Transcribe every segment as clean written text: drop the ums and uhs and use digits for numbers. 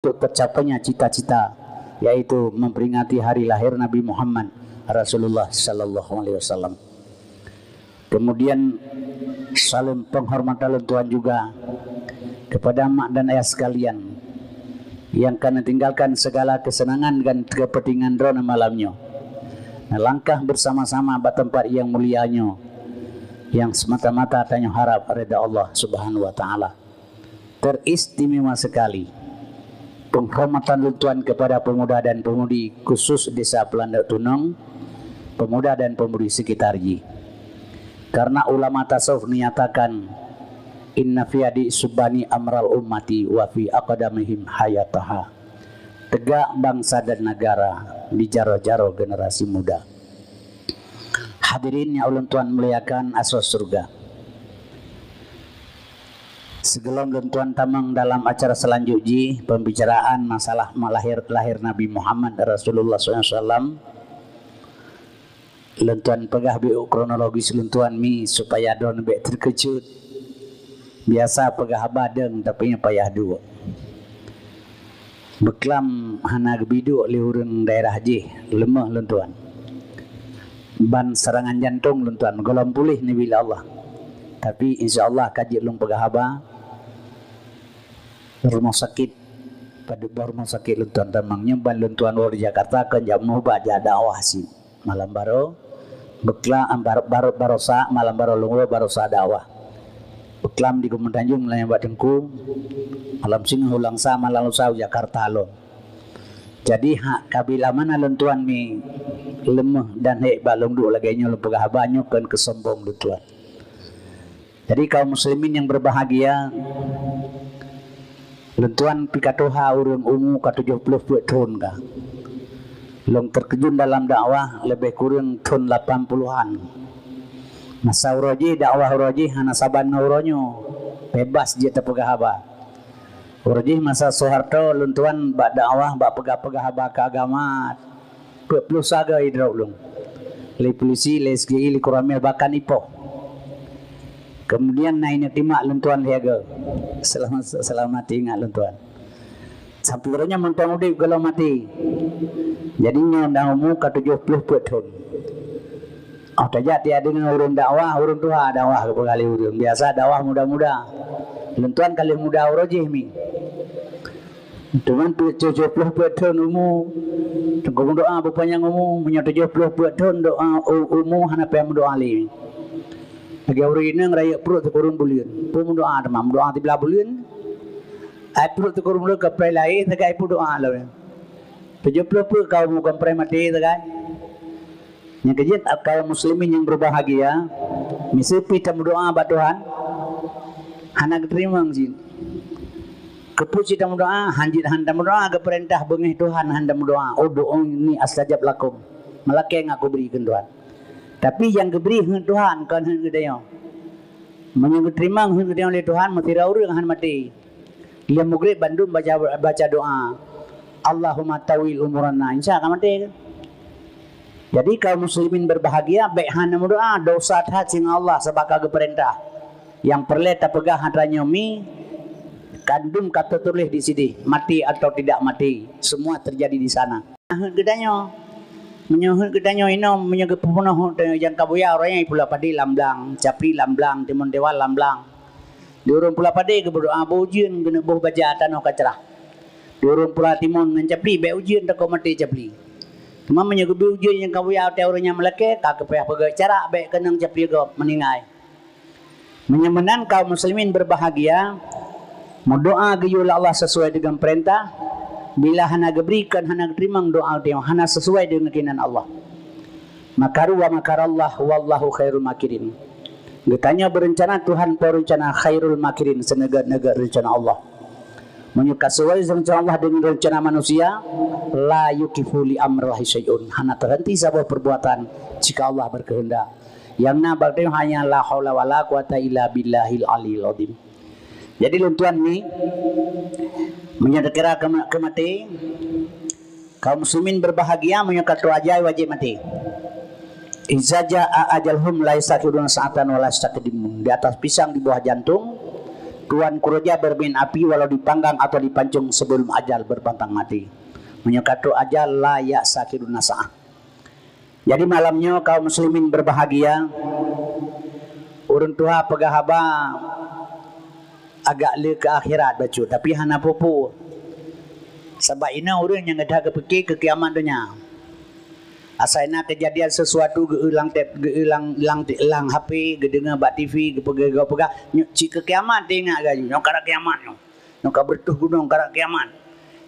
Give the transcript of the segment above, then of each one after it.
untuk tercapainya cita-cita, yaitu memperingati hari lahir Nabi Muhammad Rasulullah Sallallahu Alaihi Wasallam. Kemudian salam penghormatan Tuhan juga kepada mak dan ayah sekalian yang kena tinggalkan segala kesenangan dan kepentingan drone malamnya. Langkah bersama-sama ke tempat yang mulianya, yang semata-mata tanya harap reda Allah Subhanahu Wa Taala. Teristimewa sekali penghormatan Tuhan kepada pemuda dan pemudi khusus desa Pelandak Tunong, pemuda dan pemudi sekitarnya. Karena ulama tasawuf menyatakan inna fi adi subani amral ummati wa fi aqdamihim hayataha. Tegak bangsa dan negara di jaro-jaro generasi muda. Hadirin yang ulun Tuhan muliakan asas surga. Sebelum Tuhan tamang dalam acara selanjutnya pembicaraan masalah lahir Nabi Muhammad Rasulullah SAW. Lentuan pegah biu kronologis lentuan mi supaya don be terkejut. Biasa pegah badeng tapi payah dua. Beklam hana gebidu liurun daerah ji lemah lentuan. Ban serangan jantung lentuan golong pulih ni bila Allah. Tapi insyaallah kaji lung pegah haba rumah sakit pada rumah sakit lentuan tamang nyemban lentuan war Jakarta ke jamu baca dakwah si malam baru beklam barosa malam baru lungo barosa dakwah beklam di Gunung Tanjung melayang batengku malam sing ulang sa malam lusa Jakarta lo. Jadi hak kabila mana lentuan mi lemah dan hek balong du lagainya lu pegah banyak kan kesombong lentuan. Jadi kaum muslimin yang berbahagia lentuan pikatoha urang ungu ka 70 tahun ka. Long terkejun dalam dakwah lebih kurang tahun 80-an. Masa uroji dakwah uroji hana saban uronyo bebas je tepegah haba. Uroji masa Soeharto lentuan bak dakwah bak pegah-pegah haba ke agama. Plus aga hidrok long. Li polisi, li SGI, li kuramil bakan ipoh. Kemudian naiknya timak lentuan hiaga. Selamat ingat lentuan. Sampai orangnya mentang udip kalau mati. Jadinya undang umum ke 70 tahun. Oh tajak tiada dengan urun dakwah, urun tuha dakwah ke kali urun. Biasa dakwah muda-muda. Lentuan kali muda urojih mi. Dengan 70 tahun umum. Tengok doa berpanjang umum punya 70 tahun doa umum hana payah doa ali. Lagi orang ini ngeraya perut terkurung bulian. Pun doa demam doa di belah bulian. Perut terkurung bulian keprai lain tegak pun doa lah. 70 kau bukan prai mati tegak. Yang kejut kaum muslimin yang berbahagia. Mesti kita berdoa buat Tuhan. Hana terima sih. Keput kita berdoa, hanjit handa berdoa ke perintah bengih Tuhan handa berdoa. Oh doa ini astajab lakum. Malaki yang aku berikan Tuhan. Tapi yang diberi Tuhan kan hang gedaya. Menyebut terima hang gedaya oleh Tuhan mati raur hang mati. Dia mugrib Bandung baca doa. Allahumma tawil umurana insya-Allah mati. Jadi kaum muslimin berbahagia baik hana berdoa dosa hat sing Allah sebagai perintah. Yang perlu tapegah hadranya mi kandung kata tulis di sini mati atau tidak mati semua terjadi di sana. Hang gedanya menyuhut gedanya ino menyugut pepunah yang kabuya orangnya pula padi lamblang capri lamblang timun dewa lamblang diurung pula padi ke berdoa ujian kena buh baca tanah kacerah diurung pula timun dengan capri be ujian tak mati capri cuma menyugut ujian yang kabuya orangnya meleke tak kepayah pegai cara be kenang capri go meningai menyemenan kaum muslimin berbahagia berdoa geyul Allah sesuai dengan perintah. Bila hana geberikan hana terima doa dia hana sesuai dengan keinginan Allah. Makaru wa makarallah wallahu khairul makirin. Getanya berencana Tuhan berencana khairul makirin senegak-negak rencana Allah. Menyuka sesuai rencana Allah dengan rencana manusia la yukifu li amrihi syai'un. Hana terhenti sebuah perbuatan jika Allah berkehendak. Yang nabaknya hanya la haula wala quwata illa billahil aliyil azim. Jadi lentuan ni menyadakira kemati kaum muslimin berbahagia menyukat ajai wajib mati. Iza jaa ajalhum la yastaqiruna sa'atan wa la yastaqdimun. Di atas pisang di bawah jantung Tuan Kuroja bermain api walau dipanggang atau dipancung sebelum ajal berpantang mati. Menyekatu ajal layak sakidun nasa'ah. Jadi malamnya kaum muslimin berbahagia. Urun tua pegahaba agak le ke akhirat bacu. Tapi hana pupu. Sebab ini orang yang ada kepikir ke kiamat dunia. Asalnya kejadian sesuatu geulang HP, gedengar bak TV, gepega cik ke kiamat tengok gaji. Nyok kada kiamat nyok. Nyok bertuh gunung kada kiamat.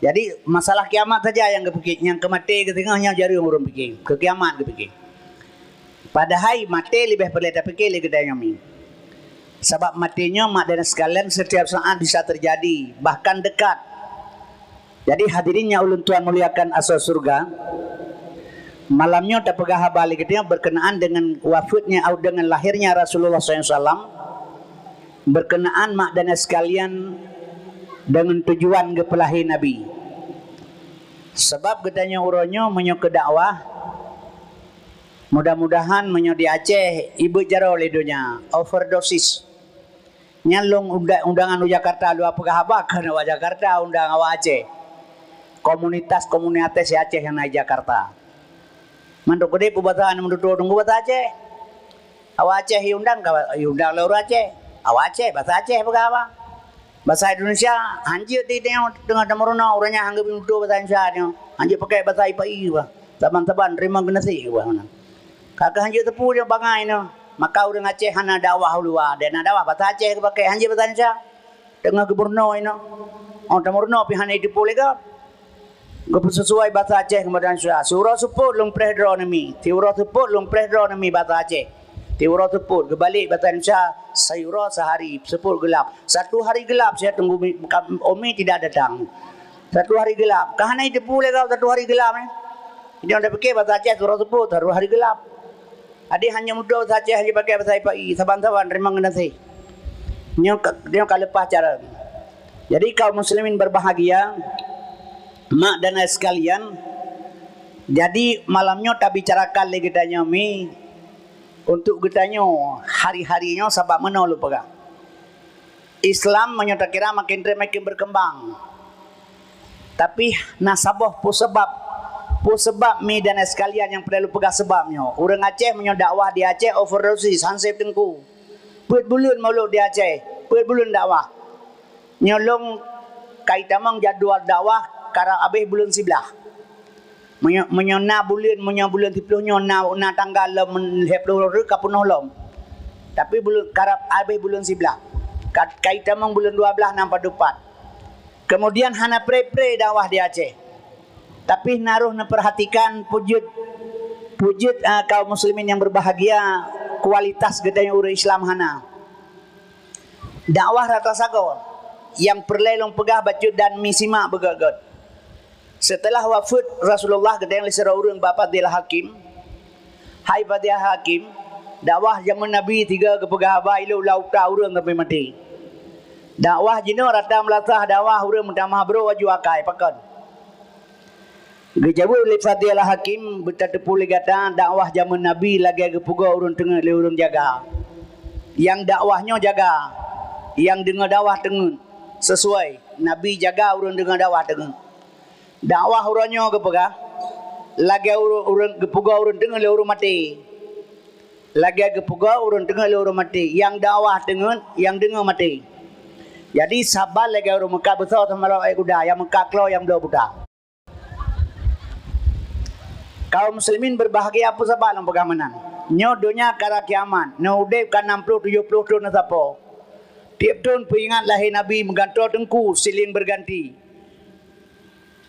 Jadi masalah kiamat saja yang kepikir, yang kemati ke tengahnya jari orang fikir, ke kiamat kepikir. Padahal mati lebih perlu fikir lagi kita nyami. Sebab matinya mak dan sekalian setiap saat bisa terjadi, bahkan dekat. Jadi hadirinnya ulun Tuhan muliakan asal surga. Malamnya terpegah balik dia berkenaan dengan wafatnya atau dengan lahirnya Rasulullah SAW, berkenaan mak dan sekalian dengan tujuan kepelahi Nabi. Sebab katanya uronyo menyo ke dakwah, mudah-mudahan menyo di Aceh ibu jaro ledonya overdosis. Nyalung undangan Jakarta lu apakah karena wa Jakarta undang awa Aceh. Komunitas Aceh yang naik Jakarta. Manduk gede pubataan mendudu tunggu bahasa Aceh. Awa Aceh undang leur Aceh. Awa Aceh bahasa Aceh apa? Bahasa Indonesia anjir di tengah temuruna orangnya hanggap mendudu bahasa Indonesia. Anjir pakai bahasa IPI bah. Taban-taban terima genasi bah. Kakak anjir tepu dia bangai no. Maka orang Aceh hana dakwah luar dan dakwah bahasa Aceh pakai anjir bahasa Indonesia. Tengah gubernur ini. Oh temuruna pihan itu boleh ke? Gak sesuai bahasa Aceh kemudian surah support long prehdro nami tiura support long prehdro nami bahasa Aceh tiura support kebalik bahasa Indonesia sayura sehari support gelap satu hari gelap saya tunggu Omi tidak datang satu hari gelap kahana itu boleh kau satu hari gelap dia dah pakai bahasa Aceh surah support satu hari gelap adik hanya mudah bahasa Aceh hanya pakai bahasa IPI saban-saban remang nasi dia kalau lepas cara jadi kaum muslimin berbahagia. Mak dan sekalian, jadi malamnya tak bicarakan lagi kita nyami untuk kita nyo hari-harinya sebab mana lu pegang. Islam menyata kira makin berkembang. Tapi nasabah pun sebab mi dan sekalian yang perlu pegang sebabnya. Orang Aceh menyata dakwah di Aceh overdosis hansip tengku. Put bulan malu di Aceh, put bulan dakwah. Nyolong kaitamang jadual dakwah karena abis bulan sebelah, menyona bulan tipluhnya na tanggal mengheplo kapunoh lom, tapi bulan karena abis bulan sebelah, kaitan meng bulan 12 nampak dupat. Kemudian hana pre dakwah di Aceh, tapi naruh perhatikan pujud kaum muslimin yang berbahagia kualitas gedanya urus Islam hana dakwah rata sago yang perlelong pegah bacud dan misima begagot. Setelah wafat Rasulullah gedeng lisara urang bapa dia hakim. Hai pada hakim, dakwah zaman Nabi 3 kepegah bailu lauta urang sampai mati. Dakwah jino rata melatah dakwah urang mutamah bro waju akai pakon. Gejabu lipat dia hakim bertetepu ligata dakwah zaman Nabi lagi kepuga urang tengah le urang jaga. Yang dakwahnya jaga, yang dengar dakwah tengun sesuai. Nabi jaga urang dengar dakwah tengun. Dakwah urangnya kepegah lagi urang kepuga urang tengah le urang mati. Lagi kepuga urang tengah le urang mati. Yang dakwah tengun, yang dengar mati. Jadi sabar lagi urang Mekah besar sama orang kuda, yang Mekah klo yang dua budak. Kaum muslimin berbahagia apa sebab dalam pegamanan. Nyo dunia kara kiamat. Nyo udep kan 60-70 tahun sapo. Tiap tahun peringat lahir Nabi menggantung tengku silin berganti.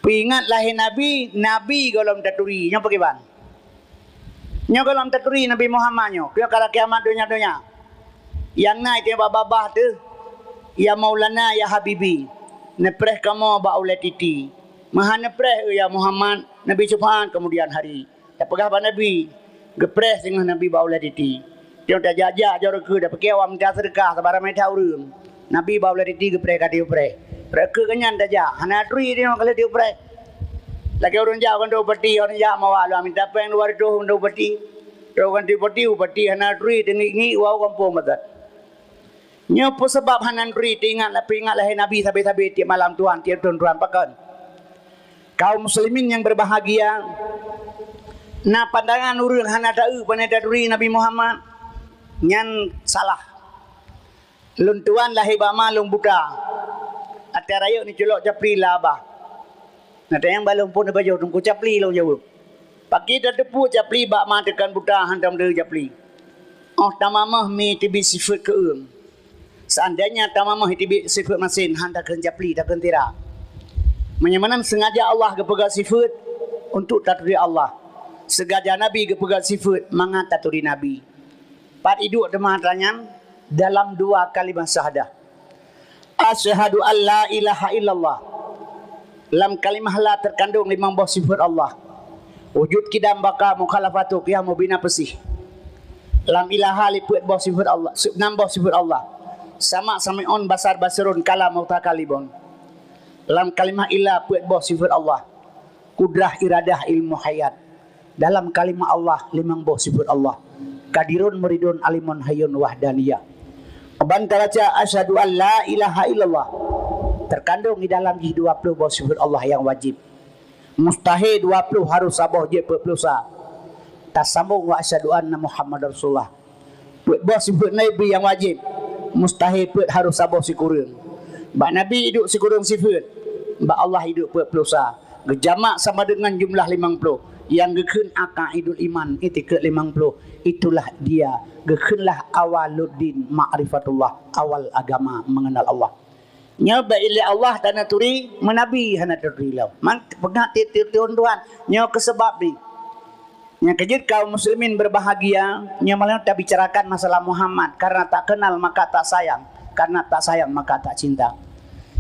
Peringat lahir Nabi, Nabi golong taturi. Nyo pakai bang. Nyo golong taturi Nabi Muhammad nyo. Kaya kara kiamat dunia. Yang naik yang babah tu. Ya Maulana ya Habibi. Nepreh kamu ba oleh titi. Maha nepreh ya Muhammad. Nabi Subhan kemudian hari. Tak pegah pada Nabi. Gepreh dengan Nabi ba oleh titi. Dia tak jajak jorok ke dah pakai awam minta sedekah sabar mai tahu urang. Nabi ba oleh titi gepreh kati gepreh. Mereka kenyan saja. Hana trui dia kalau dia upret. Lagi orang jauh kan do peti orang jauh mau alu minta peng luar itu do peti. Do kan di peti upeti hana trui tengi wow kampung mata. Nya apa sebab hanan beri ingatlah Nabi sabi-sabi tiap malam Tuhan tiap tuan pakan. Kaum muslimin yang berbahagia, na pandangan urang hana dau panada duri Nabi Muhammad nyan salah. Lun tuan lahi bama lung buda. Ate raya ni celok japri lah abah. Nada yang balung pun baju tungku japli lo jauh. Pagi dah depu japli bak ma tekan buda hantam de japli. Oh tamamah mi tibi sifat keum. Seandainya tamamah tibi sifat masin handakan japli takkan tira. Menyamanan sengaja Allah kepegat sifat untuk taturi Allah. Sengaja Nabi kepegat sifat mangat taturi Nabi. Pat iduk demah tanyan dalam dua kalimat syahadah. Asyhadu an la ilaha illallah. Dalam kalimah la terkandung 5 buah sifat Allah. Wujud kidam baka mukhalafatu qiyamu bina pesih. Lam ilaha liput buah sifat Allah. 6 buah sifat Allah. Sama sami'un basar basirun kalam mutakalibun. Dalam kalimah ilah puat buah sifat Allah. Kudrah iradah ilmu hayat. Dalam kalimah Allah 5 buah sifat Allah. Kadirun muridun alimun hayyun wahdaniyah. Bantaraja asyhadu an la ilaha illallah. Terkandung di dalam 20 buah sifat Allah yang wajib. Mustahil 20 harus sabah je perplusa. Tasambung wa asyhadu anna Muhammad Rasulullah. Puat buah sifat Nabi yang wajib. Mustahil puat harus sabah si kurang. Bak Nabi hidup si kurang sifat. Bak Allah hidup perplusa. Gejamak sama dengan jumlah 50. Yang gekun aqaidul iman itikat 50. Itulah dia. Gekunlah awaluddin ma'rifatullah. Awal agama mengenal Allah. Nyoba ila Allah dan naturi menabi hana turilau. Mang pengat tiun Tuhan. Nyo kesebab ni. Yang kejut kaum muslimin berbahagia. Nyo malah tak bicarakan masalah Muhammad. Karena tak kenal maka tak sayang. Karena tak sayang maka tak cinta.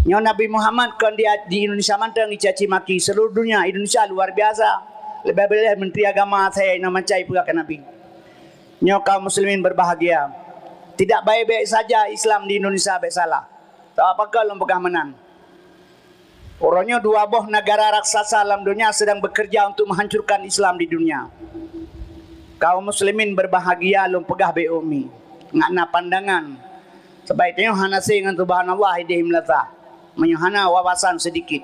Nyo Nabi Muhammad kan dia di Indonesia mantang dicaci maki seluruh dunia. Indonesia luar biasa. Lebih-lebih Menteri Agama saya nama cai pula ke Nabi. Nyo kaum muslimin berbahagia. Tidak baik-baik saja Islam di Indonesia baik salah. Tak apakah lembagah menan. Orangnya 2 buah negara raksasa dalam dunia sedang bekerja untuk menghancurkan Islam di dunia. Kaum muslimin berbahagia lembagah beumi. Ngakna pandangan. Sebaiknya hana dengan subhanallah idihim lata. Menyuhana wawasan sedikit.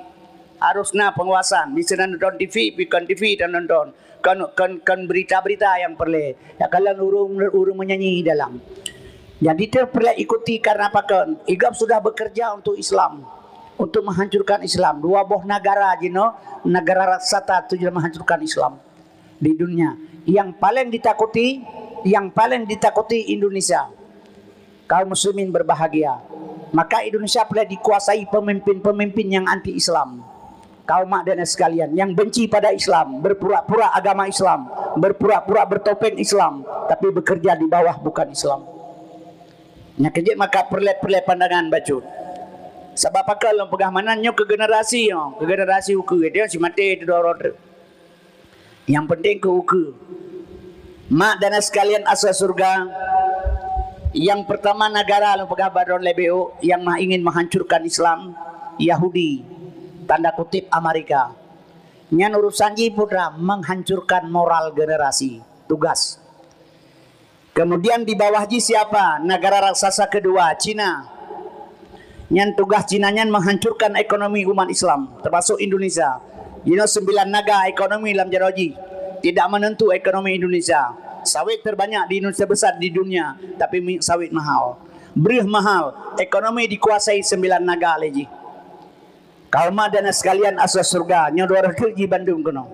Harusnya penguasaan. Bisa nonton TV, pikon TV dan nonton. Kan berita-berita yang perlu. Ya kalau urung menyanyi dalam. Jadi dia perlu ikuti karena apa kan? Igap sudah bekerja untuk Islam. Untuk menghancurkan Islam. 2 buah negara jino. Negara raksasa itu juga menghancurkan Islam. Di dunia. Yang paling ditakuti Indonesia. Kaum muslimin berbahagia. Maka Indonesia perlu dikuasai pemimpin-pemimpin yang anti-Islam. Kaum mak dan sekalian yang benci pada Islam, berpura-pura agama Islam, berpura-pura bertopeng Islam, tapi bekerja di bawah bukan Islam. Nya kejut maka perle pandangan baju. Sebab apa kalau pegah manannya ke generasi uku dia si mati itu dorot. Yang penting ke uku. Mak dan sekalian asal surga. Yang pertama negara lo pegah badron lebeo yang ingin menghancurkan Islam, Yahudi. Tanda kutip Amerika. Nyan urusan putra menghancurkan moral generasi. Tugas. Kemudian di bawah siapa? Negara raksasa kedua, Cina. Nyan tugas Cina nyan menghancurkan ekonomi umat Islam. Termasuk Indonesia. 9 naga ekonomi dalam jaroji. Tidak menentu ekonomi Indonesia. Sawit terbanyak di Indonesia besar di dunia. Tapi sawit mahal. Benih mahal. Ekonomi dikuasai 9 naga leji. Kaum madana sekalian asal surga nyodor kerji Bandung kono.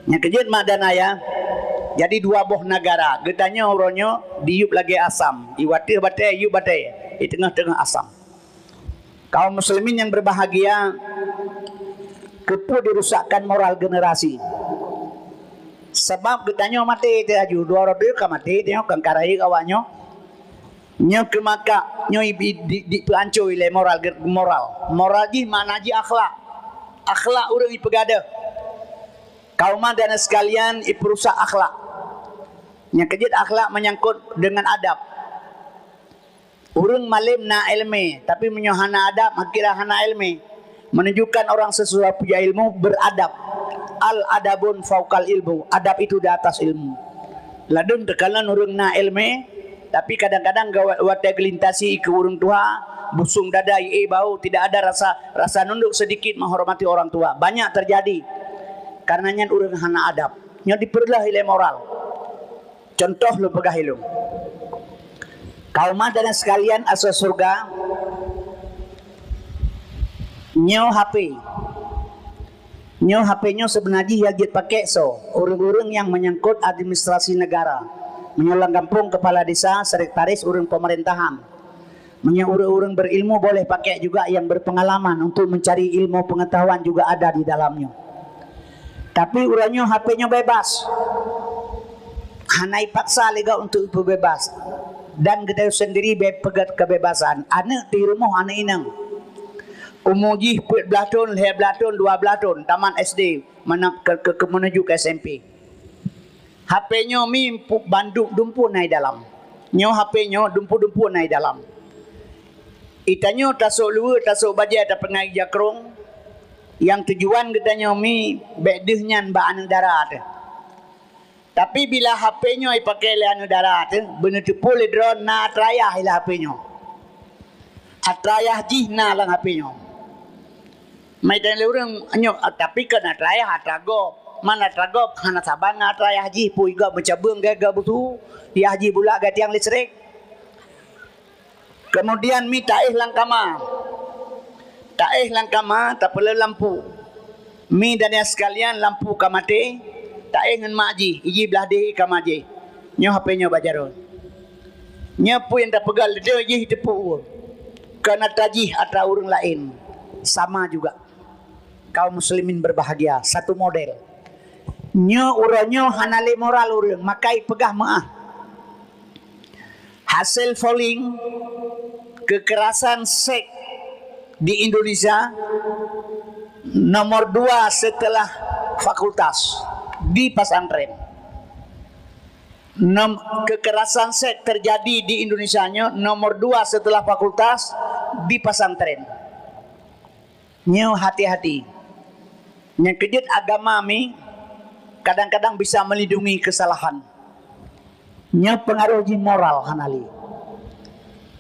Nya kejut madana ya. Jadi 2 buah negara, getanya oronyo diup lagi asam. Iwati batai iup batai di tengah-tengah asam. Kaum muslimin yang berbahagia kepu dirusakkan moral generasi. Sebab getanya mati teh aju 2 orang dia mati teh kang karai kawanyo. Nyo ke maka nyo di pelancoy le moral ji mana ji akhlak urang ipegada kaum dan sekalian iperusak akhlak nya kejut akhlak menyangkut dengan adab urang malim na ilmi tapi menyohana adab makira hana ilmi menunjukkan orang sesuai punya ilmu beradab al adabun faukal ilmu adab itu di atas ilmu ladun tekalan urang na ilmi Tapi kadang-kadang wate gelintasi ke urang tua, busung dada bau, tidak ada rasa nunduk sedikit menghormati orang tua. Banyak terjadi. Karenanya urang hana adab. Nya diperlah nilai moral. Contoh lu pegah ilmu. Kaum dan sekalian asal surga nyo HP. Nyo HP-nyo sebenarnya yang pakai orang-orang yang menyangkut administrasi negara. Menyolang kampung, kepala desa, sekretaris, orang pemerintahan. Orang-orang berilmu boleh pakai juga yang berpengalaman untuk mencari ilmu pengetahuan juga ada di dalamnya. Tapi orangnya HP-nya bebas. Hanai paksa lega untuk bebas. Dan kita sendiri pegat kebebasan. Anak di rumah anak inang. Umuji 14 tahun, 11 tahun, 12 tahun, taman SD menuju ke SMP. HP-nya mi banduk dumpu naik dalam. Nyo HP-nya dumpu-dumpu naik dalam. Itanyo tasuk luar, tasuk bajai tak pengai jakrong. Yang tujuan katanya mi bedehnya ba anu darat. Tapi bila HP-nya dipakai oleh anu darat, benar tepu le drone na atrayah lah HP-nya. Atrayah jihna lang HP-nya. Mai dan orang anyo tapi kena atrayah atragop. Mana atragop hana saban atrayah ji pui ga mencabung ga butu. Dia haji pula ga tiang listrik. Kemudian mi taih langkama. Taih langkama tak perlu lampu. Mi dan yang sekalian lampu kamate. Taih ngan makji, iji belah deh kamaje. Nyo HP-nya bajaron. Nyo pu yang tak pegal dia ji tepu. Kena tajih atra urang lain. Sama juga. Kaum muslimin berbahagia, satu model. Nyo uranyo hanale moral urang, makai pegah maah. Hasil polling kekerasan seks di Indonesia nomor 2 setelah fakultas di pesantren. Kekerasan seks terjadi di Indonesia nomor 2 setelah fakultas di pesantren. Nyo hati-hati. Yang kejut agama mi kadang-kadang bisa melindungi kesalahan. Nyo pengaruh moral hanali.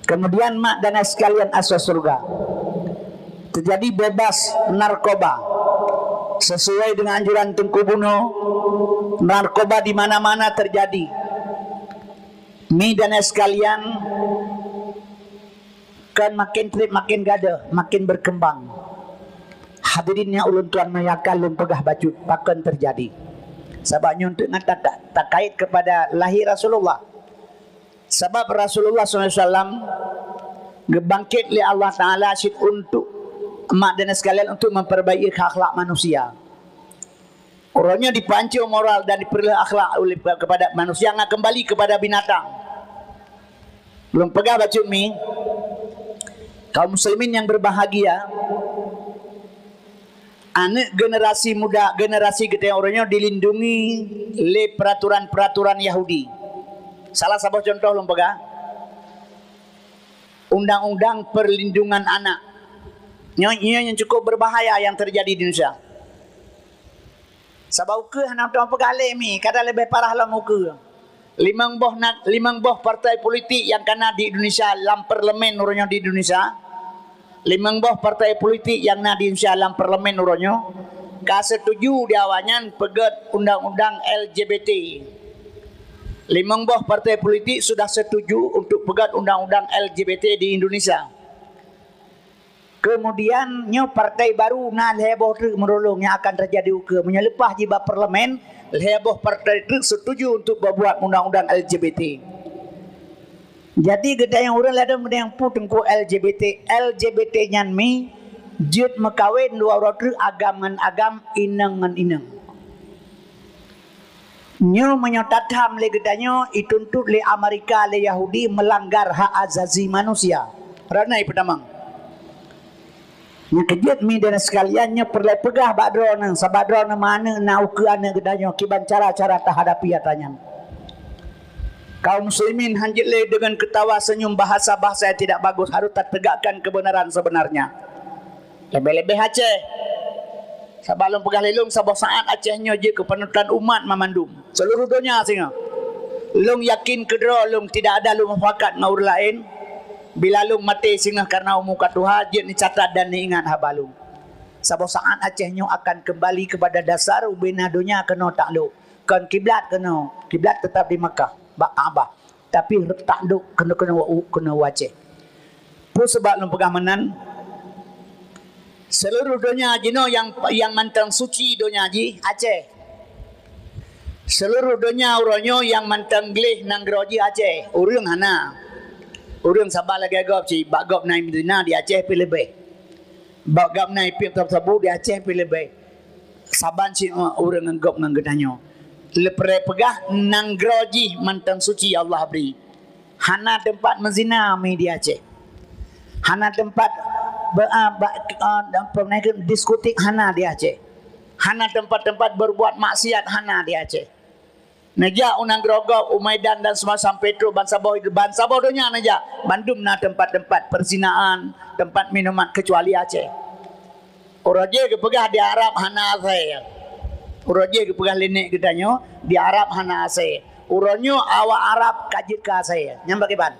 Kemudian mak dan sekalian asal surga. Terjadi bebas narkoba. Sesuai dengan anjuran Tengku Buno, narkoba di mana-mana terjadi. Mi dan sekalian kan makin trip makin gada, makin berkembang. Hadirinnya ulun tuan mayakal lum pegah baju pakan terjadi. Sebabnya untuk tak kait kepada lahir Rasulullah. Sebab Rasulullah SAW gebangkit oleh Allah Ta'ala untuk emak dan sekalian untuk memperbaiki akhlak manusia. Orangnya dipancing moral dan diberi akhlak oleh kepada manusia yang kembali kepada binatang. Belum pegah baju mi. Kaum muslimin yang berbahagia, anak generasi muda, generasi kita orangnya dilindungi oleh peraturan-peraturan Yahudi. Salah satu contoh lembaga undang-undang perlindungan anak. Ini yang cukup berbahaya yang terjadi di Indonesia. Sebab ke anak tuan pegale mi, kada lebih parah lah muka. Limang boh partai politik yang kena di Indonesia dalam parlemen orangnya di Indonesia. Limang boh partai politik yang na di Indonesia dalam parlemen orangnya setuju di awalnya pegat undang-undang LGBT. Limang boh partai politik sudah setuju untuk pegat undang-undang LGBT di Indonesia. Kemudian nyo partai baru na leboh tu merolong yang akan terjadi uke menyelepas jiba parlemen leboh partai itu setuju untuk membuat undang-undang LGBT. Jadi kita yang orang ada yang putung ku LGBT nyan mi jut mekawin dua orang tu agam ngan agam inang ngan inang. Nyo menyotatam le gedanya ituntut le Amerika le Yahudi melanggar hak azazi manusia. Ranai pertama. Yang kejut mi dan sekaliannya perlu pegah badron sabadron mana nau ke anak gedanya kiban cara-cara terhadapi atanya. Kaum muslimin hanjile dengan ketawa senyum bahasa-bahasa yang tidak bagus harus tegakkan kebenaran sebenarnya. Lebih-lebih Aceh. Sebelum pegah lelung sebuah saat Acehnya je kepenutan umat memandum seluruh dunia singa. Long yakin kedua long tidak ada long fakat ngaur lain. Bila long mati singa karena muka Tuhan, dia ni catat dan ni ingat habalung. Sabab saat Aceh nyo akan kembali kepada dasar ubina dunia kena takluk. Kan kiblat tetap di Makkah, Kaabah. Tapi takluk kena Aceh. Pun sebab long pegang menan seluruh dunia jino yang mantang suci dunia ji Aceh. Seluruh dunia uronyo yang mantang glih nang geroji Aceh. Urang hana. Urang sabar lagi agak ci bagop nai Medina di Aceh pi lebih. Bagop nai pi tabu di Aceh pi lebih. Saban ci urang anggap nang gedanyo. Lepre pegah nang geroji mantang suci Allah beri. Hana tempat menzina mi di Aceh. Hana tempat diskotik hana di Aceh. Hana tempat-tempat berbuat maksiat hana di Aceh. Naja unang gerogok, Umaidan dan semua sampai tu Ban Sabah dunia naja. Bandung na tempat-tempat perzinaan, tempat minuman kecuali Aceh. Uraje ke pegah di Arab hana saya. Uraje ke pegah lenek gedanyo di Arab hana saya. Uronyo awak Arab kajit ka saya. Nyam bagi ban.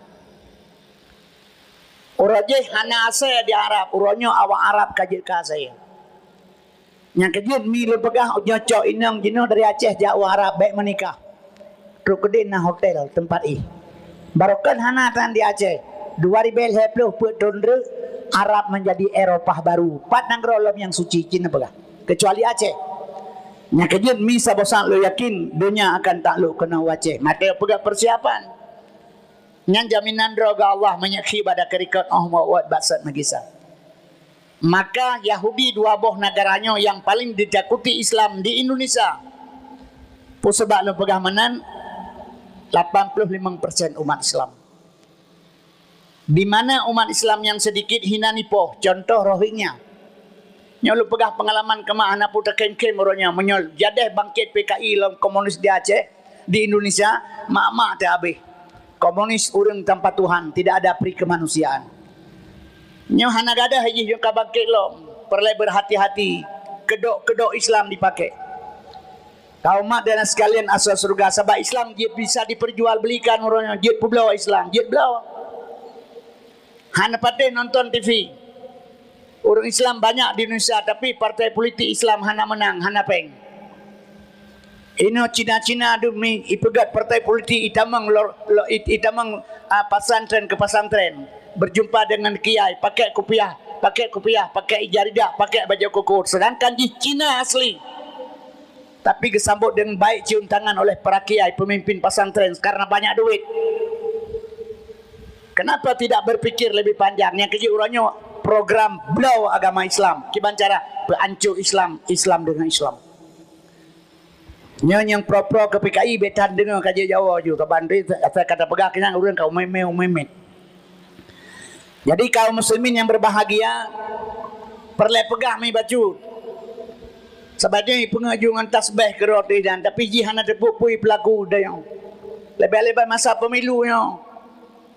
Uraje hana saya di Arab, uronyo awak Arab kajit ka saya. Yang kejut mi le pegah nyocok inang jino dari Aceh jauh Arab baik menikah. Krokodil na hotel tempat barokan hana tan di Aceh 2020 petondre Arab menjadi Eropah baru pat nang rolom yang suci Cina pegah kecuali Aceh nya kejut mi sabosan lo yakin dunia akan takluk kena Aceh mate pegah persiapan nyan jaminan droga Allah menyekhi pada kerikot wat baksat magisa. Maka Yahudi dua boh negaranya yang paling ditakuti Islam di Indonesia pun sebab lo pegah menan 85% umat Islam. Di mana umat Islam yang sedikit hina nipoh, contoh Rohingya. Nyol pegah pengalaman kemana puta kem-kem orangnya menyol jadeh bangkit PKI lawan komunis di Aceh, di Indonesia, mak-mak tak habis. Komunis urang tanpa Tuhan, tidak ada peri kemanusiaan. Nyo hana gadah haji yo ka bangkit lo, perlu berhati-hati. Kedok-kedok Islam dipakai. Kaum mak dan sekalian asal surga sebab Islam dia bisa diperjualbelikan orangnya dia pulau Islam dia belau hana pateh nonton TV orang Islam banyak di Indonesia tapi partai politik Islam hana menang hana peng ini Cina-Cina demi ipegat partai politik itamang pasantren ke pasantren berjumpa dengan kiai pakai kopiah pakai ijaridah pakai baju koko sedangkan di Cina asli tapi disambut dengan baik cium tangan oleh para kiai pemimpin pasantren karena banyak duit. Kenapa tidak berpikir lebih panjang? Yang keji urangnya program belau agama Islam. Kiban cara berancur Islam dengan Islam. Yang pro-pro ke PKI betan dengan kaji Jawa juga bantu saya kata pegah kenyang urang kau memet. Jadi kaum muslimin yang berbahagia perlu pegah mi baju. Sebabnya pengajuan tasbih ke roti dan tapi jihana terpupui pelaku dayang. Lebih-lebih masa pemilunya.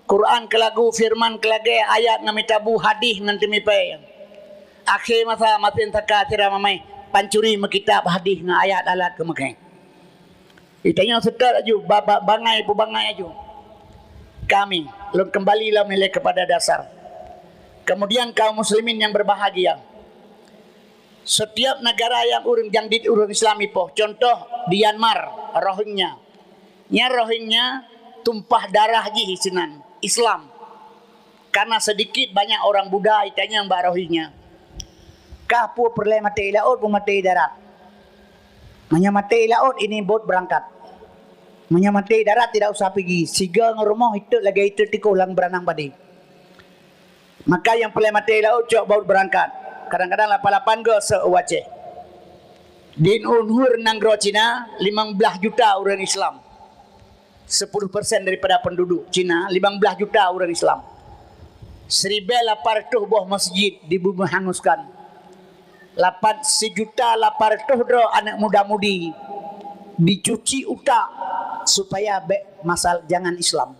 Quran ke lagu, firman ke lagi, ayat ngami tabu, hadis nanti mipai. Akhir masa matin taka tira mamai pancuri mekitab hadis dengan ayat alat ke makai. Itanya sedar aju, bangai aju. Kami belum kembali milik kepada dasar. Kemudian kaum muslimin yang berbahagia. Setiap negara yang di urang Islami po, contoh di Myanmar, Rohingya. Rohingya tumpah darah ji sinan Islam. Karena sedikit banyak orang Buddha itanya yang Rohingya. Kapu perle mati laut pun mati darat. Mati laut ini bot berangkat. Mati darat tidak usah pergi. Siga ngurumah itu lagi itu tikulang beranang padi. Maka yang perle mati laut cok bot berangkat. Kadang-kadang 88 ke se-Aceh. Di Unhur Nanggro Cina 15 juta orang Islam. 10% daripada penduduk Cina 15 juta orang Islam. 1,800 buah masjid dihanguskan. 1.800.000 anak muda-mudi dicuci utak supaya masal jangan Islam.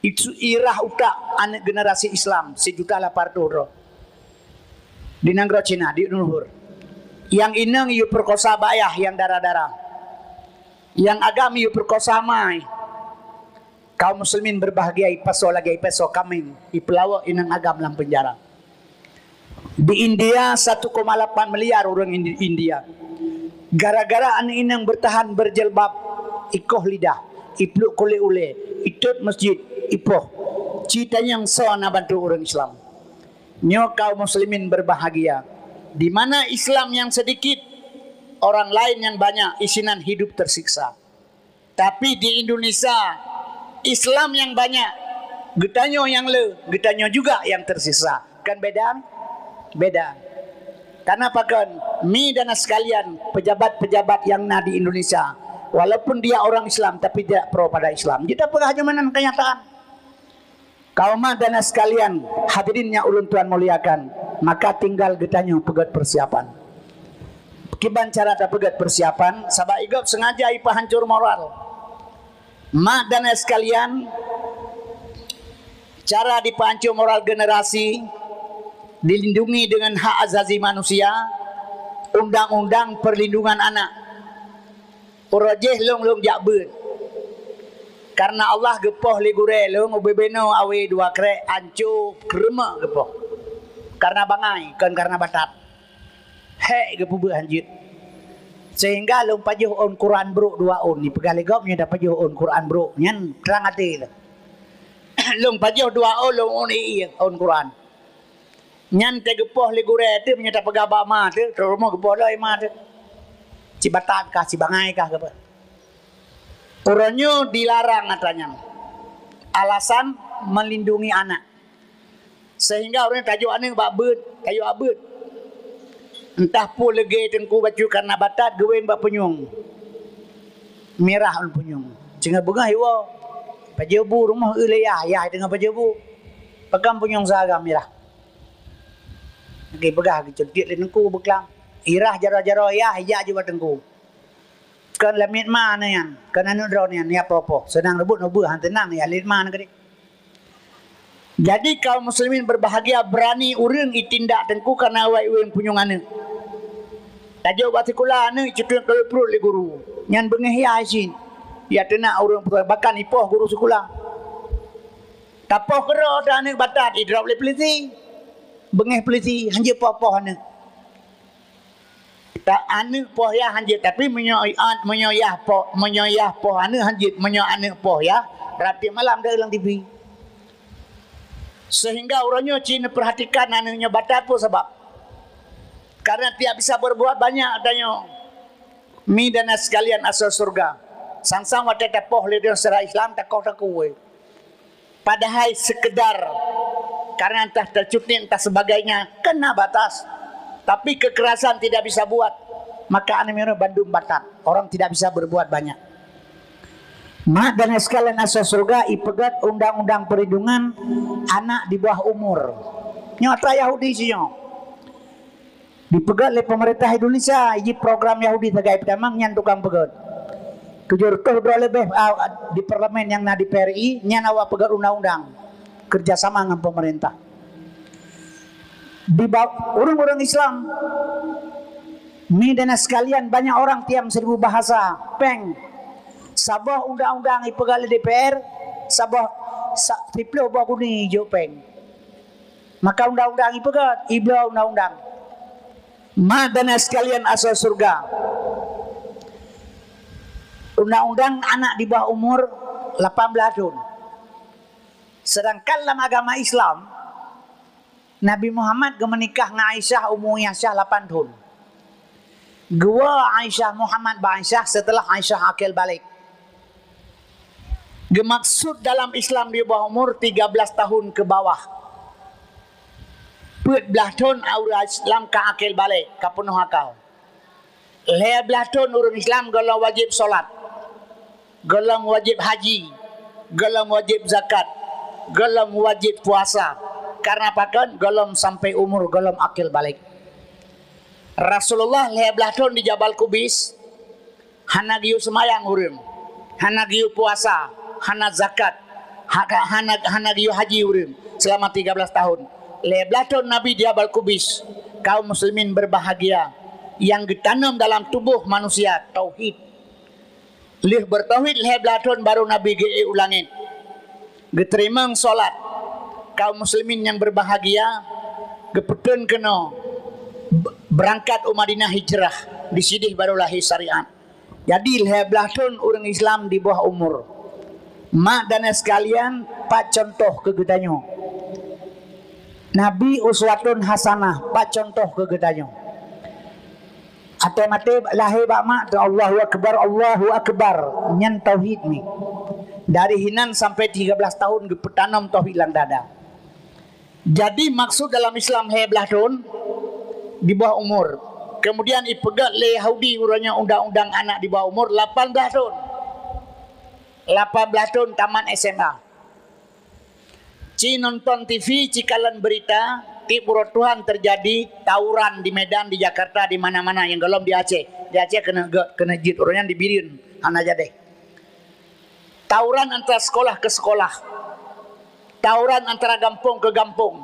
Itu irah utak anak generasi Islam 1.800.000. Di Nanggro Cina, di Unhur. Yang inang yu perkosa bayah yang darah-darah. Yang agama yu perkosa mai. Kaum muslimin berbahagia ipaso lagi ipaso kaming ipelawa inang agam dalam penjara. Di India 1,8 miliar orang India. Gara-gara anak inang bertahan berjilbab, ikoh lidah, ipluk kulit ule, itut masjid, ipoh. Cita yang sana bantu orang Islam. Nyo kaum muslimin berbahagia. Di mana Islam yang sedikit, orang lain yang banyak, isinan hidup tersiksa. Tapi di Indonesia Islam yang banyak, getanyo yang getanyo juga yang tersisa. Kan beda? Beda. Karena apa kan? Mi dan sekalian pejabat-pejabat yang ada di Indonesia, walaupun dia orang Islam tapi tidak pro pada Islam. Kita pengajaman kenyataan. Kaum dan sekalian, hadirinnya ulun Tuhan muliakan, maka tinggal getanyo pegat persiapan. Kiban cara tak pegat persiapan, sabak igap sengaja ipa hancur moral. Mak dan sekalian, cara dipancung moral generasi dilindungi dengan hak azazi manusia, undang-undang perlindungan anak. Urajeh long jakbun. Karena Allah gepoh ligure long ubebeno awe dua krek ancu krema gepoh. Karena bangai, kan karena batat. Hek gepoh berhanjit. Sehingga long pajuh on Quran bro 2 on ni pegalegop nya dapat pajuh on Quran bro nyan terang hati long pajuh 2 on long on on Quran nyan te gepoh ligure tu nya dapat pegaba ma tu romo gepoh lai ma tu cibatat kah cibangai kah apa uranyo dilarang katanya alasan melindungi anak sehingga orang tajuk anak bak beut tajuk abut entah pun lagi tengku baju karena batat gewen bak penyung merah on penyung cenga bunga hiwa pajebu rumah ulayah ya dengan pajebu pegang penyung saga merah lagi pegah kecentik le tengku beklang irah jaro-jaro ya hija je tengku kan lamit mana yan kan anu drone yan ya popo senang rebut nobu han tenang ya lit mana kadi. Jadi kaum muslimin berbahagia berani urang itindak tengku karena awak yang punyung ane. Tajuk batikula ane cutun kalau perut le guru. Nyan bengeh ya asin. Ya tenak urang bahkan ipoh guru sekolah. Tapoh kero dah ane batat idrop le peliti. Bengeh peliti hanje poh-poh ane. Tak ane poh ya hanje tapi menyoyah poh ane hanje menyo ane poh ya. Rapi malam dah ulang TV. Sehingga orangnya Cina perhatikan anaknya batat pun sebab karena tidak bisa berbuat banyak adanya mi dan sekalian asal surga sang-sang wadah poh ledah secara Islam tak kau padahal sekedar karena entah tercuti entah sebagainya kena batas tapi kekerasan tidak bisa buat maka anaknya Bandung batat orang tidak bisa berbuat banyak. Mak dan sekalian asal surga ipegat undang-undang perlindungan anak di bawah umur. Nyata Yahudi sih dipegat oleh pemerintah Indonesia. Ini program Yahudi terkait tamang nyan tukang pegat. Kejur tuh lebih di parlemen yang di PRI nyan awak pegat undang-undang kerjasama dengan pemerintah. Di bawah orang-orang Islam. Mi dan sekalian banyak orang tiam 1000 bahasa peng. Sabah undang-undang ipegal DPR, sabah triplo bawa kuni jopeng. Maka undang-undang ipegal, iblau undang-undang. Ma dan sekalian asal surga. Undang-undang anak di bawah umur 18 tahun. Sedangkan dalam agama Islam, Nabi Muhammad menikah dengan Aisyah umurnya 8 tahun. Gua Aisyah Muhammad Aisyah setelah Aisyah akil balik. Gemaksud dalam Islam di bawah umur 13 tahun ke bawah. 14 tahun orang Islam ka akil balik, ka penuh akal. 15 tahun orang Islam galau wajib solat, galau wajib haji, galau wajib zakat, galau wajib puasa. Karena apa kan? Galau sampai umur galau akil balik. Rasulullah 15 tahun di Jabal Kubis, hana giu semayang urim, hana giu puasa. Hana zakat, hana giu haji urim selama 13 tahun. 15 tahun Nabi di Jabal Kubis, kaum muslimin berbahagia yang ditanam dalam tubuh manusia tauhid. Lih bertauhid 15 tahun baru Nabi ulangin. Geterimang solat kaum muslimin yang berbahagia, gepetun kena berangkat Madinah hijrah di sidih baru lahir syariat. Jadi 12 tahun orang Islam di bawah umur. Mak dan sekalian, pak contoh kegedanyo. Nabi uswatun hasanah, pak contoh kegedanyo. Atau mati lahir bak mak Allahu akbar nyan tauhid ni. Dari hinan sampai 13 tahun gepetanam tauhid lang dada. Jadi maksud dalam Islam 12 tahun di bawah umur. Kemudian ipegat le Yahudi urangnya undang-undang anak di bawah umur 18 tahun. 18 tahun taman SMA. Ci nonton TV, cikalan berita, ti pura Tuhan terjadi tawuran di Medan, di Jakarta, di mana-mana yang gelom di Aceh. Di Aceh kena jit urangnya dibirin anak jadi. Tawuran antara sekolah ke sekolah. Tawuran antara kampung ke kampung.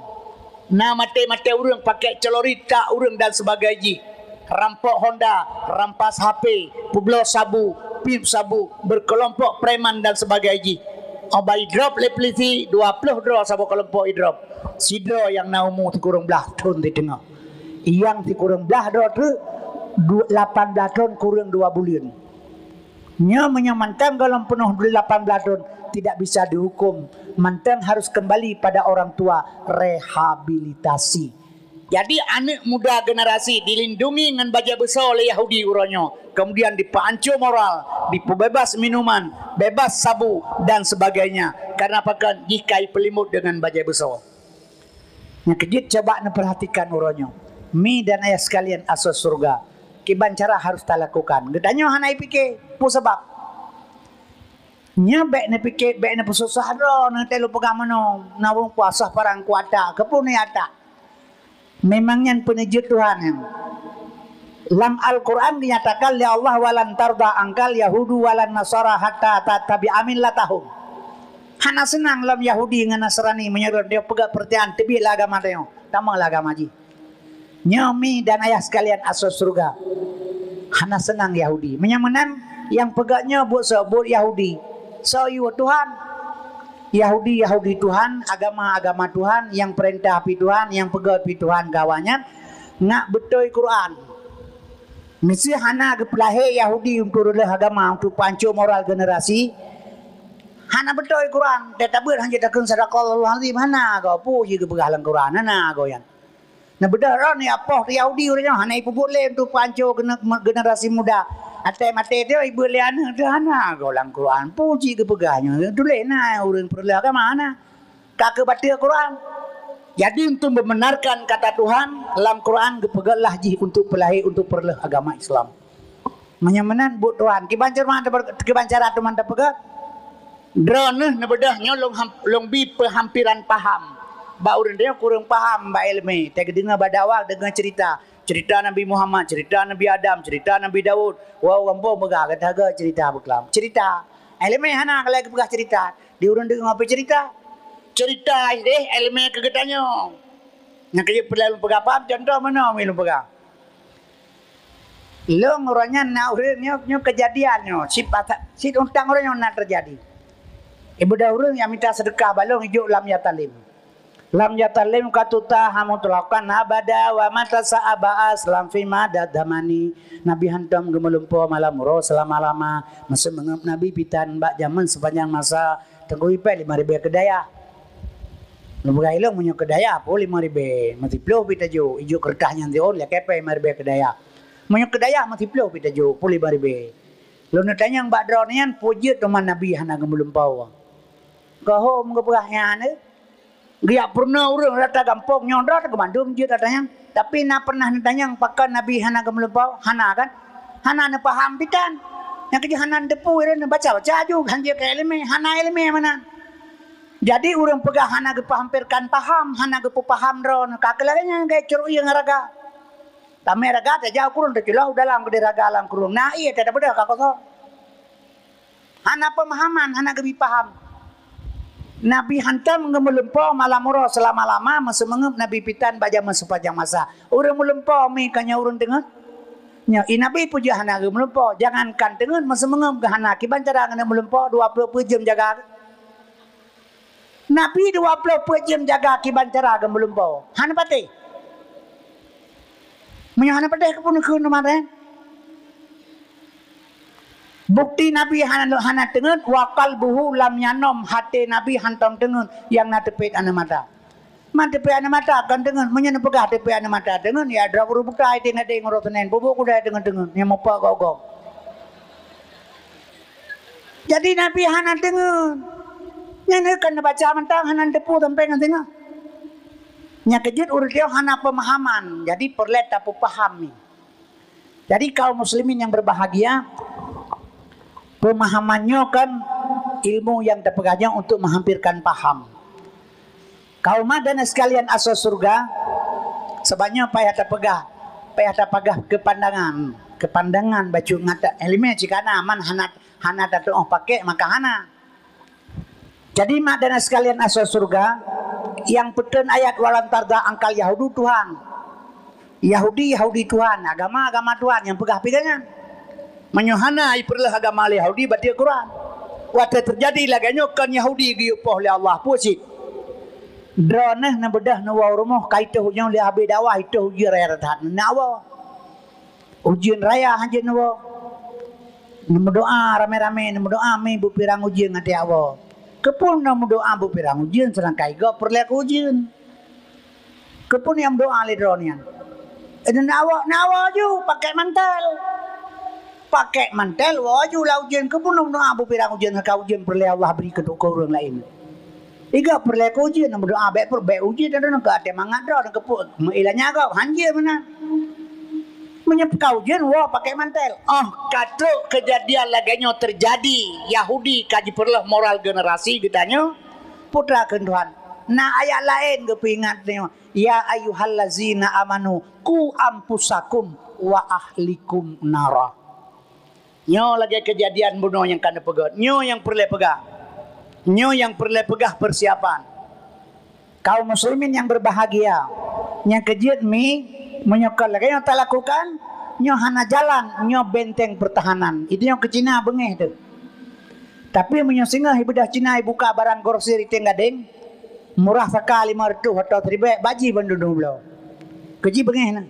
Nah mate-mate urang pakai celorita urang dan sebagainya. Rampok Honda, rampas HP, publo sabu, pip sabu, berkelompok preman dan sebagainya. Obai drop le polisi 20 draw sabu kelompok drop. Si draw yang naumu ti kurang belah tahun di tengah. Yang ti kurang belah draw tu 18 tahun kurang 2 bulan. Nya menyamantang kalau penuh 18 tahun tidak bisa dihukum. Mantang harus kembali pada orang tua, rehabilitasi. Jadi anak muda generasi dilindungi dengan baja besar oleh Yahudi uranyo. Kemudian dipancur moral, dipebebas minuman, bebas sabu dan sebagainya. Karena apakan jikai pelimut dengan baja besar. Yang kejut coba perhatikan uranyo. Mi dan ayah sekalian asas surga. Kiban cara harus kita lakukan. Gedanya hanai fikir, pu sebab. Nya bek ne fikir, bek ne pesusah do, ne telu pegamano, nawung puasa parang kuata, kepune ata. Memangnya penejut Tuhan. Dalam Al-Quran dinyatakan ya Allah walan tarda angkal Yahudu walan Nasara hatta tabi'a millatahum. Hana senang lam Yahudi dengan Nasrani menyuruh dia pegang pertian tebi agama dia. Tamang agama ji. Nyomi dan ayah sekalian asal surga. Hana senang Yahudi. Menyamanan yang pegaknya buat sebut Yahudi. So you Tuhan. Yahudi Tuhan, agama Tuhan, yang perintah pi Tuhan, yang pegat pi Tuhan gawannya nak betul Quran. Mesti hana gepelahe Yahudi untuk rela agama untuk pancur moral generasi. Hana betul Quran. Tetapi hanya takkan sadaqallahu azim hana kau puji ke pegalang Quran hana kau yang. Nah benar ni apa Yahudi urang hana ibu boleh untuk pancur generasi muda. Atai mate dia ibu liana dana golang Quran puji ke pegahnya dule na urang perla ke mana kak baca Quran. Jadi untuk membenarkan kata Tuhan dalam Quran gepegatlah ji untuk pelahi untuk perla agama Islam. Menyamanan bu Tuhan kibancar mana kibancara tu mana pegat drone na bedahnya long bi pehampiran paham. Ba urang dia kurang paham ba ilmu teh dengar badawal dengan cerita Nabi Muhammad, cerita Nabi Adam, cerita Nabi Daud. Wow, gampo megah kata cerita berkelam. Cerita. Elemen hana kalau pegah cerita. Di urang dengar apa cerita? Cerita deh elemen kegetanya. Nak kerja perlu pegah apa? Contoh mana minum pegah? Lo orangnya nak urangnya kejadiannya. Si untang orangnya nak terjadi. Ibu dah urang yang minta sedekah balong hijau lam yatalim. Lam yatalim katuta hamutlakan abada wa mata sa'aba'as lam fima dadamani. Nabi hantam gemelumpo malam muro selama-lama. Masa mengap Nabi pitan mbak zaman sepanjang masa. Tengku ipai 5,000 kedaya. Lembaga ilmu punya kedaya po 5,000. Mati puluh pita jo. Ijo kertahnya nanti on lihat kepai 5,000 kedaya. Punya kedaya mati puluh pita jo po 5,000. Lalu tanya mbak dronian pujit teman Nabi hana gemelumpo. Kau mengepegahnya ane. Dia pernah orang rata kampung nyondra ke Bandung je katanya. Tapi nak pernah ditanya pakai Nabi hana kemelepau hana kan? Hana ne paham pitan. Yang kerja hana depu orang baca juga hanya ke ilmu hana ilmu mana. Jadi orang pegah hana ke hampirkan paham hana ke paham ron kakelanya kayak ceru yang raga. Tapi raga tak jauh kurung terjelau dalam gede raga alam kurung. Nah iya tidak benar kakak. Hana pemahaman hana ke paham. Nabi hantam ngemelempau malam murah selama-lama masa mengep Nabi pitan baja sepanjang masa. Orang melempau mi kanya orang dengar. Nya Nabi puja hana ngemelempau. Jangankan dengar masa mengep ke hana kiban cara ngene melempau 20 jam jaga. Nabi 24 jam jaga kiban cara agam belum bau. Hana pati. Hana pati ke pun ke kemarin. Bukti Nabi hana tengen wakal buhu lam yanom hati Nabi hantam tengen yang na tepit ana mata. Man tepit ana mata kan tengen menyen pegah tepit ana mata tengen ya dra buru buka ai tena deng rotonen bubuk kuda tengen yang mopa gogok. Jadi Nabi hana tengen. Yang kena baca mentang hana tepu sampai ngan tengah. Nya kejut urut dia hana pemahaman. Jadi perlet tak paham ni. Jadi kaum muslimin yang berbahagia, pemahamannya kan ilmu yang terpegahnya untuk menghampirkan paham. Kaum dan sekalian asal surga, sebabnya payah terpegah, kepandangan baca ngata ilmu jika aman hana tak pakai maka hana. Jadi mak dan sekalian asal surga yang peten ayat walantarda angkal Yahudi Tuhan. Yahudi Tuhan, agama Tuhan yang pegah-pegahnya. Menyohana iperlah agama Yahudi baca Quran. Waktu terjadi laganya kan Yahudi giupoh oleh Allah pusik. Droneh na bedah na wa rumah kaita hujang li abi dakwah itu ujian raya ratat nawa. Ujian raya hanjeun nawa. Nemu doa rame-rame nemu doa me bu pirang ujian ngati awa. Kepun namu doa bu pirang ujian serang kaigo perlek ujian. Kepun yang doa li dronian. Nawa ju pakai mantel waju la ujian kepun namu doa bu pirang ujian ka ujian perlek Allah beri ke orang lain. Iga perlek ujian namu doa baik ujian dan nak ate mangat dah nak kepun ilanya kau hanje mana. Menyepkau ujian wah pakai mantel. Kata kejadian laganya terjadi Yahudi kaji perlah moral generasi kitanya putra Tuhan. Nah ayat lain kepingat ni ya ayyuhallazina amanu ku ampusakum wa ahlikum nara. Nyo lagi kejadian bunuh yang kana pegat. Nyo yang perlu pegang. Nyo yang perlu pegah persiapan. Kaum muslimin yang berbahagia. Yang kejut mi menyokol lagi yang tak lakukan. Nyo hana jalan, nyo benteng pertahanan. Itu yang ke Cina bengeh tu. Tapi menyosingah ibadah Cina buka barang grosir itu gading. Murah sekali 500 atau 1000 baji bandung belau. Keji bengeh na.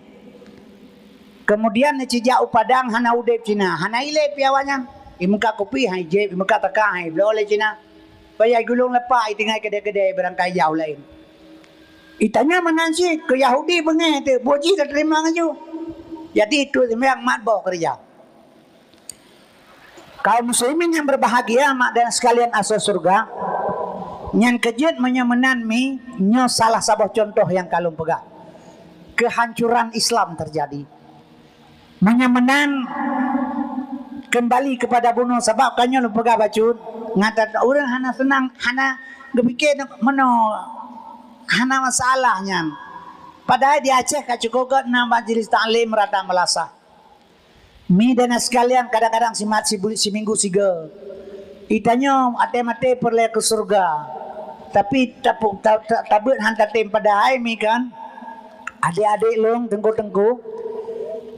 Kemudian cija upadang hana udep Cina, hana ile piawanya. Imuka kopi hai je, imuka taka hai belau oleh Cina. Bayar gulung lepas tinggal kedai-kedai barang kaya lain. Itanya menansi ke Yahudi bengeh tu, boji tak terima ngaju. Jadi itu yang mat bawa kerja. Kaum muslimin yang berbahagia mak dan sekalian asal surga, yang kejut menyemenan mi nyo salah sabah contoh yang kalung pegah. Kehancuran Islam terjadi. Menyemenan kembali kepada bunuh sebab kanyo lu pegah bacut ngata orang hana senang hana gepikir meno hana masalahnya. Padahal di Aceh kacukugot na majelis ta'lim rata melasah. Mi dan sekalian kadang-kadang si minggu siga. Itanya ate-mate perle ke surga. Tapi tabut hantar tim pada hai mi kan. Adik-adik long tengku-tengku.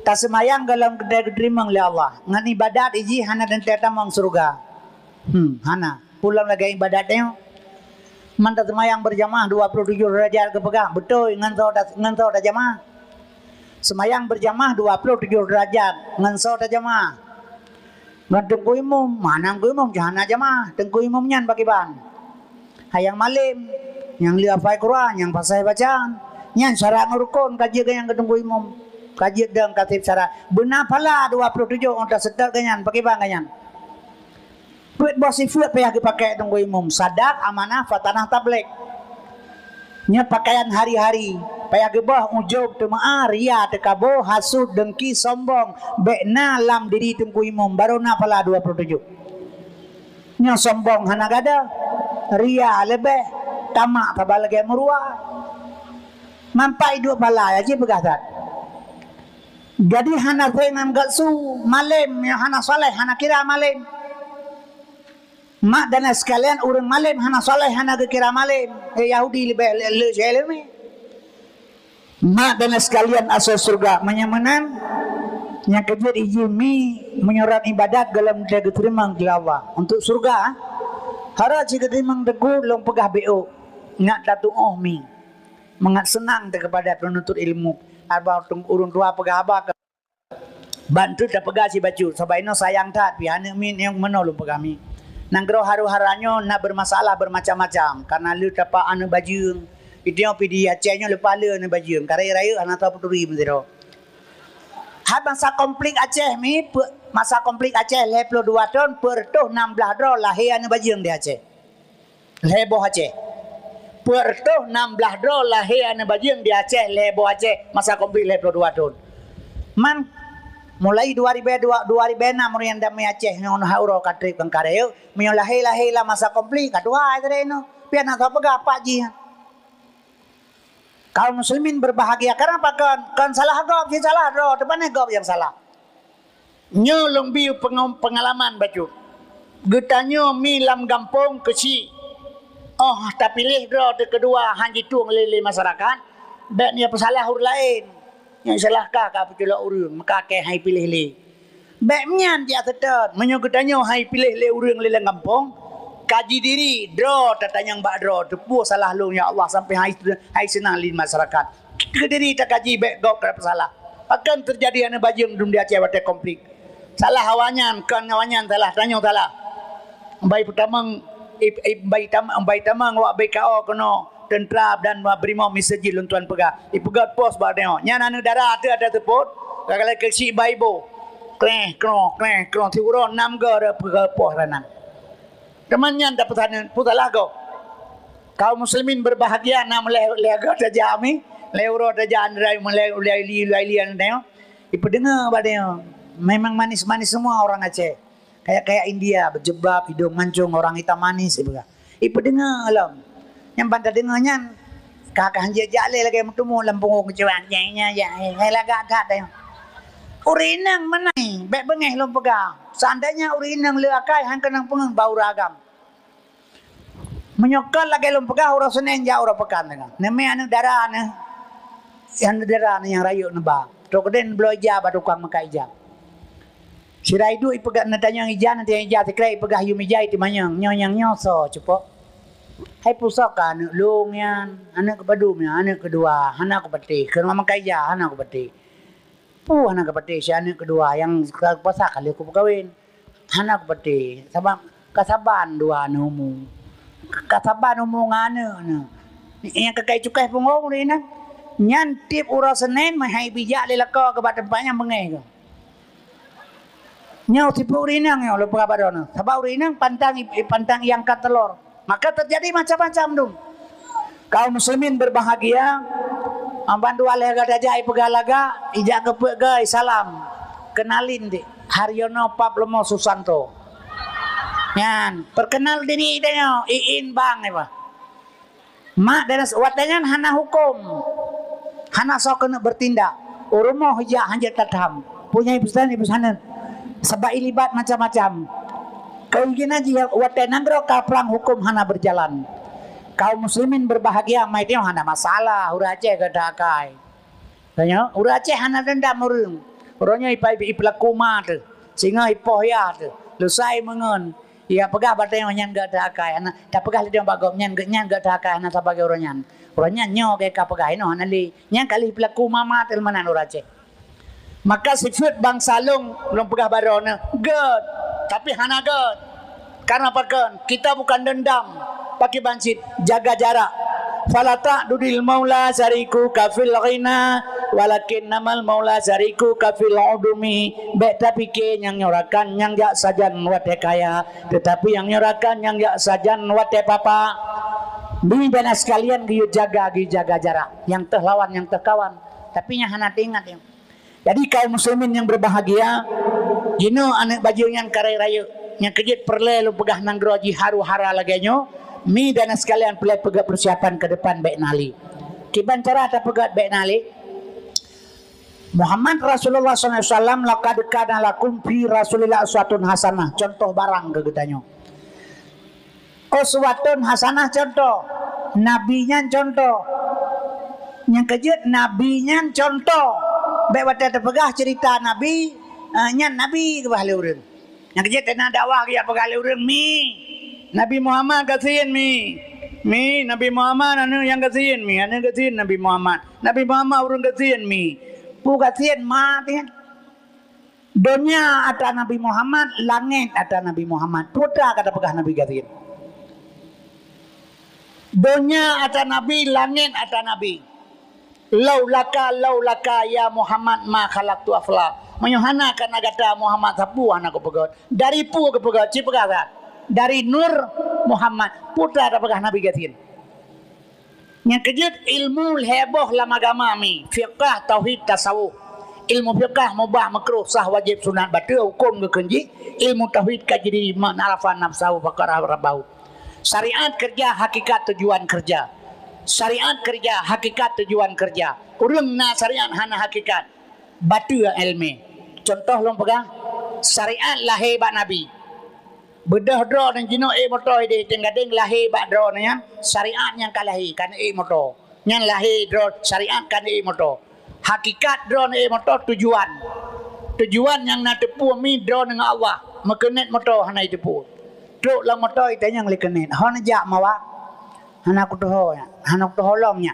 Tak semayang dalam kedai diterima oleh Allah. Ngan ibadat iji hana dan tiada mong surga. Hana. Pulang lagi ibadatnya. Mantap semayang berjamaah 27 derajat kepegang. Betul ngan so dah jamaah. Semayang berjamaah 27 derajat ngan so dah jamaah. Ngan tengku imum, mana tengku imum jahana jamaah. Tengku imum nyan bagi ban. Hayang malim, yang lihat fai Quran, yang pasai bacaan. Nyan syarat ngerukun kaji yang ketengku imum. Kaji dan katib syarat. Benar pala 27 untuk sedar kanyan bagi ban kanyan. Buat bos sifat payah dipakai tunggu imum sadak amanah fatanah tablik. Nya pakaian hari-hari payah gebah ujub temaah ria tekabo hasud dengki sombong bekna lam diri tunggu imum baru na pala 27. Nya sombong hana gada ria lebih tamak tabalage merua. Mampai dua pala aja begatat. Jadi hana tengan gatsu malam yang hana saleh hana kira malam. Mak dan sekalian orang malim hana soleh hana kira malim Yahudi lebih lelemi. Mak dan sekalian asal surga menyemenan yang kejut izin mi menyorat ibadat dalam dia diterima oleh Allah untuk surga Hara jika dimang degu long pegah BO. Ngat datu mi. Mengat senang kepada penuntut ilmu. Arba urun tua pegah abak. Bantu dah pegah si baju. Sebab ini sayang tak. Pihana min yang menolong pegah mi. Nanggro haru-haranyo nak bermasalah bermacam-macam. Karena lu dapat anu baju. Itu yang pidi Acehnya lepas lu anu baju. Karaya-raya anak tahu peturi mentero. Had masa konflik Aceh mi. Masa konflik Aceh 22 tahun pertuh 16 dro lahir anu bajing di Aceh. Leboh Aceh. Pertuh 16 dro lahir anu bajing di Aceh, leboh Aceh masa konflik 22 tahun. Man mulai 2006 yang damai Aceh ngon hauro katrik bangkareo, minyo lahir lah masa konflik kadua itu no. Pian atau apa apa ji. Kaum muslimin berbahagia karena apa kan salah gop si salah dro, depannya gop yang salah. Nyo long biu pengalaman baju. Getanyo mi lam gampung kesi. Oh, tak pilih draw tu kedua hanji tuang lele masyarakat. Bek ni pesalah hur lain. Yang salah ka pecula urang maka ke hai pilih le. Bek nyan dia tetet. Menyo getanyo hai pilih le urang lele gampung. Kaji diri draw tatanyang bak draw tepu salah long ya Allah sampai hai senang lin masyarakat. Kediri tak kaji bek gop ka pesalah. Akan terjadi ane bajing dum dia Aceh wate konflik. Salah awanyan, kan awanyan salah, tanya salah. Bayi pertama, bayi tamang, wak bayi kau kena tentera dan brimob miseji luntuan pegah. Ipegat pos badeo. Nyan anu darah ada teput. Kalau kesi bayi bo, kleh, tiuron 6 gara pegah pos ranan. Temannya dapat hanan putalah kau. Kaum muslimin berbahagia nam lega saja kami, leuro saja andrai mulai lian tengok. Ipe dengar badeo. Memang manis-manis semua orang Aceh. Kayak India, berjebab, hidung mancung, orang hitam manis. Ibu dengar alam. Yang bantar dengarnya, kakak hanjir jale lagi bertemu lampung kecewa. Hai lagak tak tengok. Urinang menai, baik bengeh lom pegang. Seandainya urinang leakai, hang kenang pengang bau ragam. Menyokal lagi lom pegang, orang Senin jauh orang pekan tengok. Namanya anu darah ni. Yang darah ni yang rayuk nebak. Tokden beloja batukang makai ijab. Si Raidu ipegat natanya ijan nanti ijah teklai ipegah yumijai ti manyang nyonyang nyoso cepo. Hai pusaka anak lungyan, anak kepadumnya, anak kedua, anak kepeti. Kerana makai ijah anak kepeti. Anak kepeti si anak kedua yang puasa kali aku berkahwin. Anak kepeti. Sabab kasaban dua numu. Kasaban numu ngane. Yang kekai cukai punggung ni nak. Nyan tip urang Senin mahai bijak lelaka ke tempatnya mengeh ke. Nyau tipu urinang yang lupa kabar dona. Sebab urinang pantang yang kat telur. Maka terjadi macam-macam dong. Kaum muslimin berbahagia. Ambandu alega dajai pegalaga. Ijak kepek guys salam. Kenalin di Haryono Pablomo Susanto. Nyan perkenal diri dia iin bang apa. Mak dan watanya hana hukum. Hana sok kena bertindak. Urumo hijak hanjat tatam. Punya ibu sana. Sebab ilibat macam-macam. Kau ingin aja wadah nanggro kaprang hukum hana berjalan. Kaum muslimin berbahagia mai dia hana masalah. Ura Aceh kedakai. Tanya, ura Aceh hana dendam urang. Orangnya ipelaku mat. Singa ipoh ya tu. Lusai mengon. Ia pegah batang nyan kedakai. Ana tak pegah dia bagom nyan kedakai hana sebagai orangnya. Orangnya nyo ke kapegah ino hana li. Nyan kali ipelaku mamat ilmanan ura Aceh. Maka sifat bang salung belum pegah barona good tapi hana good karena apa kita bukan dendam pakai bansit jaga jarak falata dudil maula sariku kafil ghina walakin namal maula sariku kafil udumi baik tapi ke yang nyorakan yang jak sajan wate kaya tetapi yang nyorakan yang jak sajan wate papa bini bena sekalian giu jaga jarak yang teh lawan yang teh kawan tapi yang hana ingat yang. Jadi kaum muslimin yang berbahagia, jino anak baju yang karai raya, yang kejit perle lu pegah nangroji haru hara laganya, mi dan sekalian pelai pegah persiapan ke depan baik nali. Kiban cara tak pegah baik nali. Muhammad Rasulullah SAW laqad kana lakum fi Rasulillah uswatun hasanah. Contoh barang kegetanyo. Uswatun hasanah contoh. Nabinya contoh. Yang kejut nabinya contoh. Baik wata terpegah cerita Nabi, nyan Nabi ke bahale urang. Yang kejut kena dakwah dia pegale urang mi. Nabi Muhammad kasihin mi. Mi Nabi Muhammad anu yang kasihin mi, anu kasihin Nabi Muhammad. Nabi Muhammad urang kasihin mi. Pu kasihin mati. Dunia ada Nabi Muhammad, langit ada Nabi Muhammad. Putra kata pegah Nabi kasihin. Dunia ada Nabi, langit ada Nabi. Laulaka ya Muhammad ma khalaqtu afla. Menyuhana kana kata Muhammad sapu anak ko pegot. Dari pu ke pegot, ci pegah. Dari Nur Muhammad, putra ada pegah Nabi kasihin. Yang kejut ilmu heboh lama agama mi, fiqh tauhid tasawuf. Ilmu fiqh mubah makruh sah wajib sunat batal hukum ke kenji. Ilmu tauhid kajiri ma'rifat nafsu faqara rabbau. Syariat kerja hakikat tujuan kerja. Syariat kerja hakikat tujuan kerja. Urang na syariat hana hakikat. Batu ilmi. Contoh lom pegang syariat lahir bak Nabi. Bedah dro dan jino motor de tenggadeng lahir bak dro nya syariat yang kalahi kan motor. Yang lahir dro syariat kan motor. Hakikat drone motor tujuan. Tujuan yang nak tepu mi drone dengan Allah. Makenet motor hana tepu. Truk lang motor itu yang lekenet. Hana jak mawa. Hana kutoho ya. Hana kutoho lomnya.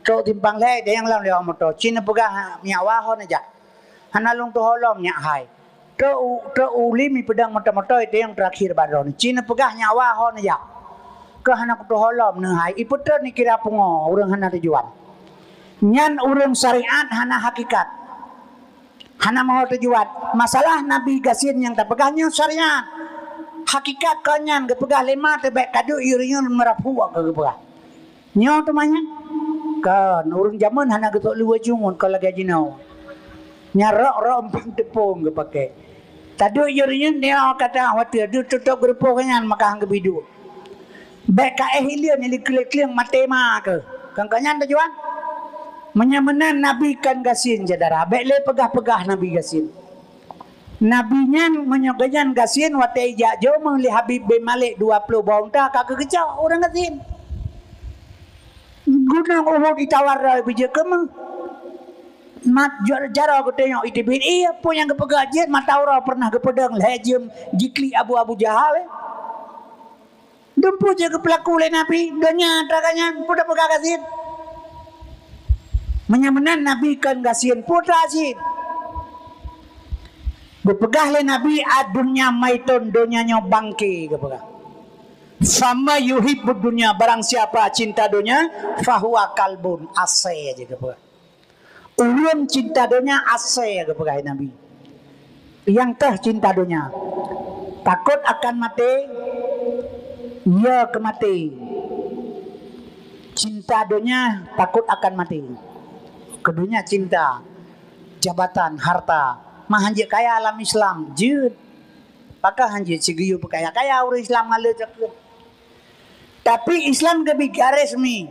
Truk timpang le dia yang lang dia motor. Cina pegah nyawa hana jak. Hana lung to lomnya hai. Truk uli mi pedang motor itu yang terakhir badron. Cina pegah nyawa hana jak. Ke hana kutoho lom ne hai. Iputer ni kira pungo urang hana tujuan. Nyan urang syariat hana hakikat. Hana mau tujuan. Masalah Nabi gasin yang tak pegahnya syariat. Hakikat kanyan ke pegah lima tebek kadu iriun merapuak ke pegah. Nyo temanya. Kan urang zaman hana getok luar jungun kalau gaji nau. Nyarok empang tepung ke pakai. Tadu iriun dia kata watir du tutup grupo kanyan maka hang bidu. Bek ka ehilian ni klik-klik matema ke. Kan kanyan tujuan. Menyamanan Nabi kan gasin jadara. Bekle pegah-pegah Nabi gasin. Nabinya menyogajan gasin watai jajo mengli Habib bin Malik 20 bawang tak kagak kecau orang gasin. Guna umur ditawar bija kemang. Mat jara aku tengok itibin iya pun yang kepegajin mata orang pernah kepedang lejem jikli Abu Jahal. Dempu je ke pelaku le Nabi dunia takanya pudah pegah gasin. Menyamanan Nabi kan gasin putra sin. Berpegah le Nabi adunya maiton donyanya bangke kepegah. Sama yuhibbud dunya barang siapa cinta dunia fahuwa kalbun asai aja kepegah. Ulun cinta dunia asai kepegah Nabi. Yang teh cinta dunia takut akan mati ya kemati. Cinta dunia takut akan mati. Keduanya cinta, jabatan, harta. Mah hanjir kaya alam Islam, jud. Pakah hanjir cigiyu kaya orang Islam ngalir cakap. Tapi Islam lebih garis mi.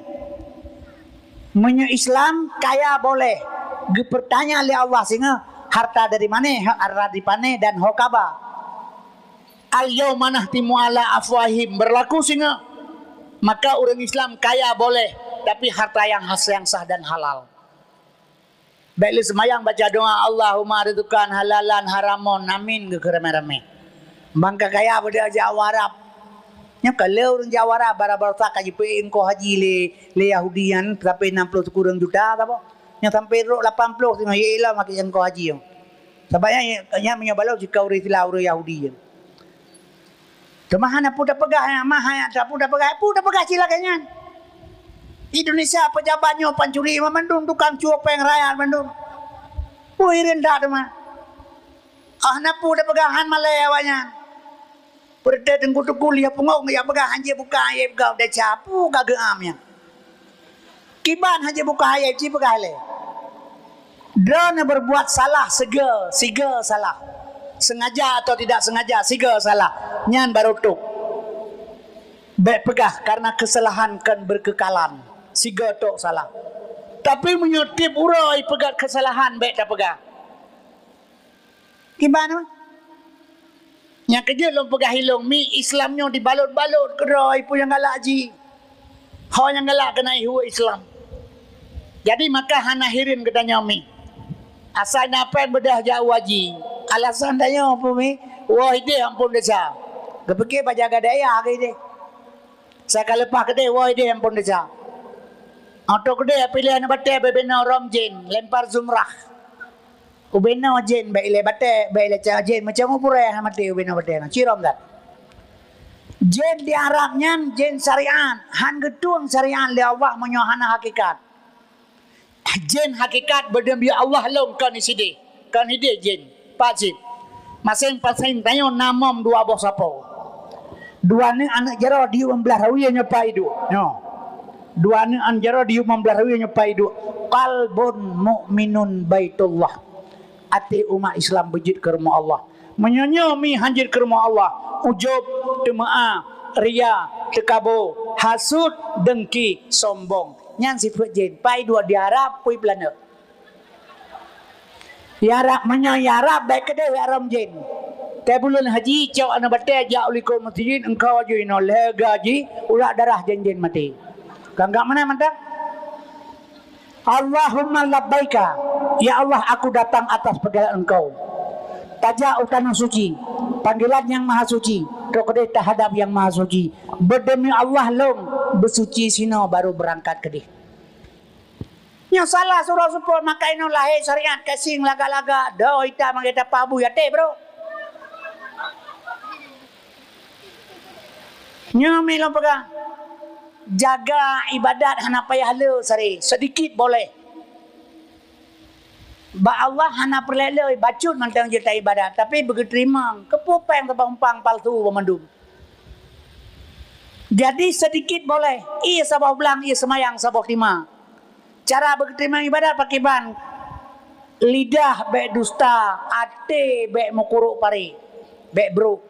Menyo Islam kaya boleh. Gepertanya oleh Allah sehingga harta dari mana? Harta di pane dan hokaba. Al yauma nahtimu ala afwahim berlaku sehingga maka orang Islam kaya boleh, tapi harta yang sah dan halal. Baiklah semayang baca doa Allahumma rizqan halalan haramon amin ke rame-rame. Bangka kaya pada Jawa Arab. Nya kalau orang Jawa Arab bara-bara tak kaji pe engko haji le Yahudian sampai 60 kurang juta apa. Nya sampai 80 sing yelah makin engko haji yo. Sabaya nya menyobalau jika urang Yahudi. Kemahana pudah pegah mah ya pudah pegah silakannya. Indonesia pejabatnya pancuri mandung tukang copeng rakyat mandung. Puirin dah mah. Ahna pudah pegahan malewanya. Perde tengku kuliah pengong ya pegahan je buka ayat gau dah capu kagak amnya. Kiban haja buka ayat ji pegale. Drone berbuat salah siga salah. Sengaja atau tidak sengaja siga salah. Nyan baru tuk. Baik pegah karena kesalahan kan berkekalan. Siga tok salah. Tapi menyutip urai pegat kesalahan baik dah pegah. Gimana? Yang kerja long pegah hilong mi Islamnya dibalut-balut kerai pun yang galak ji. Hau yang galak kena ihu Islam. Jadi maka hana hirin katanya mi. Asal napen bedah jauh haji. Alasan tanya apa mi? Wah ide ampun desa. Kepikir bajaga daya ke dia. Saya kalau lepas kedai woi dia yang pun dia. Auto kedai pilihan batai bebena rom jin lempar zumrah. Ubena jin baile batai baile jin macam upure mati ubena batai na cirom dah. Jin di Arabnya jin syariat, han getuang syariat li Allah menyohana hakikat. Jin hakikat berdem bi Allah long kan isidi. Kan ide jin, pacin. Masing-masing tayo namam dua bos sapo. Dua ni anak jaro di membelah rawi nyepai du. No. Dua ni anak jaro di membelah rawi nyepai du. Qalbun mu'minun baitullah. Ati umat Islam bejit ke rumah Allah. Menyanyi hanjir ke rumah Allah. Ujub, temaah, ria, tekabo, hasud, dengki, sombong. Nyan sifat jin. Pai dua diharap, pui pelana. Yarap menyayarap baik kedai haram jin. Bulan haji cau anak batai jak ulikum masjid engkau aja ino lega haji ulah darah jin mati. Kanggak mana mantap? Allahumma labbaika. Ya Allah aku datang atas panggilan engkau. Tajak utana suci. Panggilan yang maha suci. Kedai terhadap yang maha suci. Berdemi Allah long bersuci sino baru berangkat kedai. Yang salah surah support maka ino lahir syariat kasing laga-laga. Dah ita mangita pabu ya teh bro. Nyami lo pegang. Jaga ibadat hana payah le sari. Sedikit boleh. Ba Allah hana perleloi bacut mantang juta ibadat. Tapi begitu terima. Kepupeng terbang-umpang palsu memandum. Jadi sedikit boleh. Ia sabah belang, ia semayang sabah lima. Cara begitu terima ibadat pakai ban. Lidah bek dusta. Ate bek mukuruk pari. Bek bro.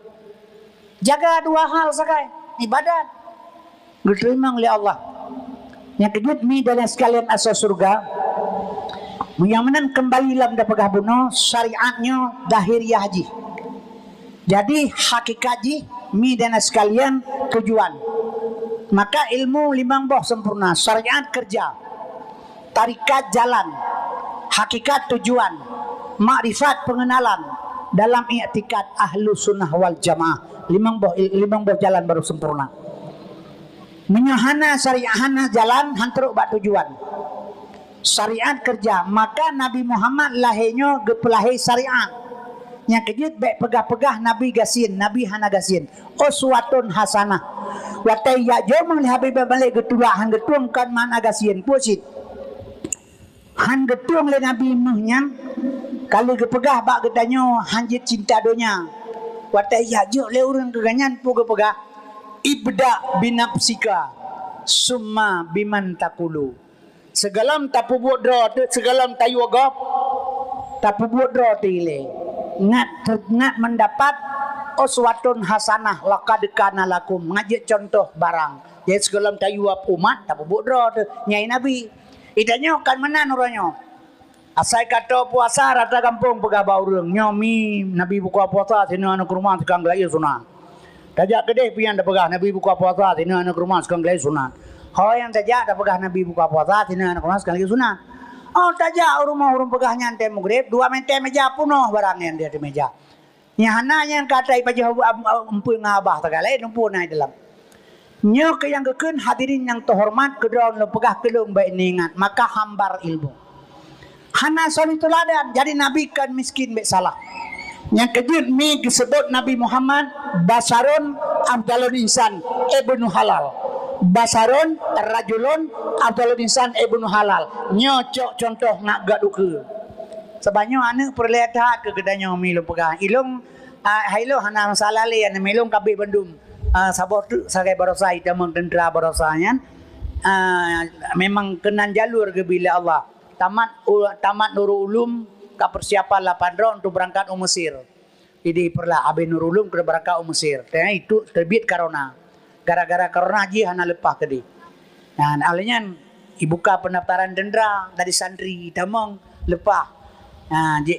Jaga dua hal sakai. Ibadat diterima oleh Allah. Yang kedua mi dalam sekalian asal surga. Yang mana kembali dalam dapegah bunuh syariatnya dahiriyah haji. Jadi hakikat haji mi dalam sekalian tujuan. Maka ilmu limang boh sempurna. Syariat kerja, tarikat jalan, hakikat tujuan, makrifat pengenalan. Dalam i'tikad ahlu sunnah wal jamaah limang boh jalan baru sempurna. Menyahana syariahana jalan hantaruk bak tujuan. Syariat kerja maka Nabi Muhammad lahirnya gepelahi syariat. Yang kejut baik pegah-pegah Nabi gasin, Nabi hana gasin. Uswatun hasanah. Watai ya jomang li habib balik getua han getuang kan mana gasin pusit. Han getuang le Nabi Nuhnya kalau gepegah bak getanyo hanjit cinta donya. Watai ya jo le urang keganyan pu gepegah. Ibda binafsika summa biman takulu. Segalam tapu buat draw segalam tayu agap tapu buat draw tile. Ngat mendapat uswatun hasanah laqad kana lakum ngajak contoh barang. Jadi segalam tayu ap umat tapu buat draw nyai Nabi. Idanya kan menan orangnya. Asai kata puasa rata kampung pegah baurang nyomi Nabi buka puasa sini anak rumah sekarang gelai sunat. Tajak kedai pian dah pegah Nabi buka puasa sini anak rumah sekarang gelai sunat. Hal yang tajak dah pegah Nabi buka puasa sini anak rumah sekarang gelai sunat. Oh tajak rumah orang pegahnya ante mugrib 2 meter meja penuh barang yang dia di meja. Nyahana yang kata ibadah empu ngabah tagalai empu naik dalam. Nyo ke yang keken hadirin yang terhormat kedaun lo pegah kelung baik ningat maka hambar ilmu. Hana soli teladan jadi Nabi kan miskin baik salah. Yang kedua mi disebut Nabi Muhammad basarun afdalul insan ibnu halal. Basarun rajulun afdalul insan ibnu halal. Nyocok contoh nak gak duka. Sebanyak anak perlihat ke kedanya mi lo pegah. Ilung hailo hana masalah le yang milung kabeh Bandung. Sabot tu sagai barosa ita mengtendra barosanya. Memang kenan jalur ke bila Allah. Tamat Nurul Ulum ke persiapan 8 round untuk berangkat Mesir. Jadi perlah Abi Nurul Ulum ke berangkat Mesir. Dan itu terbit corona. Gara-gara corona haji hana lepah tadi. Dan alanya dibuka pendaftaran dendra dari santri tamang lepah.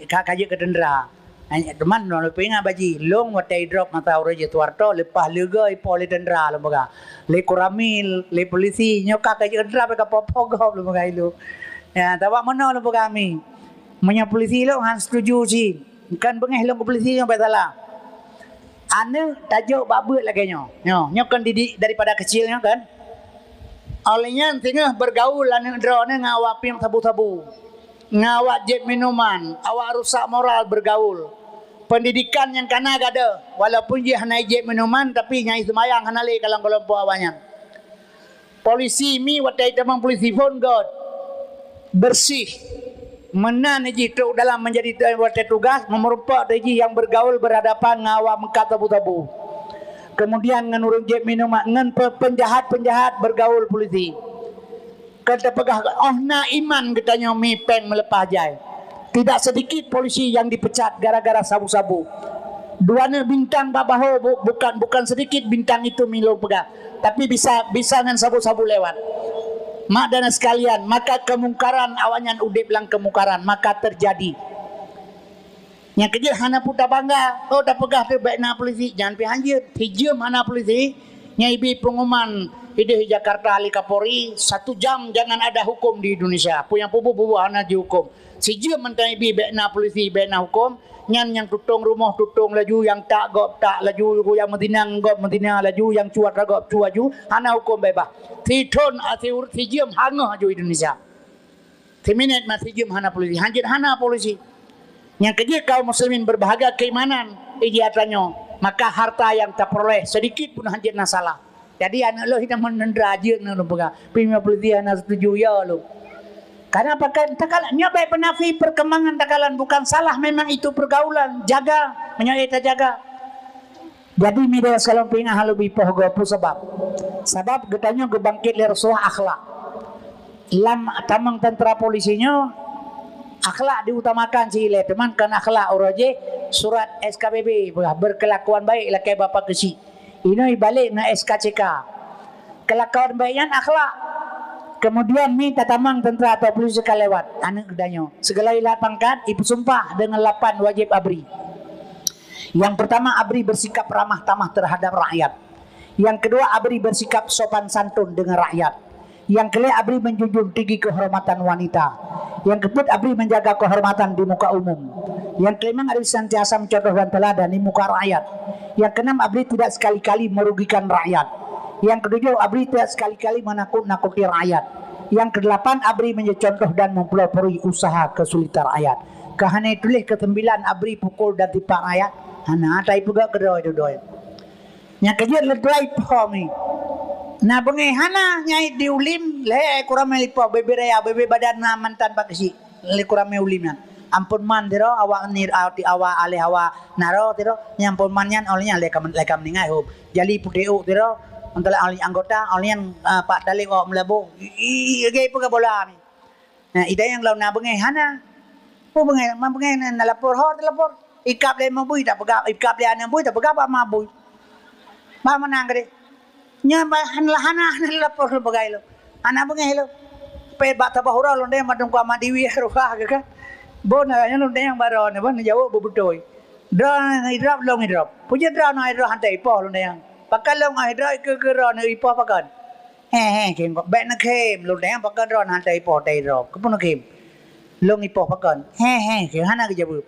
Kaji ke dendra. Teman no lepinga baji long watai drop mata uraje tuarto lepah lega ipo le dendra lembaga. Le kuramil, le polisi nyoka kaji dendra pe kapopogop lembaga ilu. Ya, tawa mana lo kami. Punya polisi lo han setuju sih. Kan bengeh lo polisi yang salah. Ane tajuk babut lagi nyo. Nyo kan didik daripada kecilnya kan. Olehnya tengah bergaul ane drone ngawak piang sabu-sabu. Ngawak jet minuman, awak rusak moral bergaul. Pendidikan yang kana ada. Walaupun dia hana jet minuman tapi nyai semayang hana le kalang kelompok awaknya. Polisi mi watai tamang polisi pun god. Bersih. Menan ji tu dalam menjadi watai tugas memerumpak ji yang bergaul berhadapan ngawak mengkat tabu-tabu. Kemudian ngenurung jet minuman ngen penjahat-penjahat bergaul polisi. Kata pegah na iman katanya mi peng melepah jai. Tidak sedikit polisi yang dipecat gara-gara sabu-sabu. Duana bintang babaho bukan sedikit bintang itu milo pegah. Tapi bisa dengan sabu-sabu lewat. Mak dan sekalian, maka kemungkaran awanyan udip lang kemungkaran, maka terjadi. Yang kerja hana puta bangga, oh dah pegah tu baik nak polisi, jangan pergi hanjir, hijam hana polisi, nyai bi pengumuman ide Jakarta Ali Kapolri 1 jam jangan ada hukum di Indonesia. Punya pubu hana dihukum. Sijam mentai bi baik nak polisi, baik nak hukum, nyan yang tutung rumah tutung laju, yang tak gop tak laju, yang mentinang gop mentinang laju, yang cuat gop cuaju, hana hukum bebas. Titon atur sijam hangah aju Indonesia. 3 minit masih sijam hana polisi, hanjir hana polisi. Yang kerja kaum muslimin berbahagia keimanan ijiatannya, maka harta yang tak peroleh sedikit pun hanjir na salah. Jadi anak lo kita menendra aja nak lupa. Pimia polisi anak setuju ya lo. Karena apa kan takalan nyobai penafi perkembangan takalan bukan salah, memang itu pergaulan, jaga menyoi ta jaga. Jadi media kalau pingah lebih pohgopu sebab getanya gebangkit le Rasulullah akhlak. Lam tamang tentara polisinya akhlak diutamakan sile teman kan akhlak oroje surat SKPB berkelakuan baik lakai bapa kesi. Ini balik na SKCK. Kelakuan baiknya akhlak. Kemudian mi tatamang tentera atau polisi kalewat anak gedanyo. Segala ilat pangkat ibu sumpah dengan 8 wajib abri. Yang pertama abri bersikap ramah tamah terhadap rakyat. Yang kedua abri bersikap sopan santun dengan rakyat. Yang kelima abri menjunjung tinggi kehormatan wanita. Yang keempat abri menjaga kehormatan di muka umum. Yang kelima abri senantiasa mencontoh dan teladan di muka rakyat. Yang keenam abri tidak sekali-kali merugikan rakyat. Yang ketujuh abri tidak sekali-kali menakut-nakuti rakyat. Yang kedelapan abri menjadi contoh dan mempelopori usaha kesulitan rakyat. Kahana tulis ke-9 abri pukul dan tipak rakyat. Hana tai juga kedoi itu doi. Yang kejiat ledrai pomi. Na bengai hana nyai diulim le kurang melipo bebe raya bebe badan na mantan pakisi le kurang ulimnya. Ampun man tiro awak nir awak ale awak naro tiro nyampun manyan olehnya lekam ningai hub. Jali puteu tiro antara ahli anggota olian Pak Dalik awak melabu. Gay pega bola ni. Nah ida yang lawan na bengai hana. Oh bengai na lapor ho lapor. Ikap le mabui tak pegap ikap le ana bui tak pegap mabui. Ba menang gede. Nya hana lapor bagai lo. Ana bengai lo. Pe bata bahura lo ndem madung kwa madiwi roha ka. Bona nya lo ndem baro ne ban jauh bubutoi. Drop long drop. Puja drop no drop hantai po lo ndem. Pakal long drop ke ro ne ipo pakan. He kem be na kem lo ndem pakan ro hantai po tai drop. Kapun kem. Long ipo pakan. He ke hana ke jabu.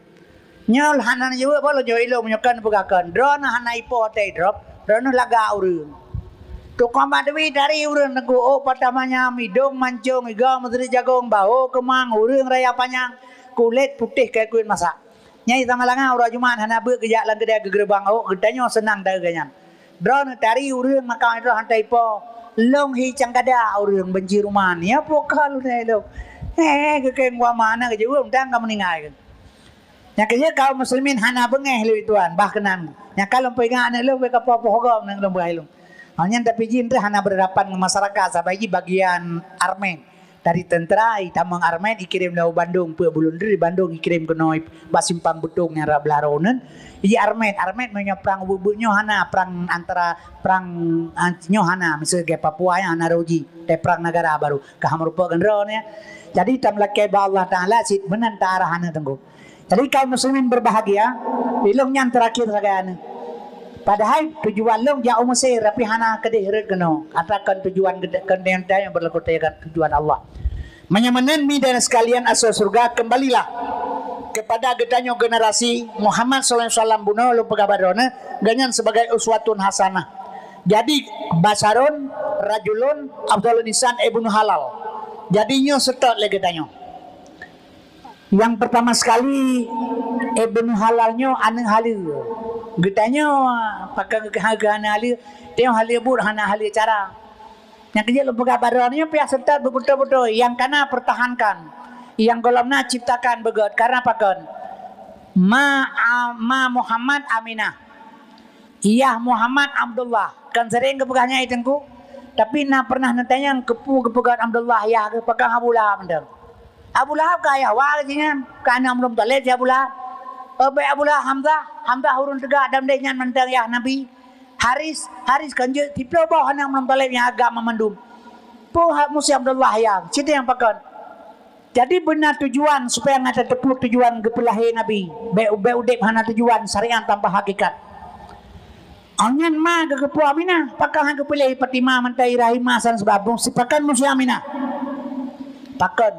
Nya hana jabu apa lo joi lo menyokan pagakan. Drop hana ipo tai drop. Drop laga urang. Tukang Badui dari urang nego oh patamanya midong mancung iga menteri jagong baho kemang urang raya panjang kulit putih kayak kulit masak. Nyai sama langa ura jumaan hana be kerja lang gede gerbang oh gedanyo senang dah ganyan. Drone dari urang maka itu hantai po long hi cangkada urang benci rumah ni apa kalau ni lo. Kekeng wa mana kerja urang tang kamu ningai. Nya kerja kaum muslimin hana bengeh lu ituan bahkenan. Nya kalau pegang anak lu be ka apa hogam nang lom bailung. Hanya tapi jin hana berhadapan dengan masyarakat sebagai bagian Armen dari tentera tamang Armen dikirim lau Bandung pe bulun dari Bandung dikirim ke noi basimpang betung yang rablaronen jadi Armen menyo perang bubuknya hana perang antara perang nyo hana misalnya kayak Papua yang hana roji perang negara baru kahamrupa gendron ya jadi tamlakai Allah Taala sit menantara hana tenggu jadi kaum muslimin berbahagia ilungnya terakhir sagana. Padahal tujuan long jauh Mesir tapi hana kedeh keno katakan tujuan kedeh yang berlaku tujuan Allah. Menyamanan mi dan sekalian asal surga kembalilah kepada gedanyo generasi Muhammad sallallahu alaihi wasallam bunuh lu pegabadona ganyan sebagai uswatun hasanah. Jadi basarun rajulun afdalun insan ibnu halal. Jadinya setot le gedanyo. Yang pertama sekali ibnu halalnya anu halil. Gedanyo pakai hana halil, tengok halil bur hana halil cara. Yang kerja lu pegabadona pihak setot betul-betul yang kana pertahankan. Yang golomna ciptakan begot karena pakon ma Muhammad Aminah iya Muhammad Abdullah kan sering kepegahnya itengku tapi na pernah nantanya kepu kepegat Abdullah ya kepegang Abu Lahab mendem Abu Lahab kaya wajibnya karena belum talib Abu Lahab Abu Lahab Hamzah hurun tegak dan dengan mentang ya Nabi Haris kanjut tiplo bawah yang belum talib yang agama mendum puhat musi Abdullah ya cerita yang pakon. Jadi benar tujuan supaya ngata tepuk tujuan kepelahi Nabi. Be udip hana tujuan syariat tanpa hakikat. Onyan ma ke kepu Aminah, pakang hang kepelahi Fatimah mantai rahimah san sebabung sipakan musi Aminah. Pakon.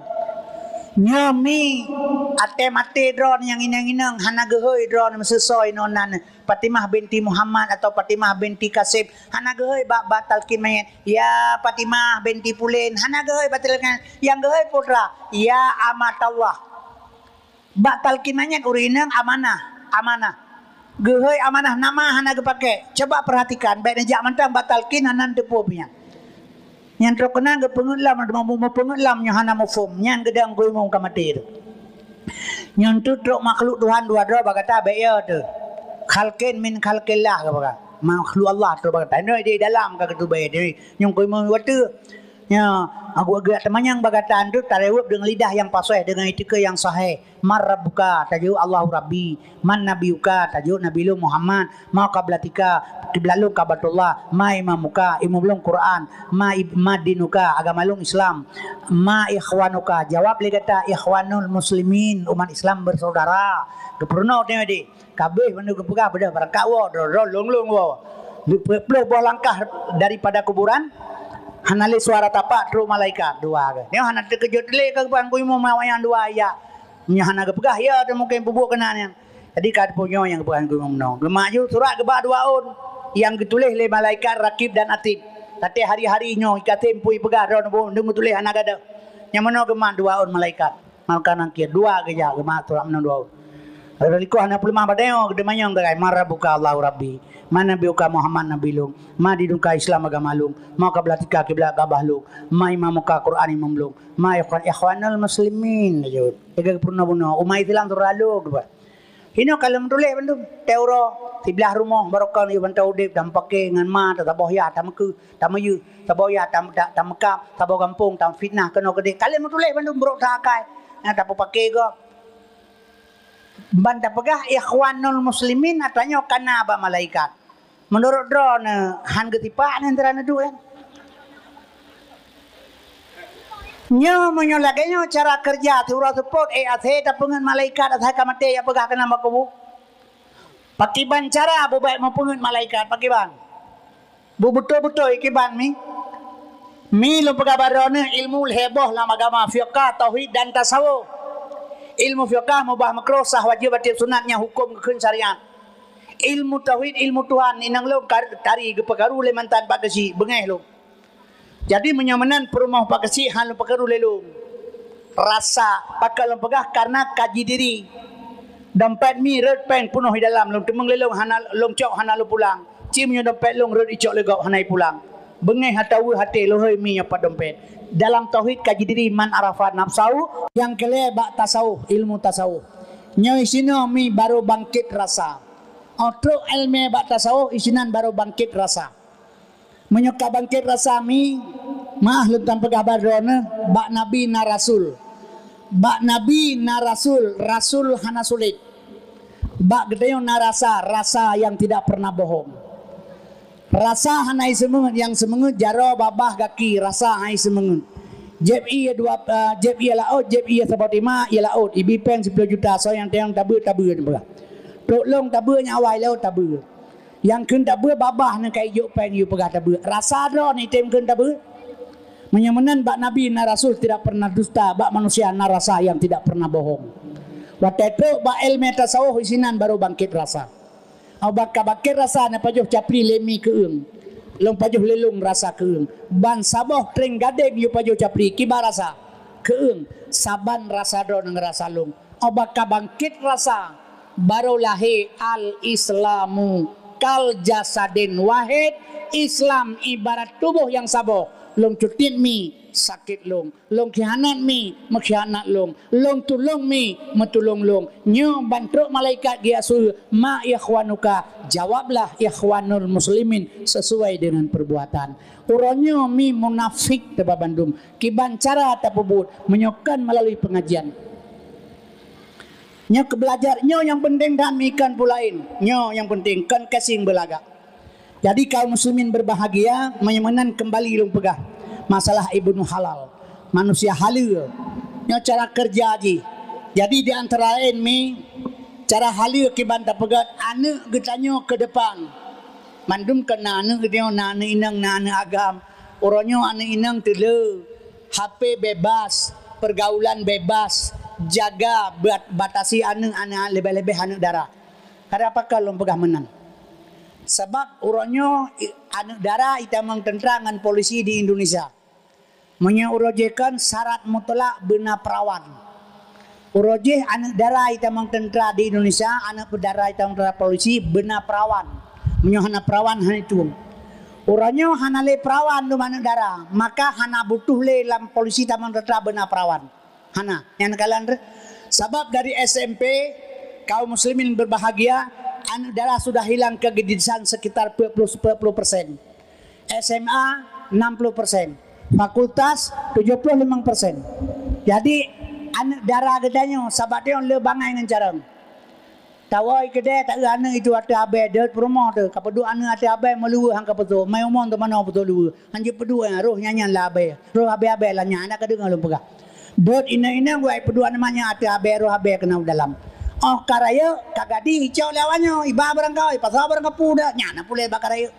Nyomi ate dron yang inang hana gehoy dron mesesoy nonan Fatimah binti Muhammad atau Fatimah binti Kasib hana gehoy batal kinmayan ya Fatimah binti Pulen hana gehoy batalkan yang gehoy putra ya amatullah batal kinmayan urinang amanah gehoy amanah nama hana gepake coba perhatikan baik nejak mantang batal kin hanan tepupnya yang terkena ke pengelam mau pengelam yang hana mufum yang gedang kui mau kamati itu yang tutruk makhluk Tuhan dua bagata baya tu khalqin min khalqillah ka makhluk Allah tu bagata noi di dalam ka tu baya ni yang kui mau watu nya aku agak temanyang bagataan tu tarewup dengan lidah yang pasai dengan etika yang sahih marabbuka tajuk Allahu Rabbi man nabiyuka tajuk Nabi lu Muhammad ma qablatika qiblalu kabatullah ma imamuka imamulung Quran ma dinuka agama lung Islam ma ikhwanuka jawab li kata ikhwanul muslimin umat Islam bersaudara keperno tengok di kabeh mendu kepegah beda baraka wo long wo peluk buah langkah daripada kuburan hanali suara tapak ru malaikat dua ke dia hana terkejut le ke bang kui mau mawayang dua ya nya hana kepegah ya ada mungkin bubuk kenanya jadi kad punyo yang kepegahan kui mau gemaju surat ke dua on yang ditulis oleh malaikat rakib dan atib tapi hari-harinya ikatim pui pegah ron dengu tulis hana gada yang mana gemah dua on malaikat malkan angkir dua ke ja gemah surat menon dua on Raliku hana pulma badeo gedemanyong dagai marabuka Allahu Rabbi mana biuka Muhammad Nabi lung ma diduka Islam agama lung ma kablatika kiblat kabah lung ma imamuka Quran imam lung ma ikhwanul muslimin jod ega purna buno umai tilang turalu ba hino kalam tulis bantu teuro sebelah rumah barokah ni bantau dip dampake ngan ma taboh ya tamku tamayu taboh ya tamka taboh kampung tam fitnah kena gede kalam tulis bantu brok takai na tapo pake go banta pegah ikhwanul muslimin atanya kana ba malaikat menurut drone han getipa antara du kan nyo menyolakenyo cara kerja turut support athe tapungan malaikat athe kamate ya pegah kana makubu pakiban cara bu baik mapungan malaikat pakiban bu betul-betul ikiban mi lu pegah barone ilmu heboh lam agama fiqh tauhid dan tasawuf ilmu fiqh mubah makruh sah wajib batil sunatnya hukum keun syariat ilmu tauhid ilmu Tuhan inang lo tari gepakaru le mantan pakasi bengeh lo jadi menyamanan perumah pakasi hal pakaru le lo rasa pakal pegah karena kaji diri dompet mi red pen penuh di dalam lo temeng le lo hana long cok hana lo pulang cimnya dompet lo red icok le gau hanai pulang bengeh hatawu hati lo hei mi apa dompet dalam tauhid kaji diri man arafat nafsau yang kele bak tasawuf ilmu tasawuf nyo isino mi baru bangkit rasa otro ilmu bak tasawuf isinan baru bangkit rasa menyoka bangkit rasa mi mah lutan pegabar drone bak nabi na rasul rasul hana sulit bak gedeyo na rasa yang tidak pernah bohong rasa hanai semengut yang semengut jaro babah gaki rasa hanai semengut jeb iya dua jeb iya laut jeb iya seperti ma iya laut ibi pen 10 juta so yang tayang tabur ni tok long tabur nyawai laut tabur yang keun tabur babah na kai juk pen yu pegah tabur rasa dro ni tem keun tabur menyamanan bak nabi na rasul tidak pernah dusta bak manusia na rasa yang tidak pernah bohong Watetu ba ilmu tasawuf isinan baru bangkit rasa. Au bangkit rasa na pajuh capri lemi keung. Long pajuh lelung rasa keung. Ban saboh tring gadeng yu pajuh capri kibar rasa keung. Saban rasa do nang rasa lung. Au bangkit rasa baru lahir al-islamu kal jasadin wahid. Islam ibarat tubuh yang saboh. Long cutin mi sakit long khianat mi mengkhianat long tulung mi metulung long nyo bantu malaikat dia suruh ma ikhwanuka jawablah ikhwanul muslimin sesuai dengan perbuatan uronyo mi munafik teba bandum kiban cara tapubut menyokan melalui pengajian nyo ke belajar nyo yang penting dan mikan pulain nyo yang penting kan kasing belaga jadi kaum muslimin berbahagia menyemenan kembali long pegah masalah ibnu halal manusia halal nya cara kerja ji jadi di antara lain mi cara halal kiban ta pegat ane getanyo ke depan mandum kena ane getanyo na ane inang na ane agam oronyo ane inang tele HP bebas pergaulan bebas jaga batasi ane lebih-lebih ane darah kada apakah lom pegah menang sebab uronyo anu darah itamang tentera dengan polisi di Indonesia menyuruhkan syarat mutlak bena perawan urojeh anak darah itamang tentera di Indonesia anak darah itamang tentera polisi bena perawan menyuhana perawan han itu uronyo hanale perawan tu anak darah maka hana butuh le lam polisi itamang tentera bena perawan hana yang kalian sebab dari SMP kaum muslimin berbahagia anak darah sudah hilang kegedisan sekitar 40%. SMA 60%. Fakultas 75%. Jadi anak darah gedanya sahabat dia le bangai dengan cara. Tawai kedai tak anak itu ada abai dia promo tu. Kapedu anak ada abai melua hang kapedu. Mai omong tu mana betul lu. Hanje pedu roh nyanyian lah abai. Roh abai lah nya anak kadang lu pegah. Dot ina gua pedu namanya ada abai roh abai kena dalam. Oh karaya kagadi hijau lawannya iba barang kau pasal barang kau puda nyana pulai bakaraya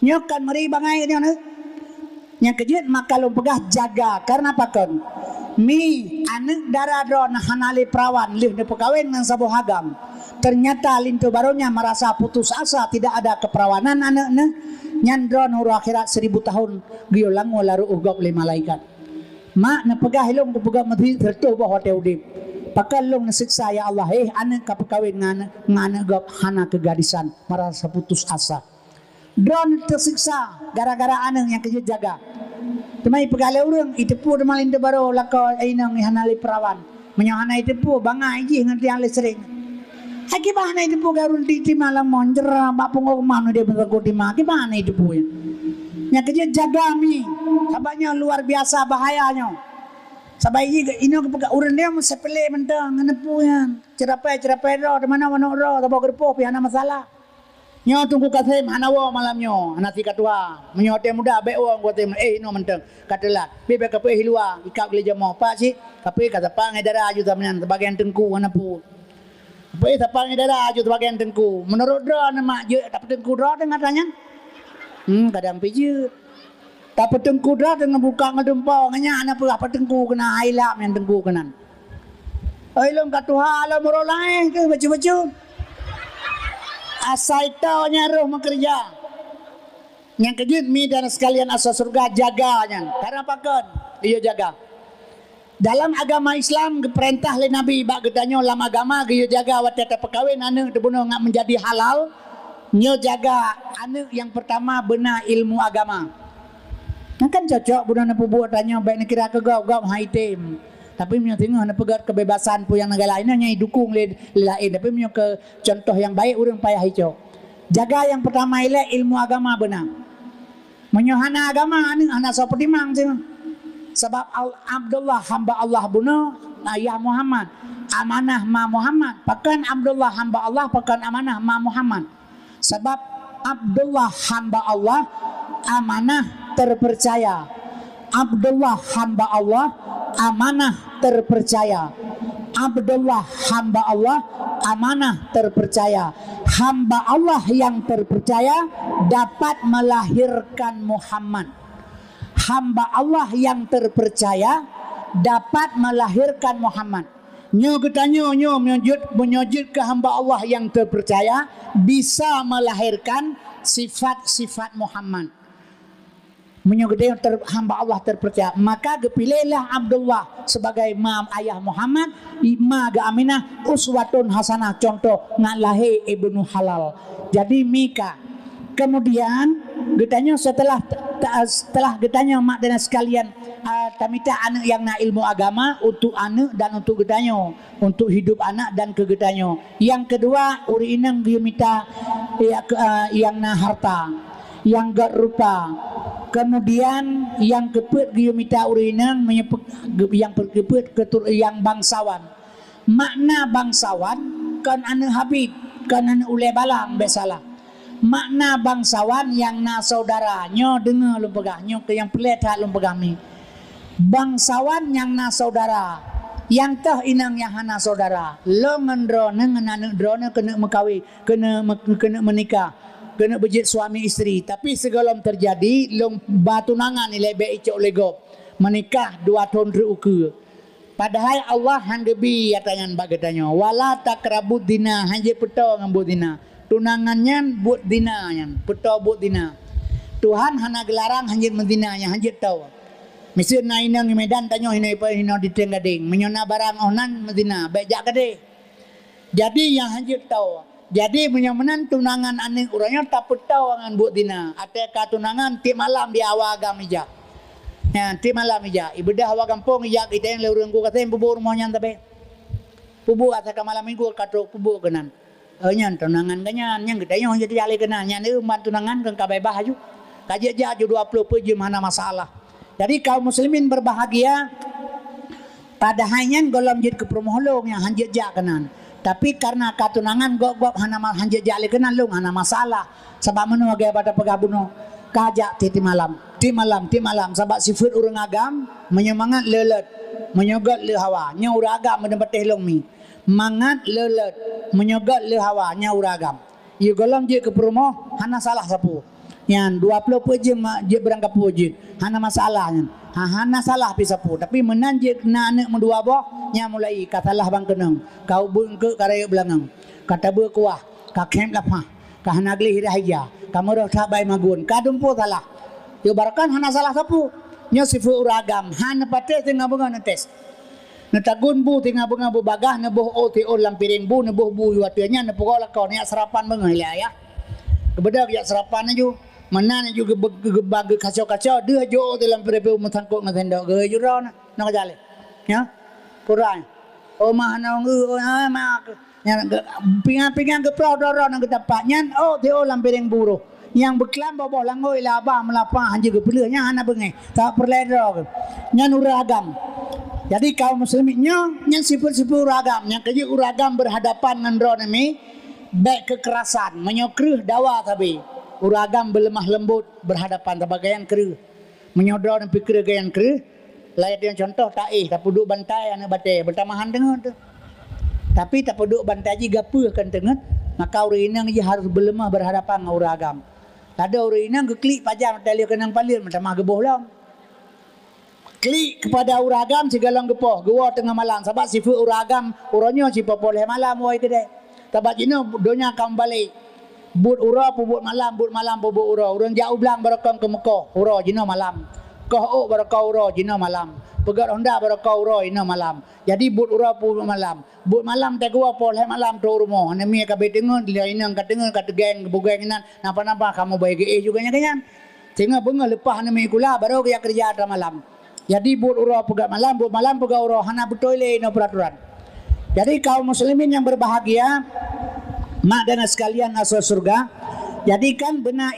nyokan meri bangai dia ne yang kejut maka lu pegah jaga karena apa kan mi anak darah don hanali perawan lih ne pekawin nang sabuh hagam ternyata lintu barunya merasa putus asa tidak ada keperawanan anak ne nyandron huru akhirat 1000 tahun giolang walaru ugap le malaikat mak ne pegah hilung pegah madhi tertu bah hotel udip pakalong nasiksa ya Allah anak kapakawin ngana gap hana kegadisan merasa putus asa drone tersiksa gara-gara anak yang kerja jaga temai pegale urang itepu demalin de baro lako ainang hanali perawan menyahana itepu bangai ji nganti yang sering haki bahana itepu garul di malam monjera bapung manu dia bentuk di maki bahana itepu yang kerja jaga mi sabanya luar biasa bahayanya sabai ini kepada orang dia sepele mentang ngenepu yang cerapai ro di mana ro tahu gerpo pi hana masalah nyo tunggu kasih hana wo malamnyo hana si katua menyote muda be wo ngote no mentang katelah bebe kape hilua ikap gereja mo pak si kape kata pang edara aju tamnan bagian tengku hana pu kape tapang edara aju bagian tengku menurut ro nama je tapi tengku ro dengan tanya kadang pijut tapi tengku dah dengan buka ngedempau nganya anak apa tengku kena ailap yang tengku kenan. Ailom katuha alam rolai ke baju-baju. Asai taunya roh bekerja. Yang kejut mi dan sekalian asal surga jaganya. Karena apa kan? Dia jaga. Dalam agama Islam perintah oleh Nabi bak gedanyo dalam agama dia jaga watata perkawin anak tebuno ngak menjadi halal. Nyo jaga anak yang pertama benar ilmu agama. Kan cocok budak nak buat tanya baik nak kira ke gau haitem tapi punya tengok nak pegat kebebasan pu yang negara lain nyai dukung lain tapi punya ke contoh yang baik orang payah hijau jaga yang pertama ialah ilmu agama benar menyohana agama ni anak seperti mang sebab Abdullah hamba Allah bunuh ayah Muhammad amanah ma Muhammad pakan Abdullah hamba Allah pakan amanah ma Muhammad sebab Abdullah hamba Allah amanah terpercaya Abdullah hamba Allah amanah terpercaya Abdullah hamba Allah amanah terpercaya hamba Allah yang terpercaya dapat melahirkan Muhammad hamba Allah yang terpercaya dapat melahirkan Muhammad Nyo ketanya nyo menyujud ke hamba Allah yang terpercaya bisa melahirkan sifat-sifat Muhammad. Menyugedai hamba Allah terpercaya, maka gepilihlah Abdullah sebagai ayah Muhammad, ga Aminah uswatun hasanah, contoh ngalahi ibnu halal. Jadi Mika. Kemudian getanya setelah getanya mak dan sekalian, tamita anak yang na ilmu agama untuk anak dan untuk getanya, untuk hidup anak dan ke getanya. Yang kedua uri inang dia minta yang na harta, yang gak rupa. Kemudian yang keput dia minta urinan yang perkeput yang bangsawan. Makna bangsawan kan anu habib, kan anu ulai balang besalah. Makna bangsawan yang na saudara nyo dengar lu pegang nyo ke yang pelet hak lu pegang ni. Bangsawan yang na saudara, yang tah inang yang hana saudara. Lo ngendro ngan anu drone kena mekawi, kena menikah. Kena bejit suami isteri, tapi segalom terjadi long batunangan nilai baik icok legop menikah 2 tahun reuke. Padahal Allah handebi atangan bagatanya wala takrabud dina hanjit peto ngambut dina tunangannya buat dina yang peto buat dina Tuhan hana gelarang hanjit mendinanya hanjit tahu misir na inang di Medan tanyo hinai pa hino di Tenggading menyona barang onan medina baik jak gede. Jadi yang hanjit tahu. Jadi menyamanan tunangan aning urangnya tak petau dengan buat dina. Ateka tunangan ti malam di awagam ija. Ya, ti malam ija. Ibadah awagam pong ija kita yang leureung ku kata pubu rumahnya tabe. Pubu ateka malam minggu katrok pubu kenan. Nyan tunangan kanyan yang kita yang jadi ali kenan nyan man tunangan kan kabai bahaju. Kaje ja 20 peje mana masalah. Jadi kaum muslimin berbahagia pada hanya golom jid ke promoholong yang hanjit ja kenan. Tapi karena katunangan gok hana hanjat jali kenal lu hana masalah sebab menu agak pada pegabuno kajak ti malam sebab sifat urang agam menyemangat lelet menyogot le hawa nya uragam menempatih longmi mangat lelet menyogot le hawa nya uragam ieu golom je ke promo hana salah sapu yan 20 peje je berangkap puji hana masalah nyan hana salah pisapu tapi menanjik na anak mendua boh nya mulai katalah bang keneng kau bengke karaya belangang kata be kuah ka kem lapah ka hanagli hirahaya kamu ro sabai magun kadumpo salah yo barakan hana salah sapu nya sifu uragam hana pate tengah bunga netes netagun bu tengah bunga bu bagah na boh o ti o lampiring bu na boh bu yuatnya na pokok lakon nya serapan bunga ya kebedak ya serapan ju mana juga bagi kacau-kacau dia jo dalam perepeu methangkut ngatendo ge juro na kajale ya purai oh mana mak nya pingan-pingan ke prodoro nang ketapatnya oh teo lampiring buru yang beklam boboh langoi laba melapa hanje ge peleunya ana bengai tak perledro nya uragam. Jadi kaum musliminnya nya sifat-sifat uragam nya keje uragam berhadapan dengan ronemi baik kekerasan menyokruh dawa tapi uragam berlemah lembut berhadapan tabagayan kru menyodor dan pikir gayan kru layak yang contoh taih tak duduk bantai anak batai bertamahan dengar tu tapi tak duduk bantai juga apa kan dengar maka urinang je harus berlemah berhadapan dengan uragam ada urinang ke klik pajam tali kenang palir bertamah geboh lang klik kepada uragam segalang gepoh gewa tengah malam sebab sifat uragam uronyo sifat boleh malam woi kedai tabat jino donya kam balik but ura pu but malam pu but ura urang jauh belang barakam ke Mekah ura jino malam koh barakah ura jino malam pegat Honda barakah ura jino malam jadi but ura pu but malam te gua pol malam tu rumah nemi ka bedengon dia inang ka dengon ka tegeng bugeng nan napa-napa kamu bae ge juga nya kanyan sehingga benga lepas nemi kula baru dia kerja ada malam jadi but ura pegat malam pegat ura hana betole no peraturan. Jadi kaum muslimin yang berbahagia mak dan sekalian asal surga jadikan benar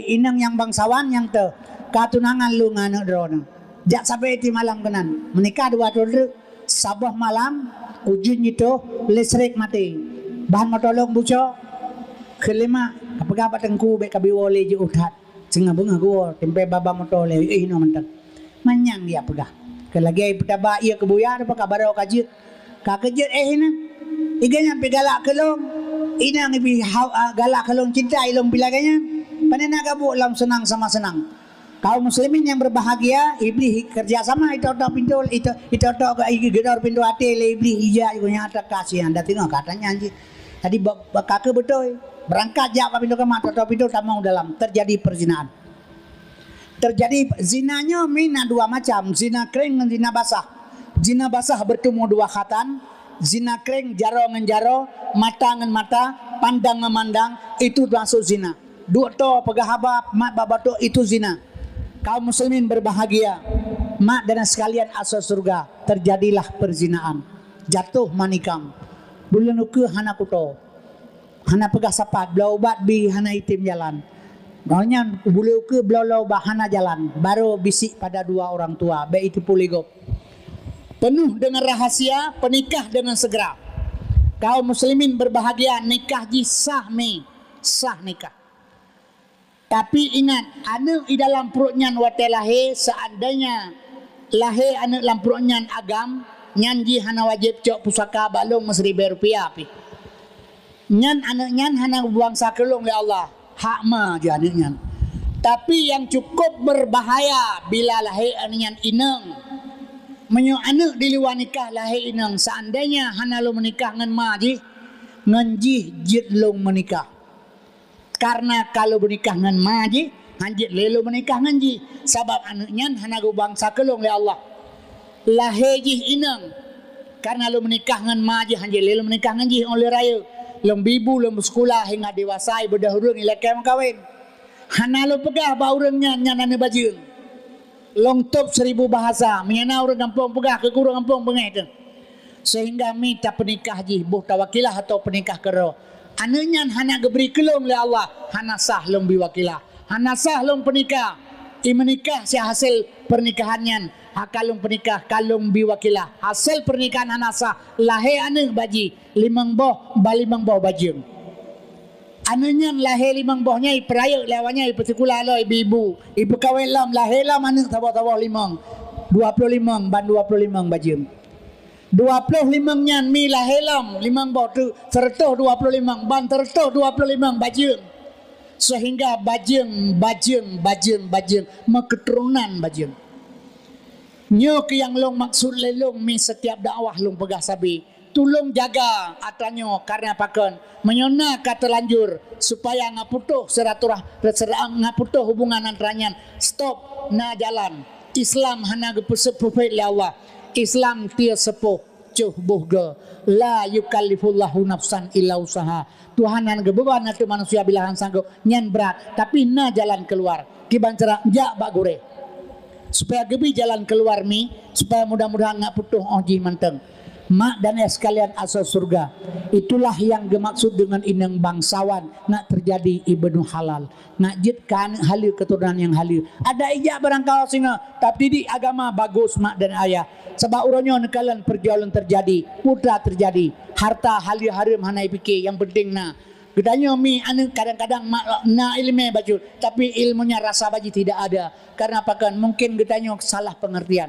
inang yang bangsawan yang te katunangan lu nganu drone jak sampai ti malam kenan menikah 2 tahun sabah malam ujun itu listrik mati bahan matolong buco kelima apakah patengku be kabiwole je uthat singa bunga gua tempe baba motole no mentang manyang dia pegah kelagi petaba ia kebuyar apa kabar kajit kakejit na iganya pegalak kelong inang ibi galak kalong cinta ilong bilaganya panena gabu lam senang sama senang Kaum muslimin yang berbahagia, iblis kerja sama itu pintu itu gedor pintu hati le iblis ija punya atas kasihan dah tengok katanya anjing. Tadi kakak betul berangkat jak ke pintu kamar pintu tamang dalam terjadi perzinahan. Terjadi zinanya mina dua macam, zina kering dan zina basah. Zina basah bertemu dua khatan, zina kering jaro dengan jaro, mata dengan mata, pandang dengan mandang, itu masuk zina. Dua to pegahaba mat babato itu zina. Kaum muslimin berbahagia, mak dan sekalian asal surga, terjadilah perzinahan. Jatuh manikam. Bulan uke hana kuto. Hana pegah sapat, belau bat bi hana itim jalan. Maknanya bulu ke belau bahana jalan baru bisik pada dua orang tua baik itu poligop. Penuh dengan rahasia, penikah dengan segera. Kaum muslimin berbahagia, nikah ji sah nikah. Tapi ingat, anak di dalam perutnya wate lahir, seandainya lahir anak dalam perutnya agam, nyan ji hana wajib cok pusaka balong Rp1.000 pi. Nyan anak nyan hana buang sakelung oleh Allah. Hak ma jadinya. Tapi yang cukup berbahaya bila lahir anaknya inang. Menyo anak di luar nikah lahir inang, seandainya hana lo menikah ngan ma ji, ngan ji jit lo menikah. Karena kalau menikah ngan ma ji, hanjit lelo menikah ngan ji. Sebab anaknya hana go bangsa kelong oleh Allah. Lahir ji inang. Karena lo menikah ngan ma ji, hanjit lelo menikah ngan ji oleh raya. Long bibu long sekolah hingga dewasa berdahulu nilai kem kawin. Hana lo pegah baurangnya nyanane bajing. Long top 1000 bahasa, menyana orang kampung pegah ke kurang kampung pengai. Sehingga minta penikah ji, buh tawakilah atau penikah kero. Anaknya hana geberi kelong oleh Allah, hana sah long biwakilah. Hana sah long penikah. Menikah si hasil pernikahannya. Kalung penikah, kalung biwakilah. Hasil pernikahan anasa lahir anak baji 5 boh, balimang boh bajing. Anaknya lahir 5 bohnya perayak lewanya partikular lo ibu. Ibu kawin lam lahir lam anak tawa-tawa 5. 25 ban 25 bajing. 25 nyan mi lahir lam 5 boh tu serta 25 ban serta 25 bajing. Sehingga bajing meketurunan bajing. Nyo ke yang long maksud lelong mi setiap dakwah long pegah sabi. Tolong jaga atanyo karena pakan menyona kata lanjur supaya ngaputuh ngaputuh hubungan antaranya. Stop na jalan. Islam hana gepesepuh le Allah. Islam tia sepuh cuh buhga. La yukallifullahu nafsan illa usaha. Tuhan yang gebeban itu manusia bilahan sanggup nyan berat tapi na jalan keluar. Kiban cerah jak bak gure. Supaya gebi jalan keluar mi, supaya mudah-mudahan nak putuh oji manteng. Mak dan sekalian asal surga. Itulah yang dimaksud dengan inang bangsawan nak terjadi ibnu halal. Nak jitkan halil keturunan yang halil. Ada ijak barangkali singa, tapi di agama bagus mak dan ayah. Sebab uronyo nekalan perjalanan terjadi, putra terjadi, harta halil harim hanai fikir yang penting na. Gedanya mi anu kadang-kadang na ilmu baju tapi ilmunya rasa baji tidak ada. Karena apa kan mungkin gedanya salah pengertian.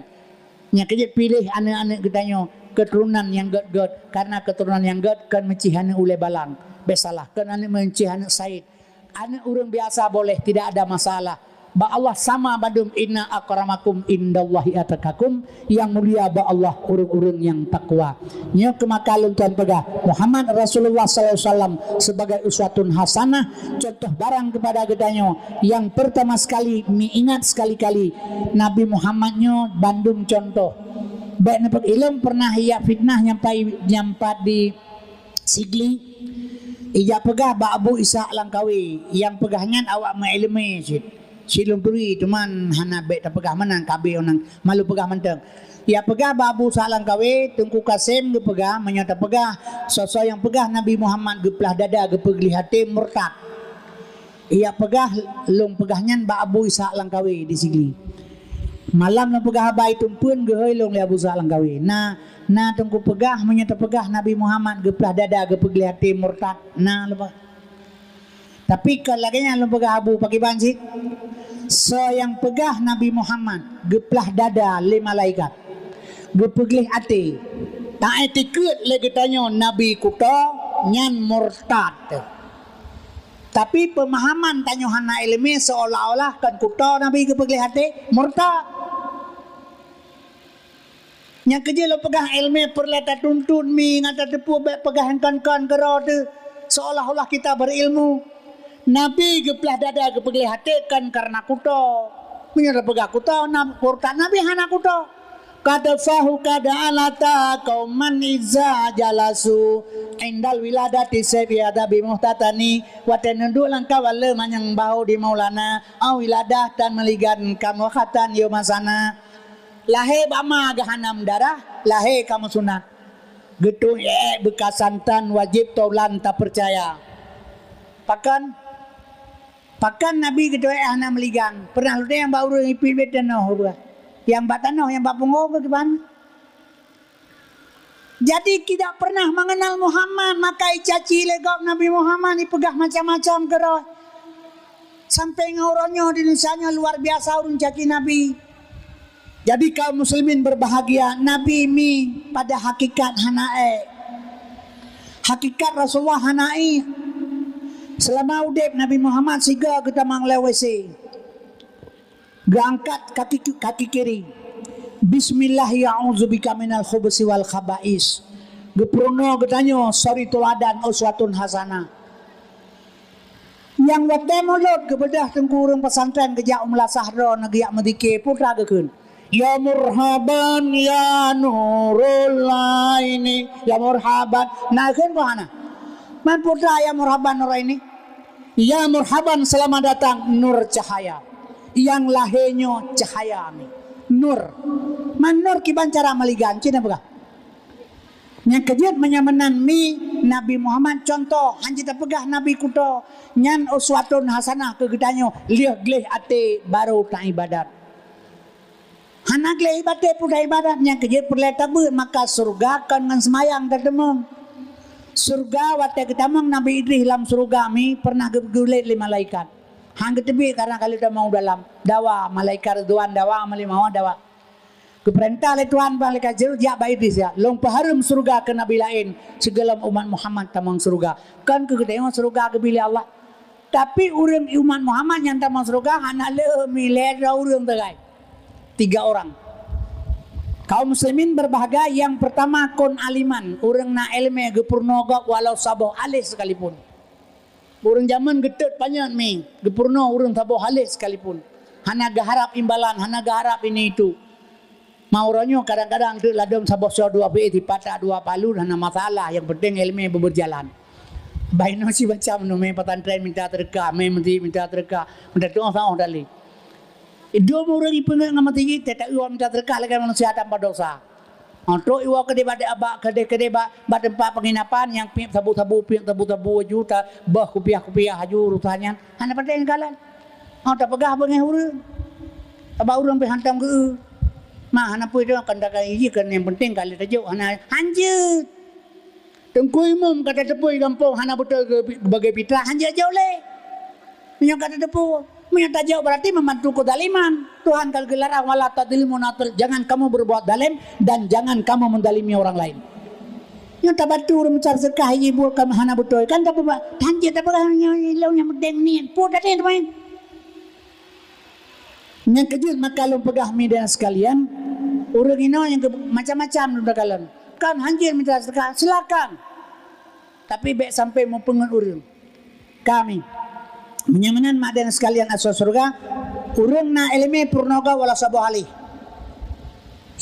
Nya kejut pilih anak-anak gedanya keturunan yang god karena keturunan yang god kan mencihana ule balang. Besalah kan anak mencihana Said. Anak urang biasa boleh tidak ada masalah. Ba Allah sama badum inna akramakum indallahi atqakum, yang mulia ba Allah urang-urang yang takwa. Nya kemakalun tuan pegah Muhammad Rasulullah sallallahu alaihi wasallam sebagai uswatun hasanah, contoh barang kepada gedanya. Yang pertama sekali ingat sekali-kali Nabi Muhammadnya bandung contoh. Baik nampak ilmu pernah ia fitnah nyampat di Sigli. Ia pegah ba Abu Ishaq Langkawi yang pegahnya awak mengilmi silum puri cuman hana bet tak pegah menang kabe onang malu pegah menteng. Ya pegah babu salang kawe Tengku Kasim ge pegah menyata pegah sosok yang pegah Nabi Muhammad ge pelah dada ge pegli hati murtad. Ia pegah long pegahnyan babu Ishaq Langkawe di Sigli. Malam long pegah bae tumpeun ge heuy long le Abu Ishaq Langkawe. Na tengku pegah menyata pegah Nabi Muhammad ge pelah dada ge pegli hati murtad. Nah lupa. Tapi kalaganya long pegah Abu pakai bansit. So yang pegah Nabi Muhammad geplah dada le malaikat gepeglih ati tak etikut le getanyo Nabi kuto nyan murtad Tapi pemahaman tanyo hana ilmi seolah-olah kan kuto Nabi ke pegli hati murtad. Yang kerja lo pegang ilmi perlata tuntun mi ngata tepu pegang kan kero tu seolah-olah kita berilmu. Nabi geplah dada ke pegli hati kan karena kuto. Menyerah pegang kuto murtad Nabi hana kuto. Kada fahu kada alata kauman iza jalasu indal wiladati sebiyada bimuhtatani watenendu langka wale manyang bau di maulana au wiladah dan meligan kamu khatan yomasana lahe bama gahanam darah lahe kamu sunat gedung bekas santan wajib taulan tak percaya pakan Nabi gedung hanam meligan pernah lu yang bau ipit betan yang batanoh yang bapungo ke depan. Jadi tidak pernah mengenal Muhammad, maka caci legok Nabi Muhammad dipegah macam-macam keroh. Sampai ngauronyo di Indonesia luar biasa urun caci Nabi. Jadi kaum muslimin berbahagia, Nabi mi pada hakikat hanae. Hakikat Rasulullah hanai. Selama udip Nabi Muhammad siga kita manglewesi. Gangkat kaki kiri. Bismillah ya'udzubika minal khubusi wal khaba'is. Geprono getanyo sorry tuladan uswatun hasanah. Yang wate mulut kebedah tengkurung pesantren gejak umlah sahro nagiak medike putra gekeun. Ya murhaban ya nurul laini ya murhaban nakeun pohana. Man putra ya murhaban nur ini. Ya murhaban selamat datang nur cahaya. Yang lahenyo cahaya mi nur manur kiban cara meligan cina buka yang kejut menyamanan mi Nabi Muhammad contoh hanjita pegah Nabi kuto nyan uswatun hasanah kegedanyo liah gleh ate baru tak ibadat hana gleh ibate pun ibadat yang kejut perleta ber maka surga kan ngan semayang tertemung surga wate ketamang Nabi Idris dalam surga mi pernah gegulet 5 malaikat hang tebi karena kali dah mau dalam dawa malaikat Ridwan dawa malimawa dawa keperintah oleh Tuhan malaikat Jibril jak baidis ya long paharum surga ke nabi lain segala umat Muhammad tamang surga kan kegedean surga ke bilih Allah tapi urang umat Muhammad yang tamang surga hana le milet urang tegai 3 orang kaum muslimin berbahagia yang pertama kon aliman urang na ilmu gepurnoga walau saboh alis sekalipun. Urang zaman getet panjang mi, gepurno urang tabo halis sekalipun. Hana gaharap imbalan, hana gaharap ini itu. Mauronyo kadang-kadang tu ladom sabok so 2 be di patah 2 palu hana masalah, yang penting ilmu berjalan. Baino si macam no me pesantren minta terka, me menti minta terka, minta doa sama dali. Dua orang ipengak ngamati kita tak uang minta terka lagi manusia tanpa dosa. Untuk iwa kedai pada abak kedai bak tempat penginapan yang piak tabu-tabu juta bah kupiah haju rutanya hana pada yang galan tak pegah bengeh urang abak urang pe hantam ke mah hana pui dah kan dakai hiji kan yang penting kali tajuk hana hanjeut tengkui mum kata tepui kampung hana betul bagai pitra hanjeut jauh le minyak kata tepu minyak tajuk berarti membantu kedaliman Tuhan kalau gelar wala tadlimun jangan kamu berbuat dalim dan jangan kamu mendalimi orang lain yang tabatu mencari sedekah ibu kamu hana betul kan tak apa hanjeut tak apa yang penting ni pun tadi teman yang kejut maka lu pegah medan sekalian urang ino yang macam-macam udah kalian kan hanjir minta sedekah silakan tapi baik sampai mau pengen urang kami menyamanan madan sekalian asal surga urang na ilmi purnoga wala sabu halih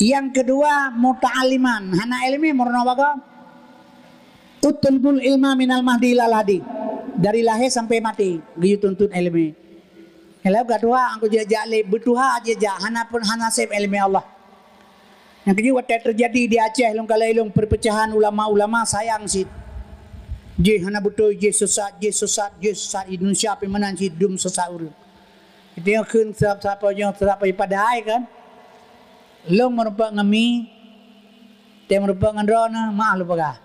yang kedua muta'aliman hana ilmi murnawaga tutulbul ilma minal mahdi ilal hadi dari lahir sampai mati giyu tuntut ilmi kalau kedua aku jajak le betuha aja hana pun hana sep ilmi Allah yang kedua terjadi di Aceh long kala ilung perpecahan ulama-ulama sayang sit je hana betul je sesat Indonesia pe menan si dum sesat urang itu yang keun siapa yang terapa pada hai kan long merupa ngami te merupa ngandrona mah lu pagah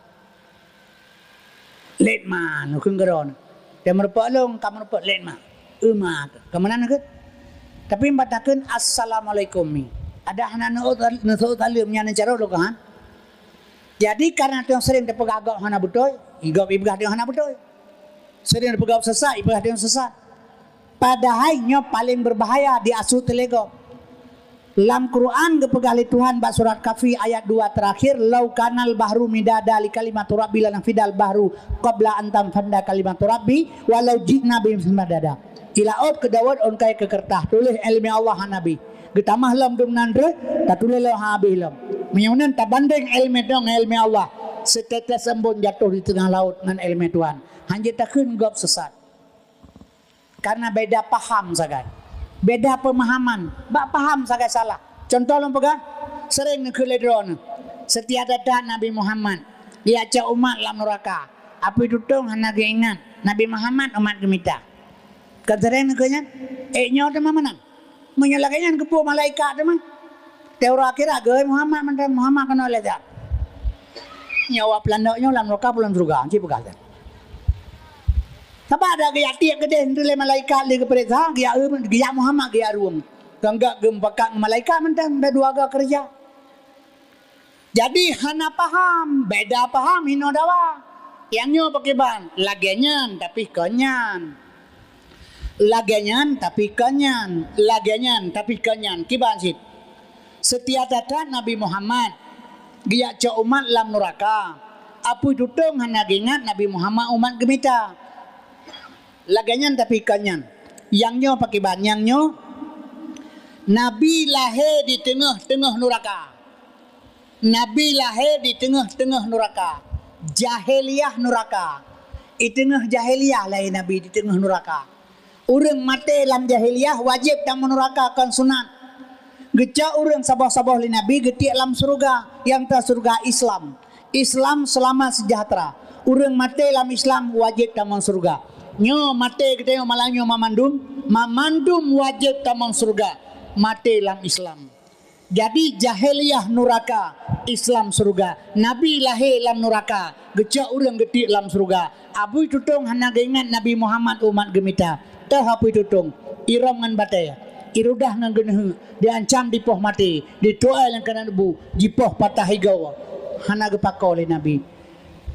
let man keun garon te merupa long kamu merupa let mah ma kemana ke tapi mbatakeun assalamualaikum mi ada hana no talim nya cara lo kan jadi karena tu sering terpegagak hana betul igap ibgah dia hana betul Sering pegawai sesat, ibadah yang sesat. Padahal nyo paling berbahaya di asu telego. Dalam Quran kepegali Tuhan bak surat Kahfi ayat 2 terakhir, lau kanal bahru midada li kalimatu rabbi lana fidal bahru qabla antam fanda kalimatu rabbi walau jina bim madada. Ila od kedawat on kai ke kertah tulis ilmi Allah nabi. Getamah lam dum nandre ta tulis lo habis lam. Menyunan ta banding ilmi dong ilmi Allah. Setetes embun jatuh di tengah laut dengan ilmi Tuhan. Hanya takun gop sesat. Karena beda paham sagai. Beda pemahaman. Bak paham sagai salah. Contoh lo pegang. Sering nak keledron. Setiap datang Nabi Muhammad. Dia ajak umat dalam neraka. Apa itu tong hana ingat. Nabi Muhammad umat gemita. Kadang nak nyawa teman mana? Menyalahkan kepu malaikat teman. Teori akhirah gay Muhammad mantan Muhammad kena ledak. Nyawa pelandaknya dalam neraka pulang surga. Cik pegang. Sebab ada gaya tiap gede le malaikat le keperintah gaya Muhammad gaya ruang. Ganggak gempakak malaikat mentang berdua agak kerja. Jadi hana paham, beda paham hino dawa. Yang nyo pakai ban, lagenyan tapi kenyan. Lagenyan tapi kenyan, lagenyan tapi kenyan. Kiban sih. Setiap datang Nabi Muhammad gaya cak umat lam neraka. Apu tutung hana ingat Nabi Muhammad umat gemita. Laganyan tapi kanyan. Yang nyo pakai ban, yang nyo Nabi lahir di tengah-tengah neraka. Nabi lahir di tengah-tengah neraka. Jahiliyah neraka. Di tengah jahiliyah lahir Nabi di tengah neraka. Orang mati dalam jahiliyah wajib dalam neraka kan sunat. Gecak orang sabah-sabah li Nabi getik dalam surga. Yang tak surga Islam. Islam selamat sejahtera. Orang mati dalam Islam wajib dalam surga. Nyo mati kita yang malah nyo mamandum wajib tamang surga mati dalam Islam. Jadi jahiliyah neraka, Islam surga. Nabi lahir dalam neraka, gecak orang getik dalam surga. Abu tutung hana ingat Nabi Muhammad umat gemita. Tah abu tutung iram ngan batai. Irudah ngan geneh, diancam dipoh mati, ditoa yang kena debu, dipoh patah higau. Hana gepakau oleh Nabi.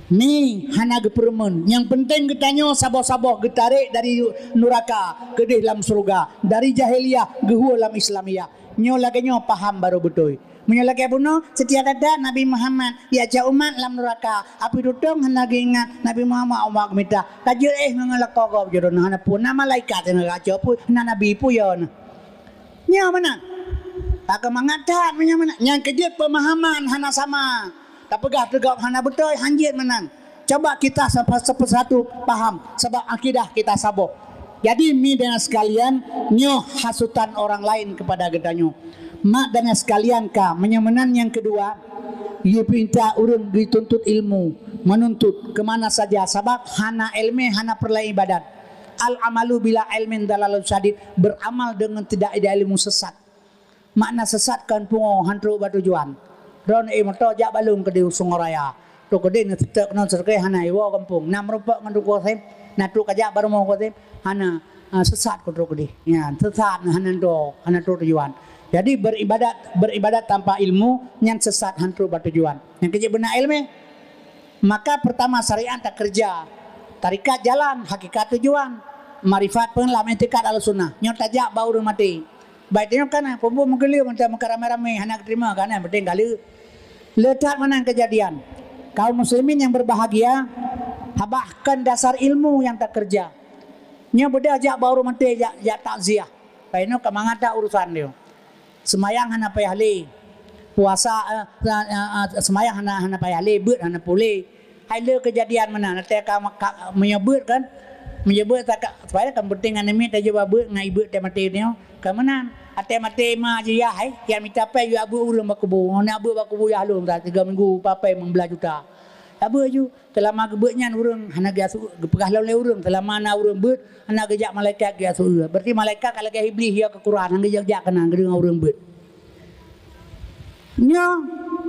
Ni hana gepermen. Yang penting getanyo sabah-sabah getarik dari neraka ke dalam surga. Dari jahiliyah gehu dalam Islamiyah. Nyo lagi nyo paham baru betul. Menyo lagi buno setiap ada Nabi Muhammad diajak umat dalam neraka. Api tutong hana ingat Nabi Muhammad umat minta. Tajir mengelak kau jodoh hana pun nama malaikat yang raja pun hana nabi pun ya. Nyo mana? Aku mengatakan mana? Yang kerja pemahaman hana sama. Tak pegah tegak hana betul hanjit menang. Coba kita satu paham sebab akidah kita sabok. Jadi mi dengan sekalian nyo hasutan orang lain kepada gedanyo. Mak dengan sekalian ka menyemenan yang kedua ia pinta urang dituntut ilmu, menuntut kemana saja sebab hana ilmu hana perlu ibadat. Al amalu bila ilmin dalalul sadid, beramal dengan tidak ada ilmu sesat. Makna sesat kan pungo hantru batujuan. Ron motor jak balung ke di Sungoraya. Tu ke di netek non serkai hana iwo kampung. Nam rupa ngan tu ko sem. Na tu kajak baru mau ko sem. Hana sesat ko tu ke di. Ya, sesat hana tu tujuan. Jadi beribadat tanpa ilmu yang sesat hantu bertujuan. Yang kerja benar ilmu. Maka pertama syariat tak kerja. Tarikat jalan, hakikat tujuan. Marifat pun lam etikat al-sunnah. Nyot tajak bau mati. Baiknya kan pembu menggelir macam rame-rame hendak terima kan penting kali. Letak mana kejadian. Kaum muslimin yang berbahagia bahkan dasar ilmu yang tak kerja. Nya beda ajak baru mati jak takziah. Baiknya kemangata urusan dia. Semayang hana payah le. Puasa semayang hana payah le, beut hana pulih. Hai le kejadian mana nanti menyebut kan. Menyebut tak supaya kan penting anemi tak jawab beut ngai beut te mati dia. Kamanan ate mati ma je ya hai yang minta pai you abu ulun bakubu nak abu bakubu ya halum dah 3 minggu papai membelah juta abu ju telama gebeutnya urang hana gasu gepegah lawan urang telama na urang beut hana gejak malaikat gasu berarti malaikat kalau ke iblis ya ke Quran hang gejak kenang geudeung urang beut nya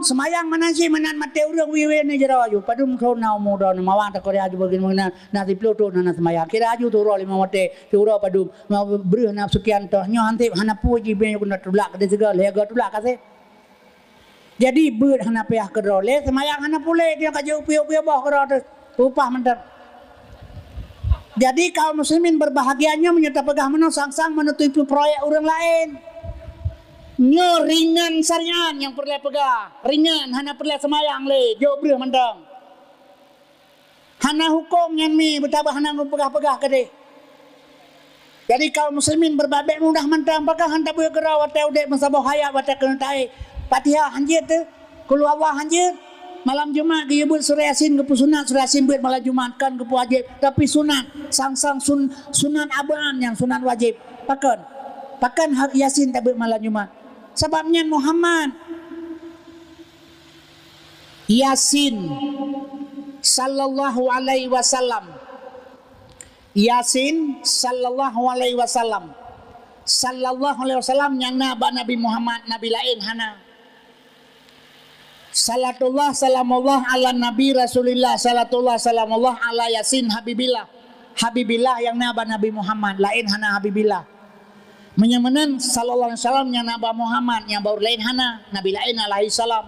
semayang mana sih menan mate urang wiwe ni jero aju padum kau nau modo na mawang ta korea aju bagin mangna na diploto na semayang kira aju tu ro lima mate tu ro padum mau breuh na sekian toh nya hante hana puji be guna tulak de segala lega tulak kase jadi beut hana payah ke ro le semayang hana pule dia ka jauh piu-piu bah ke ro upah mentar Jadi kaum muslimin berbahagianya menyerta pegah menang sang-sang menutupi proyek orang lain. Nyo ringan syariat yang perlu pegah. Ringan hana perlu semayang le, jauh breh mendang. Hana hukum yang mi betambah hana pegah-pegah ke. Jadi kaum muslimin berbabek mudah mendang pakai handa buat gerau atau dek masabah hayat atau kena tai. Fatihah hanjir tu, kulu Allah hanjir. Malam Jumat dia buat surah Yasin ke sunat, surah Yasin buat malam Jumat kan ke wajib, tapi sunat sang-sang sunat abaan yang sunat wajib. Pakan Yasin tak buat malam Jumat. Sebabnya Muhammad Yasin sallallahu alaihi wasallam. Yasin sallallahu alaihi wasallam. Sallallahu alaihi wasallam yang Nabi Muhammad nabi lain hana. Salatullah salamullah ala Nabi Rasulillah, salatullah salamullah ala Yasin Habibillah. Habibillah yang Nabi Muhammad, lain hana Habibillah. Menyamanan sallallahu alaihi wasallam yang Nabi Muhammad, yang baru lain hana Nabi lain alaihi salam.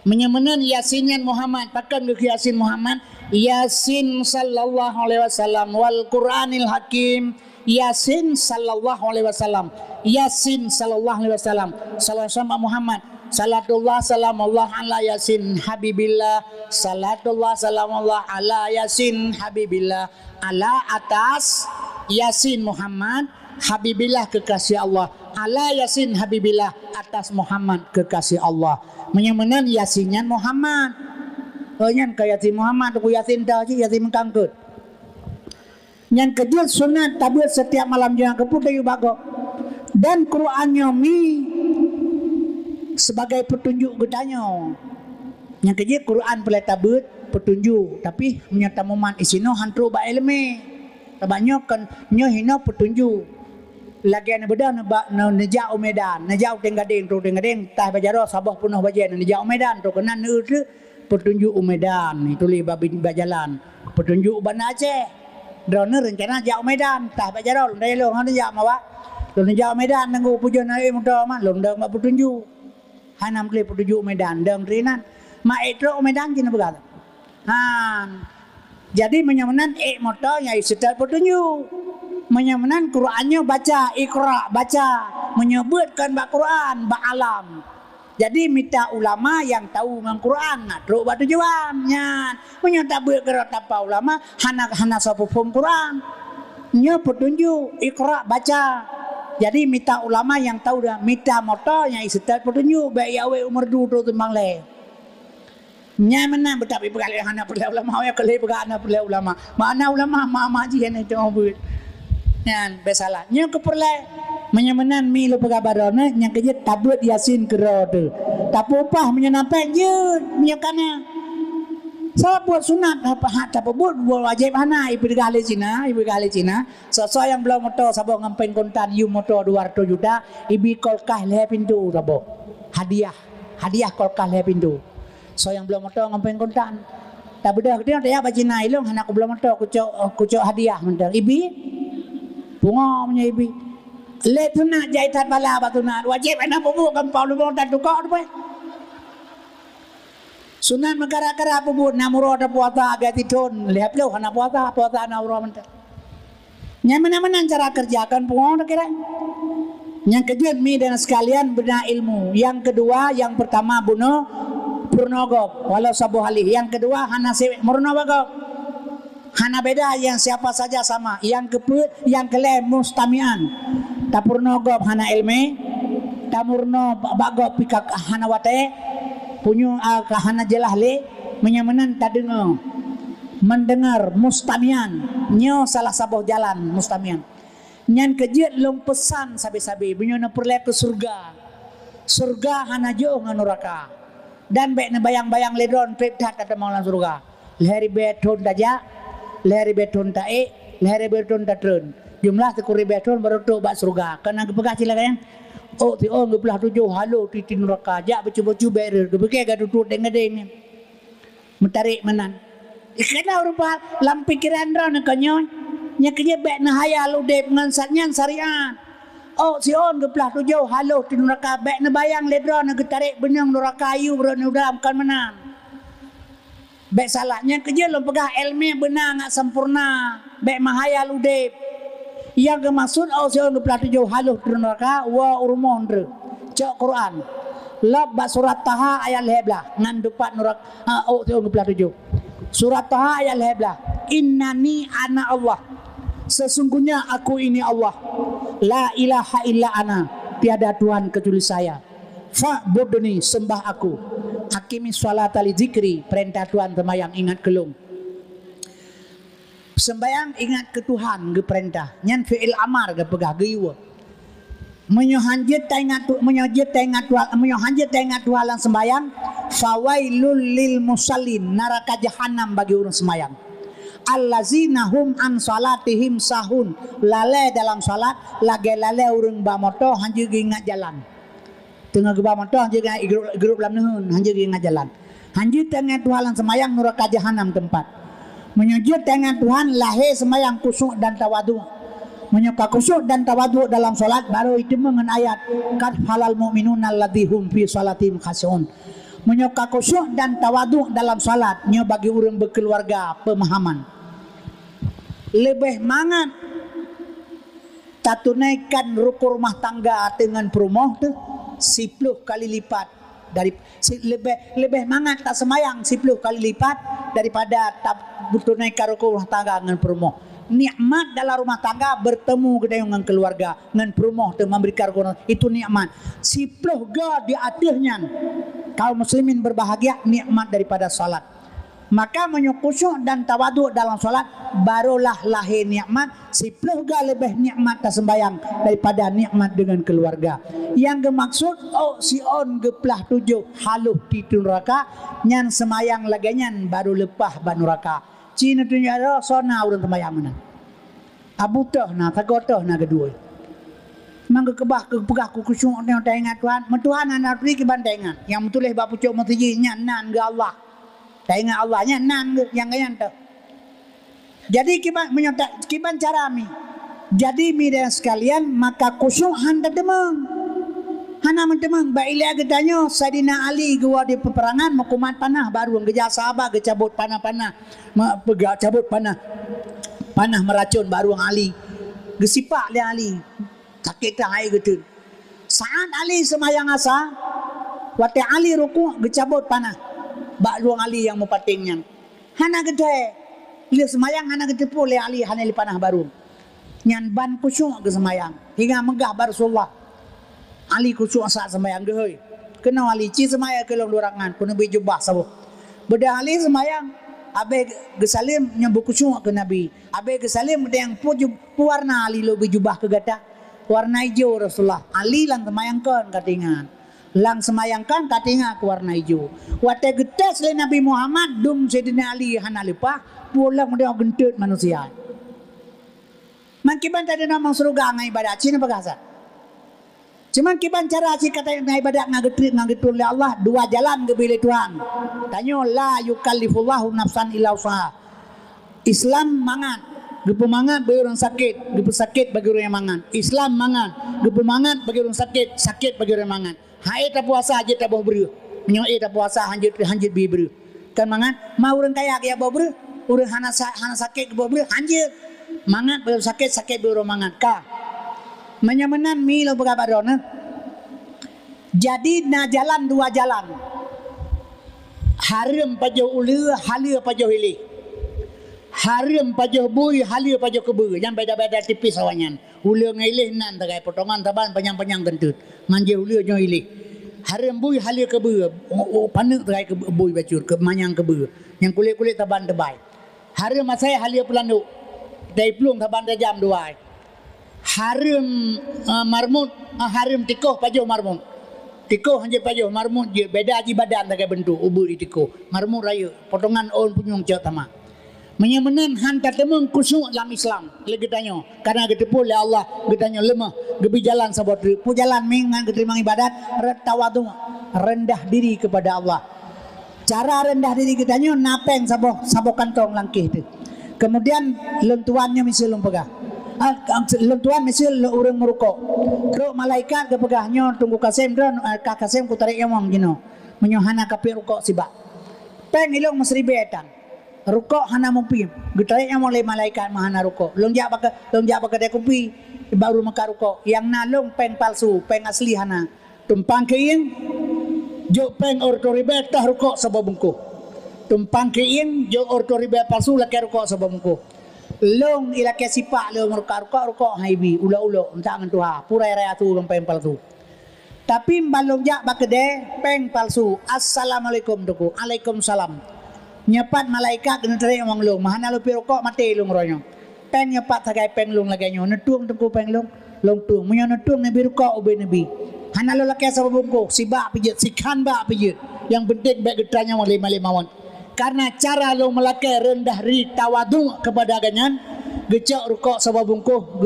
Menyamanan Yasinnya Muhammad, pakan ke Yasin Muhammad, Yasin sallallahu alaihi wasallam wal Qur'anil Hakim. Yasin sallallahu alaihi wasallam. Yasin sallallahu alaihi wasallam. Sallallahu alaihi wasallam Muhammad. Salatullah salamullah ala Yasin Habibillah. Salatullah salamullah ala Yasin Habibillah. Ala atas Yasin Muhammad Habibillah kekasih Allah. Ala Yasin Habibillah atas Muhammad kekasih Allah. Menyamanan Yasinnya Muhammad. Nyan ke Yasin Muhammad aku Yasin dah je Yasin mengkangkut. Yang kedua sunat tabir setiap malam jangan keputar yu bago. Dan Qur'annya mi sebagai petunjuk gedanya. Yang kedua Quran boleh tabut petunjuk, tapi menyata momen isino hantru ba ilmi. Tabanya kan nyo hina petunjuk. Lagi ana beda na nejau medan, nejau tenggadeng tu tenggadeng tah bajaro sabah penuh bajen nejau medan tu kenan neutre petunjuk medan itu li bajalan. Petunjuk ban Aceh. Drone rencana jauh medan tah bajaro ndai lo han jauh mawa. Lo nejau medan nanggu pujon ai motor man lo ndang petunjuk. Hanam kali petunjuk medan dang rinan maestro medan kena begal. Jadi menyamanan motor yang setel petunjuk. Menyamanan Qurannya baca Iqra baca menyebutkan bak Quran bak alam. Jadi minta ulama yang tahu dengan Quran nak teruk bak tujuannya. Menyata buat gerak tapa ulama hana sapufum Quran. Nya petunjuk Iqra baca. Jadi minta ulama yang tahu dah, minta motor yang setel petunjuk baik awe umur 2 tu timbang le. Nya mana betapi perkali hana perlu ulama ya kali perkali perlu ulama. Mana ulama mak ji hana tu obut. Yan besalah. Nya keperle menyamanan mi lu pegabarana yang kerja tabut Yasin kero tu. Tapi upah menyenampai je menyakana. So buat sunat apa buat wajib hana ibu gali Cina sesuai yang belum motor sabo ngampen kontan you motor 200 juta ibu kolkah le pintu sabo hadiah kolkah le pintu so yang belum motor ngampen kontan tak beda dia ya bacina ilung anak belum motor kucok hadiah mentang ibi bunga punya ibi le tunat jahitan bala batunat wajib ana bubu gampau lu tak tukar tu Sunan megara-gara pebut namuro ada puasa agak tidun lihat lo karena puasa namuro mentah. Nyaman-nyaman cara kerjakan pungong kira. Yang kedua mi dan sekalian benar ilmu. Yang kedua yang pertama bunuh purnogop walau sabu halih. Yang kedua hana murnogop. Hana beda yang siapa saja sama. Yang keput yang kelem mustamian. Tapurnogop hana ilmi. Tamurno bagop pikak hana wate. Punya kahana jelah le menyamanan tak mendengar mustamian nyo salah sabuh jalan mustamian nyan kejut long pesan sabi-sabi bunyo na perle ke surga hana jo nganuraka dan bek na bayang-bayang ledron trip tat kata maulan surga lehari beton daja lehari beton tae lehari beton tatren jumlah sekuri beton baru tu bak surga kana kepegah silakan oh ti oh ngebelah tujuh halo ti neraka jak bercuba-cuba ber gebeke ga tutut deng-deng mentarik menan ikena rupa lam pikiran ran kanyo nya kerja bek na hayal udep ngan satnyan syariat oh si on ngebelah tujuh halo ti neraka bek na bayang ledron na getarik benyang neraka ayu bro dalam kan menan bek salahnya kerja lo pegah ilmu benar ngak sempurna be mahayal udep yang maksud au sion ke pelatu jauh haluh neraka wa urmon re cak Quran lab surat Taha ayat 11 ngan depat neraka au sion ke pelatu jauh surat Taha ayat 11 innani ana Allah sesungguhnya aku ini Allah la ilaha illa ana tiada Tuhan kecuali saya fa'budni sembah aku hakimi sholata li zikri perintah Tuhan sembahyang ingat kelung sembahyang ingat ke Tuhan ke perintah nyan fi'il amar ke pegah ge iwa menyohanjet ingat Tuhan lang sembahyang fawailul lil musallin neraka jahanam bagi orang sembahyang allazina hum an salatihim sahun lalai dalam salat lagi lalai urang bamoto hanjeu ingat jalan tengah gebah motor hanjeu grup lam neun hanjeu ingat jalan hanjeu tengah Tuhan semayang neraka jahanam tempat menyujud dengan Tuhan lahir semayang kusuk dan tawadu menyuka kusuk dan tawadu dalam salat baru itu mengen ayat kad halal mu'minuna alladzihum fi salatihim khashi'un menyuka kusuk dan tawadu dalam salat nya bagi orang berkeluarga pemahaman lebih mangat tak tunaikan rukun rumah tangga dengan perumoh tu 10 kali lipat dari lebih mangat tak semayang 10 kali lipat daripada tak tunaikan rukun rumah tangga dengan perumoh nikmat dalam rumah tangga bertemu dengan keluarga dengan perumoh tu memberikan rukun itu nikmat 10 ga di atasnya kaum muslimin berbahagia nikmat daripada salat maka menyukusyuk dan tawadu dalam salat barulah lahir nikmat 10 ga lebih nikmat tak sembayang daripada nikmat dengan keluarga yang gemaksud si on geplah 7 haluh di neraka nyan semayang lagi nyan baru lepah ban neraka cina dunia ada sona urang sembayang mana abu tah na tagotoh na kedua mangga kebah ke pegah ku kusyuk ne ingat Tuhan Tuhan anak pri ke bandengan yang betuleh bab pucuk mati nyan nan ke Allah tak ingat Allah nya nan yang gayan tu jadi kiban cara mi jadi mi dan sekalian maka kusyuk handa demang hana mentemang baila gedanya Saidina Ali gua di peperangan makumat panah baru geja sahabat gecabut panah-panah pegak cabut panah meracun baru Ali gesipak dia Ali sakit tang air getun saat Ali semayang asa wate Ali rukuk gecabut panah bak luang Ali yang mepatingnya hana gede dia semayang hana gede pule Ali hana li panah baru nyan ban kusyuk ke semayang hingga megah Rasulullah Ali kusyuk saat semayang ge heuy kena Ali ci semayang ke long durangan kuna bi jubah sabuh beda Ali semayang abe gesalim nyambu kusyuk ke Nabi abe gesalim yang warna Ali lo bi jubah ke gata warna hijau Rasulullah Ali lang semayangkan katingan lang semayangkan katinga ke warna hijau wate getes le Nabi Muhammad dum Sayyidina Ali hana lepah pulang dia gentut manusia makiban tadi nama surga ngai ibadat cina bagasa cuman kiban cara si kata ngai ibadat ngagetun le Allah dua jalan ke bilih Tuhan tanyo la yukallifullahu nafsan illa usaha Islam mangan gepu mangan bagi orang sakit gepu sakit bagi orang yang mangan Islam mangan gepu mangan bagi orang sakit bagi orang yang mangan hai tak puasa aja tak boleh menyoi tak puasa hanjut bibru kan mangan mau orang kaya ya boleh orang hana sakit boleh hanjut mangan bagi sakit bagi orang mangan ka menyamanan milo berapa dona jadi na jalan dua jalan haram pajoh ulu halal pajoh hilih haram pajoh bui halal pajoh kebu yang beda-beda tipis awanyan ulu ngilih nan tagai potongan taban panjang-panjang gentut manje ulu nyo ilih haram bui halal kebu panek tagai bui bacur ke manyang kebu yang kulit-kulit taban tebai haram masai halal pelanduk dari pelung taban jam 2 haram marmut haram tikoh pajoh marmut tikoh hanya pajoh marmut je beda aji badan tagai bentuk ubu di tikoh marmut raya potongan on punyung cak tamak menyamanan hantar temeng kusyuk dalam Islam lagi tanya karena getepul ya Allah getanya lemah gebi jalan sabotri pu jalan mengan geterima ibadat tawadu rendah diri kepada Allah cara rendah diri getanya napeng sabok kantong langkih itu kemudian lentuannya mesti lempegah lentuan mesti urang merukuk ro malaikat kepegahnya tunggu kasem dan kasem ku tarik emang gino menyohana kapir rukuk sibak peng ilong mesri betan rukuk hana mumpi getrai yang mulai malaikat mahana rukuk long jak baka kopi baru maka rukuk yang nalong peng palsu peng asli hana tumpang keing jo peng ortoribe tah rukuk sebab bungku tumpang keing jo ortoribe palsu laki rukuk sebab bungku long ilake sipak long rukuk haibi ula entah ngan tuha purai raya tu long peng palsu tapi balong jak baka de peng palsu assalamualaikum tuku alaikumsalam nyepat malaikat kena tarik wang long mahana lu pirokok mati long ronyo peng nyepat sagai peng long lagi nyo netung tengku peng long tung munyo netung nabi rokok ubi nabi hana lu laki sabab bungku sibak pijit sikan bak pijit yang penting baik getranya wang lima mawon karena cara lu melaki rendah ri tawadu kepada ganyan gecok rokok sabab bungku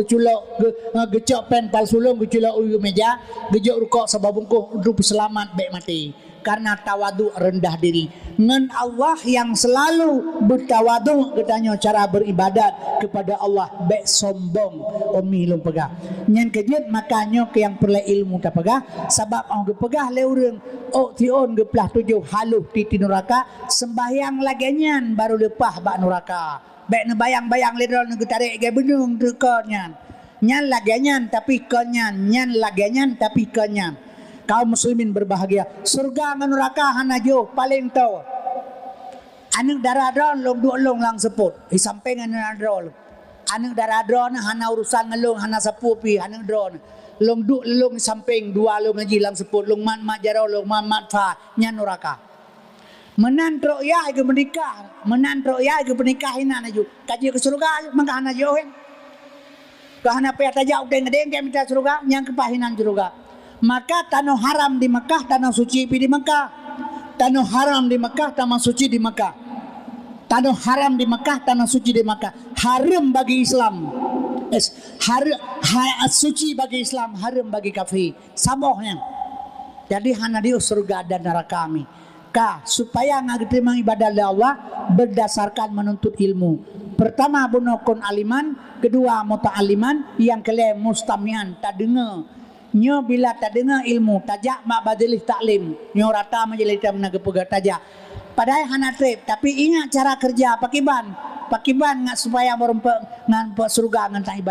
gecok pen palsu long geculok uyu meja gecok rokok sabab bungku untuk selamat baik mati karena tawadu rendah diri ngan Allah yang selalu bertawadu katanya cara beribadat kepada Allah baik sombong omi lum pegah nyan kejut makanya ke yang perlu ilmu ta pegah sebab ang pegah le urang tion geplah tujuh haluh di neraka sembahyang laganyan baru lepah bak neraka baik ne bayang-bayang le dol ne tarik ge benung dekonyan nyan laganyan tapi konyan nyan laganyan tapi konyan kaum muslimin berbahagia surga ngan neraka hana jo paling tahu anu daradron long dua long lang seput di samping anu daradron anu daradron hana urusan ngelong hana sapupi anu dron long du long samping dua long ngaji lang seput long man majaro long man fa nyan neraka menan tro ya ke menikah menan tro ya ke menikah hina naju kaji ke surga mangka hana jo hen kahana pe tajau deng deng ke minta surga nyang kepahinan surga maka tanah haram di Mekah, tanah suci di Mekah. Tanah haram di Mekah, tanah suci di Mekah. Tanah haram di Mekah, tanah suci di Mekah. Haram bagi Islam. Suci bagi Islam, haram bagi kafir. Samohnya. Jadi hana dia surga dan neraka kami. Supaya ngageterima ibadah Allah berdasarkan menuntut ilmu. Pertama bunokun aliman, kedua muta'aliman, yang kelima mustamian, tak dengar. Nyo bila tak dengar ilmu tajak mak badilih taklim nyo rata majelita menaga pega tajak padahal hana trip tapi ingat cara kerja pakiban ngat supaya merempak ngan surga ngan tak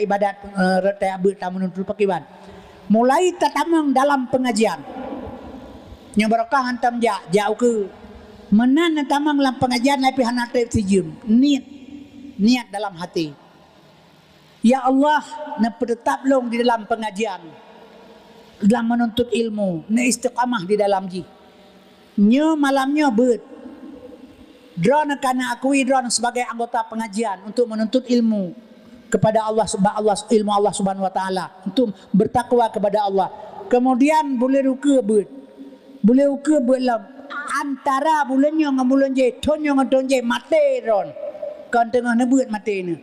ibadat reta abut tak menuntut pakiban mulai tatamang dalam pengajian nyo barokah hantam jauh ke menan tamang dalam pengajian tapi hana trip sijum niat dalam hati ya Allah na tetap long di dalam pengajian dalam menuntut ilmu na istiqamah di dalam ji nyo malamnya bet drone kana akui drone sebagai anggota pengajian untuk menuntut ilmu kepada Allah ilmu Allah Subhanahu wa taala untuk bertakwa kepada Allah kemudian boleh ruka bet lah antara bulannya dengan bulan je tonyo dengan ton je mate drone kan tengah nebut mate ni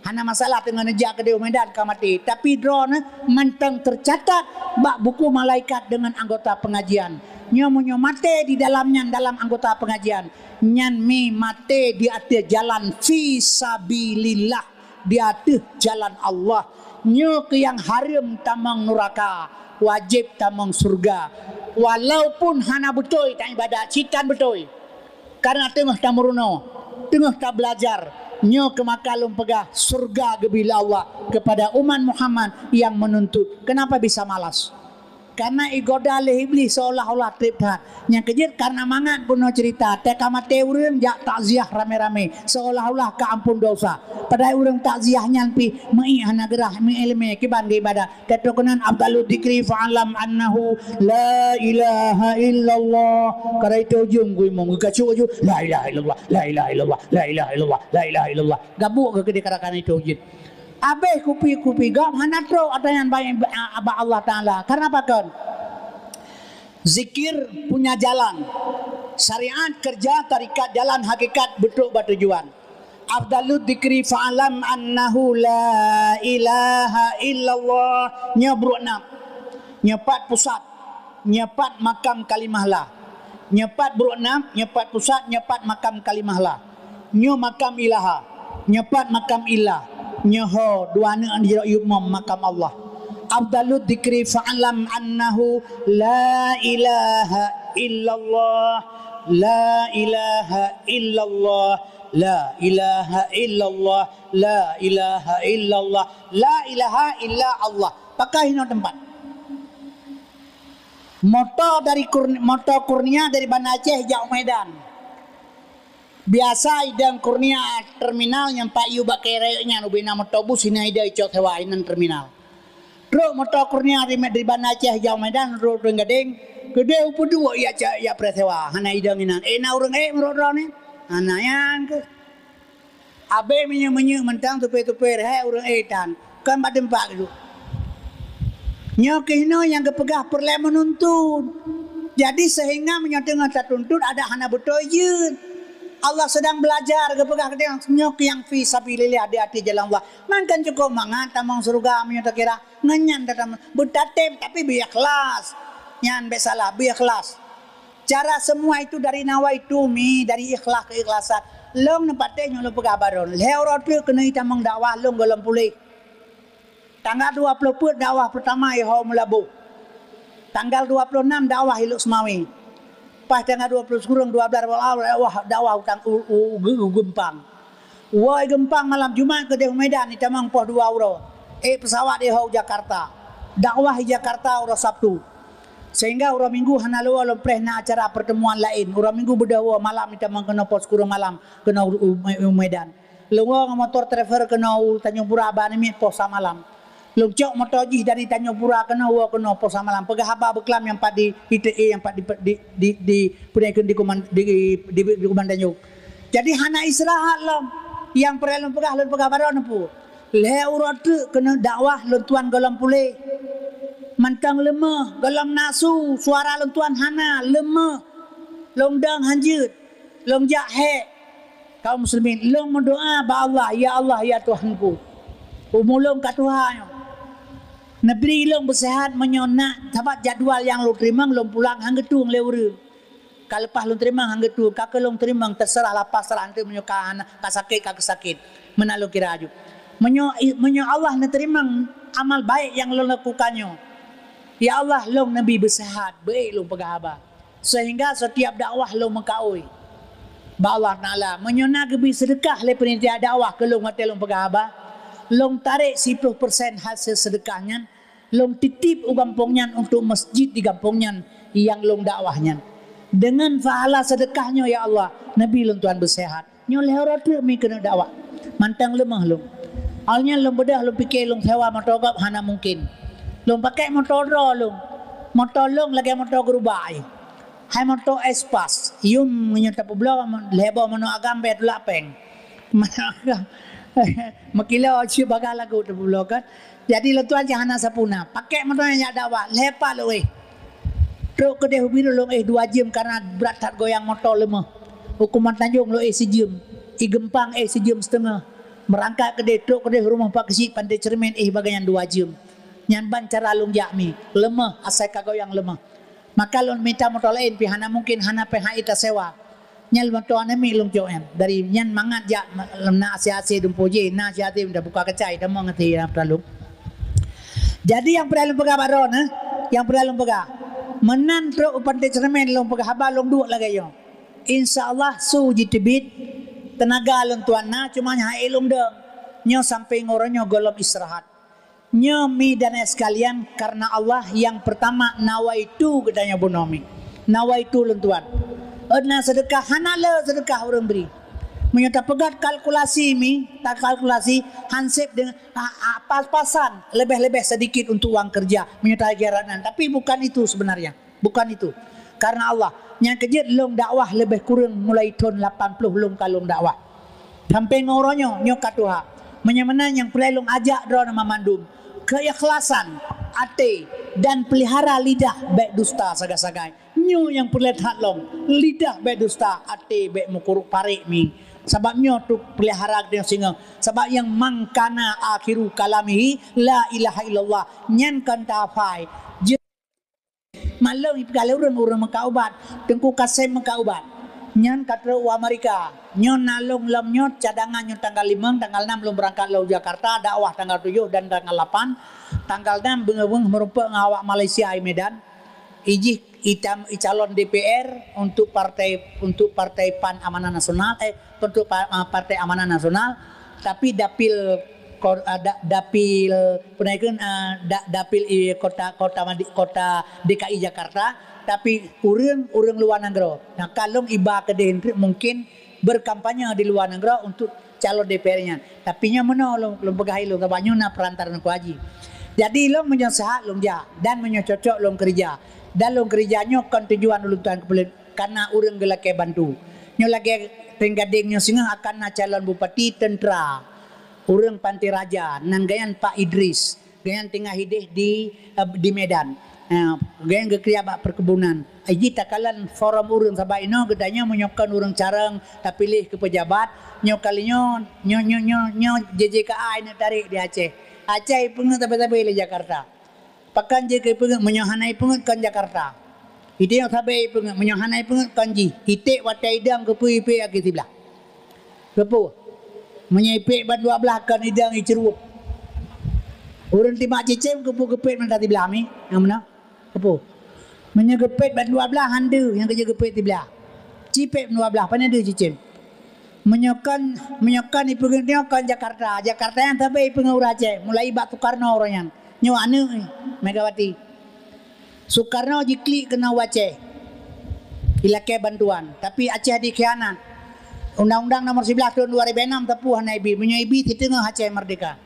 hana masalah tengah nejak ke dia medan kau mati tapi drone mentang tercatat bak buku malaikat dengan anggota pengajian nyo mate di dalamnya dalam anggota pengajian nyan mi mate di atas jalan fi sabilillah di atas jalan Allah nyo ke yang haram tamang neraka wajib tamang surga walaupun hana betul tak ibadat citan betul karena tengah tamuruno tengah tak belajar nyo ke makalum pegah surga gebila Allah kepada umat Muhammad yang menuntut kenapa bisa malas karena igoda le iblis seolah-olah trip hat yang kejut karena mangat pun cerita teka mate urang jak takziah rame-rame seolah-olah keampun dosa padahal urang takziah nyampi mei hana gerah mi ilmu kiban di ibadah ketokenan abdalul dzikri fa'alam annahu la ilaha illallah kara itu ujung gue mong kacu aju la ilaha illallah la ilaha illallah la ilaha illallah la ilaha illallah gabuk ke dikarakan itu ujung Abe kupi gam hanatro atayan bayang aba Allah Taala. Karena apa kan? Zikir punya jalan. Syariat kerja tarikat jalan hakikat betul bertujuan. Afdalud dzikri fa'alam annahu la ilaha illallah. Nyebruk enam. Nyepat pusat. Nyepat makam kalimah lah. Nyepat buruk enam. Nyepat pusat. Nyepat makam kalimah lah. Nyo makam ilaha. Nyepat makam ilah. Nyoho dua anak anjir yumam makam Allah. Afdalud dzikri fa'alam annahu la ilaha illallah la ilaha illallah la ilaha illallah, la ilaha illallah, la ilaha illa Allah. Pakai no tempat. Motor kurnia dari Banda Aceh Jau Medan. Biasa idang kurnia terminal yang Pak Yu bakai rayanya ubina motobus ini ida icot hewainan terminal. Terus motor kurnia dari Banda Aceh Jau Medan ro gading gede upu dua ya presewa hana idang inan na urang merodro ni hana yang ke abe menye mentang tupe he urang tan kan badem pak dulu nyokino yang kepegah perle menuntun. Jadi sehingga menyoteng tuntut ada hana betoyeun. Allah sedang belajar kepegah kedeng nyok yang fi sabilillah hati-hati jalan Allah. Man kan cukup mangat tamang surga menyota kira ngenyan datam betatem tapi bi ikhlas. Nyan be salah bi ikhlas. Cara semua itu dari nawaitu mi dari ikhlas keikhlasan. Long nepate nyolo pegah baron. Leurot kena itamang dakwah long golem pulih. Tanggal 20 dakwah pertama Yahoo Melabu. Tanggal 26 dakwah Hiluk Semawi. Pas tanggal 20 kurang 12 dakwah utang Gempang. Woi Gempang malam Jumat ke Dehu Medan itamang poh 2 euro. Pesawat Yahoo Jakarta. Dakwah di Jakarta euro Sabtu. Sehingga euro Minggu hana luar lempreh na acara pertemuan lain. Euro Minggu berdakwah malam itamang kena pos kurang malam kena Medan. Luang motor travel kena Tanjung Pura Abani pos malam. Lungcok motoji dari Tanjung Pura kena pos malam pegah haba beklam yang pak di ITE yang pak di punaikan di Kumandanjuk. Jadi hana istirahat lom yang perlu pegah baron pu le urut kena dakwah lentuan golem pule mantang lemah golem nasu suara lentuan hana lemah longdang hanjut long jahe kaum muslimin long mendoa ba Allah ya Tuhanku umulung ka Tuhan Nebri long bersehat menyonak sahabat jadual yang lo terima long pulang hanggetung leure. Kalau lepas lo terima hanggetung kakak long terima terserah lapas serah ante menyokan kasakit sakit menalu kira aju. Menyo Allah ne terima amal baik yang lo lakukannya. Ya Allah long nabi bersehat baik long pegahaba. Sehingga setiap dakwah lo mengkaui. Ba Allah Taala menyonak gebi sedekah le penitia dakwah ke long mate long pegahaba. Long tarik 10% hasil sedekahnya, long titip u gampongnya untuk masjid di gampongnya yang long dakwahnya. Dengan pahala sedekahnya ya Allah, Nabi long tuan bersehat. Nyoleh orang tu mi kena dakwah. Mantang lemah long. Alnya long bedah long fikir long sewa motor gap hana mungkin. Long pakai motor long. Motor long lagi motor gerubai. Hai motor espas. Yum menyata publok lebo mano agam bet lapeng. Makila oci bagal lagu tu kan. Jadi letuan jahana sapuna. Pakai motor yang dakwah. Lepas lo Truk ke Dehu Biru lo 2 jam karena berat tak goyang motor lemah. Hukuman Tanjung lo 1 jam. Gempang 1 jam setengah. Merangkak ke Truk ke Dehu rumah Pak Kesi Pandai Cermin bagian 2 jam. Nyan ban cara lung jakmi. Lemah asai kagoyang lemah. Maka lo minta motor lain pihana mungkin hana PHI ta sewa. Nyal motor nami lung joem dari nyan mangat jak na asi-asi dumpoje na asi dah buka kecai dah mau ngerti perlu. Jadi yang perlu pegah baron yang perlu pegah menan truk Pandai Cermin lung pegah haba lung dua lagi yo. Insyaallah su jitibit tenaga lung tuan na cuma hai lung deng. Nyo sampai ngoronyo golom istirahat. Nyo mi dan sekalian karena Allah yang pertama nawaitu gedanya bonomi. Nawaitu lung tuan. Adna sedekah hanala sedekah orang beri. Menyata pegat kalkulasi mi, tak kalkulasi hansip dengan pas-pasan lebih-lebih sedikit untuk uang kerja menyata geranan. Tapi bukan itu sebenarnya, bukan itu. Karena Allah yang kejut long dakwah lebih kurang mulai tahun 80 long kalung dakwah. Sampai ngoronyo nyokat Tuhan. Menyamana yang perlu long ajak dro nama mandum. Keikhlasan, ate dan pelihara lidah baik dusta sagai-sagai. Nyo yang perlihat long lidah baik dusta ate baik mukuruk parik mi. Sebabnya tu pelihara dengan singa. Sebab yang mangkana akhiru kalamihi la ilaha illallah nyan kan tafai. Malam kalau orang makaubat tengku kasih makaubat. Nyan kata Amerika. Nyon nalung lam nyot cadangan nyon tanggal 5, tanggal 6 belum berangkat lau Jakarta, dakwah tanggal 7 dan tanggal 8. Tanggal 6 bengeng merupakan ngawak Malaysia Medan. Ijih calon DPR untuk partai PAN Amanah Nasional untuk Partai Amanah Nasional, tapi dapil kota DKI Jakarta, tapi urang luar negeri. Nah, kalau iba ke Hendrik mungkin berkampanye di luar negeri untuk calon DPR-nya. Tapi nya mana lo pegahi lo kabanyo na perantaran ku haji. Jadi lo menyesahat lo dia dan menyocok lo kerja. Dan lo kerjanya kan tujuan lo tuan kepelit karena urang gelake bantu. Nyo lagi penggadengnya singa akan na calon bupati tentera. Urang Pantai Raja nanggayan Pak Idris. Gayan tinggal hidih di Medan. Gayan kerja bak perkebunan. Aji takalan forum urang sabai no gedanya menyokan urang carang tak pilih ke pejabat nyo kalinya nyo JJKA ini tarik di Aceh. Aceh pengen tapi di Jakarta. Pakan JK pengen menyohanai pengen kan Jakarta. Itu yang sabai pengen menyohanai pengen kanji. Hitik watai idang ke puipi agi sebelah. Kepu. Menyepik ban 12 kan idang icerup. Urang timak cicim kepu kepit mentati belah mi. Yang mana? Kepu. Menyegepit ban 12 handa yang kerja gepit di belah. Cipik 12 pandai ada cicim. Menyokan ipengenyokan Jakarta. Jakarta yang tapi pengurus Aceh. Mulai Batu Karno orangnya. Nyo anu Megawati. Soekarno jiklik kena Aceh. Ilake bantuan. Tapi Aceh dikhianat. Undang-undang nomor 11 tahun 2006 tepuh Naibi. Menyaibi di tengah Aceh merdeka.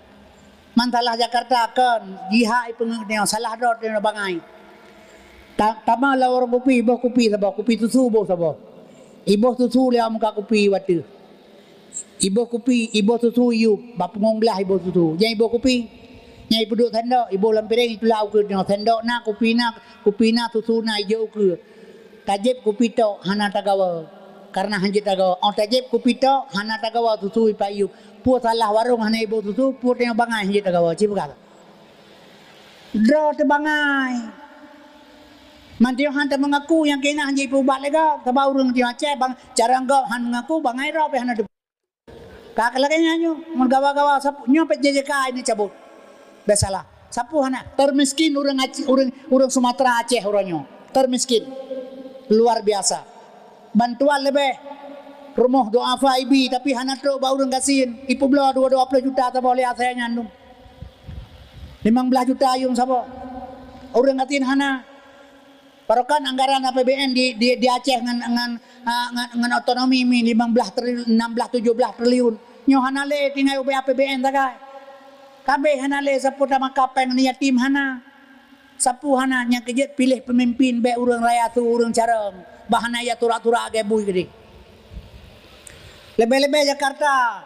Mantalah Jakarta kan jihad ipengenyo salah dot dengan bangai. Tama lah orang kopi, ibu kopi sabah, kopi susu boh sabah. Ibu susu dia muka kopi waktu. Ibu kopi, ibu susu you, bapa ngonglah ibu susu. Jangan ibu kopi, nyai peduk tendok, ibu lampiring itu lau ke tendok na kopi na susu na hijau ke. Tajib kopi tok hana tagawa, karena hanjit tagawa. Oh tajib kopi tok hana tagawa susu ipayu. Puas salah warung hana ibu susu, puas tengok bangai hanjit tagawa. Cipu kata. Draw terbangai. Mantiu hantar mengaku yang kena hanjai pubat lega sebab urang di Aceh bang cara enggak han mengaku bangai ro pe han ada kak lagi nyanyo mun gawa-gawa sapu nyopet JJK ini cabut biasalah sapu hana termiskin urang Aceh urang Sumatera Aceh orangnya termiskin luar biasa bantuan lebih rumah doa FIB tapi hana tro ba urang kasihin ipu bela 20 juta ta boleh saya nyandung 15 juta yung sabo urang katin hana Parokan anggaran APBN di Aceh dengan otonomi mi 16 17 triliun. Nyo hanale tinggal ubah APBN takai. Kabe hanale sapu sama kapen ni yatim hana. Sapu hana nya kejet pilih pemimpin be urang raya tu urang careng. Bahana ya tura-tura age bui gede. Lebih-lebih Jakarta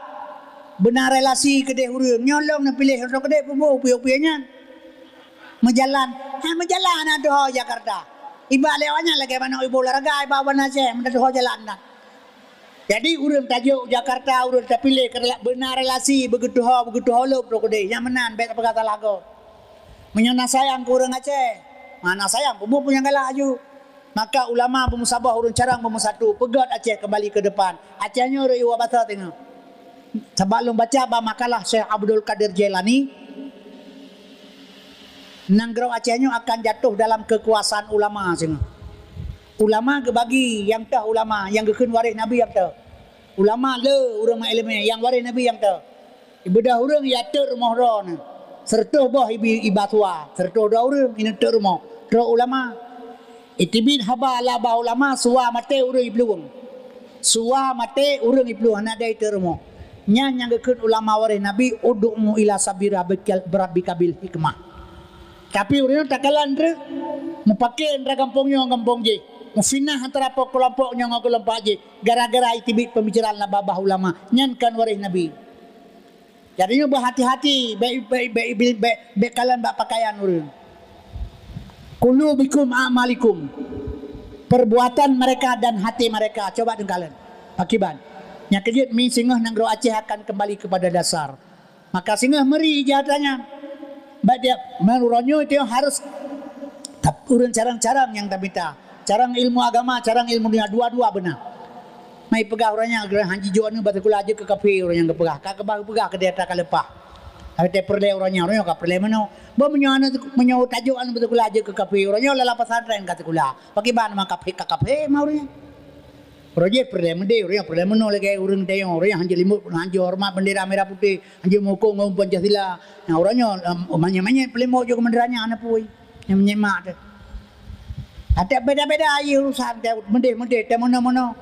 benar relasi gede urang nyolong na pilih urang gede pupu upi-upinya. Menjalan ada Jakarta. Iba lewatnya lagi mana ibu olahraga, iba mana saya mendadak jalan. Jadi urang tajuk Jakarta urang terpilih benar relasi begitu holop rokode yang menan bet apa kata lagu. Menyana sayang ke urang Aceh. Mana sayang bubu punya galak aju. Maka ulama pemusabah urang carang pemusatu pegat Aceh kembali ke depan. Acehnya urang iwa bata tengok. Sebelum baca makalah Syekh Abdul Qadir Jailani Nanggro Acehnya akan jatuh dalam kekuasaan ulama sini. Ulama kebagi yang tah ulama yang gekun waris Nabi yang tah. Ulama le urang elemen yang waris Nabi yang tah. Ibadah urang ya teu rumah ron. Serta boh ibatua, serta dah urang ini teu rumah. Teu ulama. Itibin haba la ba ulama suwa mate urang ibluung. Suwa mate urang ibluung ana dai teu rumah. Nya yang gekun ulama waris Nabi ud'u ila sabira birabbika bil hikmah. Tapi urang takalan re mupake ndra kampungnya kampung je. Mufinah antara kelompoknya dengan kelompok je. Gara-gara itibit pembicaraan la babah ulama nyankan waris Nabi. Jadinya berhati-hati baik kalian bak pakaian urang. Qulubikum a'malikum. Perbuatan mereka dan hati mereka. Coba dengan kalian. Pakiban. Yang kejut mi singah nanggro Aceh akan kembali kepada dasar. Maka singah meri jahatannya. Baik dia menuronyo itu harus urang carang-carang yang tabita. Carang ilmu agama, carang ilmu dunia dua-dua benar. Mai pegah orangnya haji jo anu batakula aja ke kafe orang yang kepegah. Ka kebah pegah ke dia tak lepah. Ada perle orangnya ka perle mano. Ba menyo tajuk anu betul kula aja ke kafe orangnya lala pesantren kata kula. Pakai bahan maka kafe mau orangnya. Projek perle mende orangnya perle mano lagi urang tayong orangnya hanje limut hanje hormat bendera merah putih hanje mokong ngom Pancasila. Nah orangnya manya perle mau juga benderanya anak puy. Yang menyemak tu. Ada beda-beda aja urusan mende mana-mana.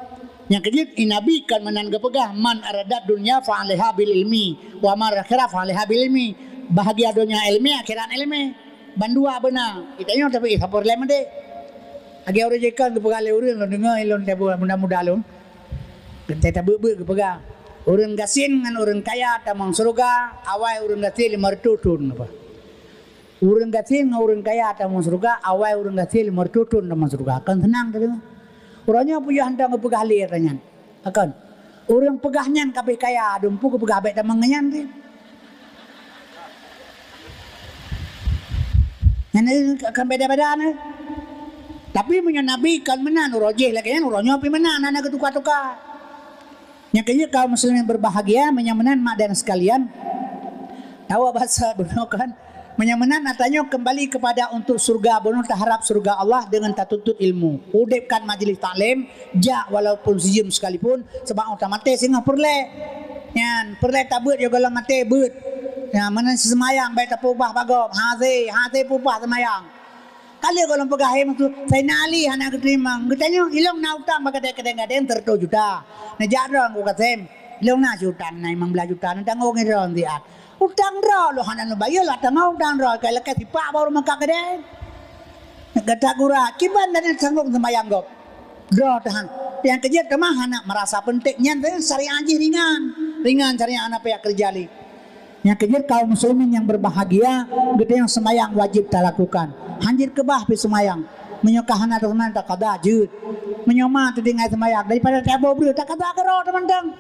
Yang kejut inabi kan menan kepegah man aradat dunia fa'aleha bil ilmi wa mar akhirah fa'aleha bil ilmi. Bahagia dunia ilmi akhirat ilmi. Bandua benar. Kita nyo tapi sapor le mende. Agi orang jekan kepegah le urang lo dengar ilon tabu mudah-mudah lon. Kita beu-beu kepegah. Urang gasin ngan urang kaya tamang surga awai urang gasin 500 apa. Urang gasin ngan urang kaya tamang surga awai urang gasin 500 tamang surga. Kan tenang tadi. Orangnya punya handang ke pegah lir tanyan. Akan. Orang pegahnya kabeh kaya dumpu ke pegah baik tamang ngan dia. Yang akan beda-beda ni. Tapi punya Nabi kan menan urojeh lagi kan orangnya pi menan anak ketukar-tukar. Yang kaya kaum muslimin berbahagia menyamanan mak dan sekalian. Tahu bahasa benar kan? Menyamanan natanya kembali kepada untuk surga benar tak harap surga Allah dengan tak tuntut ilmu. Udipkan majlis taklim jak walaupun sejam sekalipun sebab orang mati singa perle. Yan perle tak beut juga kalau mati beut. Ya mana semayang baik tak pubah bagop. Hati pubah semayang. Kali kalau pegah tu saya nali anak keterimang. Katanya ilong na utang baka kadang-kadang 30 juta. Na jadron ko katem. Ilong na jutaan na 15 juta na tangong iron diat. Utang ro lo hanan bayo la tangau utang ro kala ka tipa baru maka gede. Gata gura kiban dan sanggup sembayang gop. Ro tahan. Yang kerja kemah anak merasa pentingnya syariah aja ringan syariah anak pihak kerja li. Yang kerja kaum muslimin yang berbahagia gede yang sembayang wajib tak lakukan. Hanjir kebah pi sembayang. Menyokah anak teman tak kada jut. Menyoma tu dengai sembayang daripada tabo bro tak kada ro teman-teman.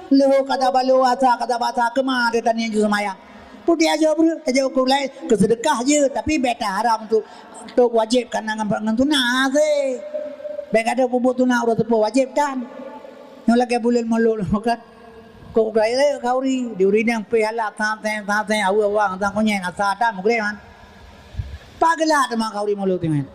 Lo kata balu asa kata bata kemah dia tanya je semayang. Putih aja bro, aja ukur lain kesedekah je tapi beta haram untuk wajib kan ngan tuna se. Baik ada pupuk tuna urut tepo wajib kan. Yang lagi bulan malu kan. Kau gaya kauri diuri yang piala tante awang tang konyen asa ta mugre kan. Pagala tema kauri malu timen.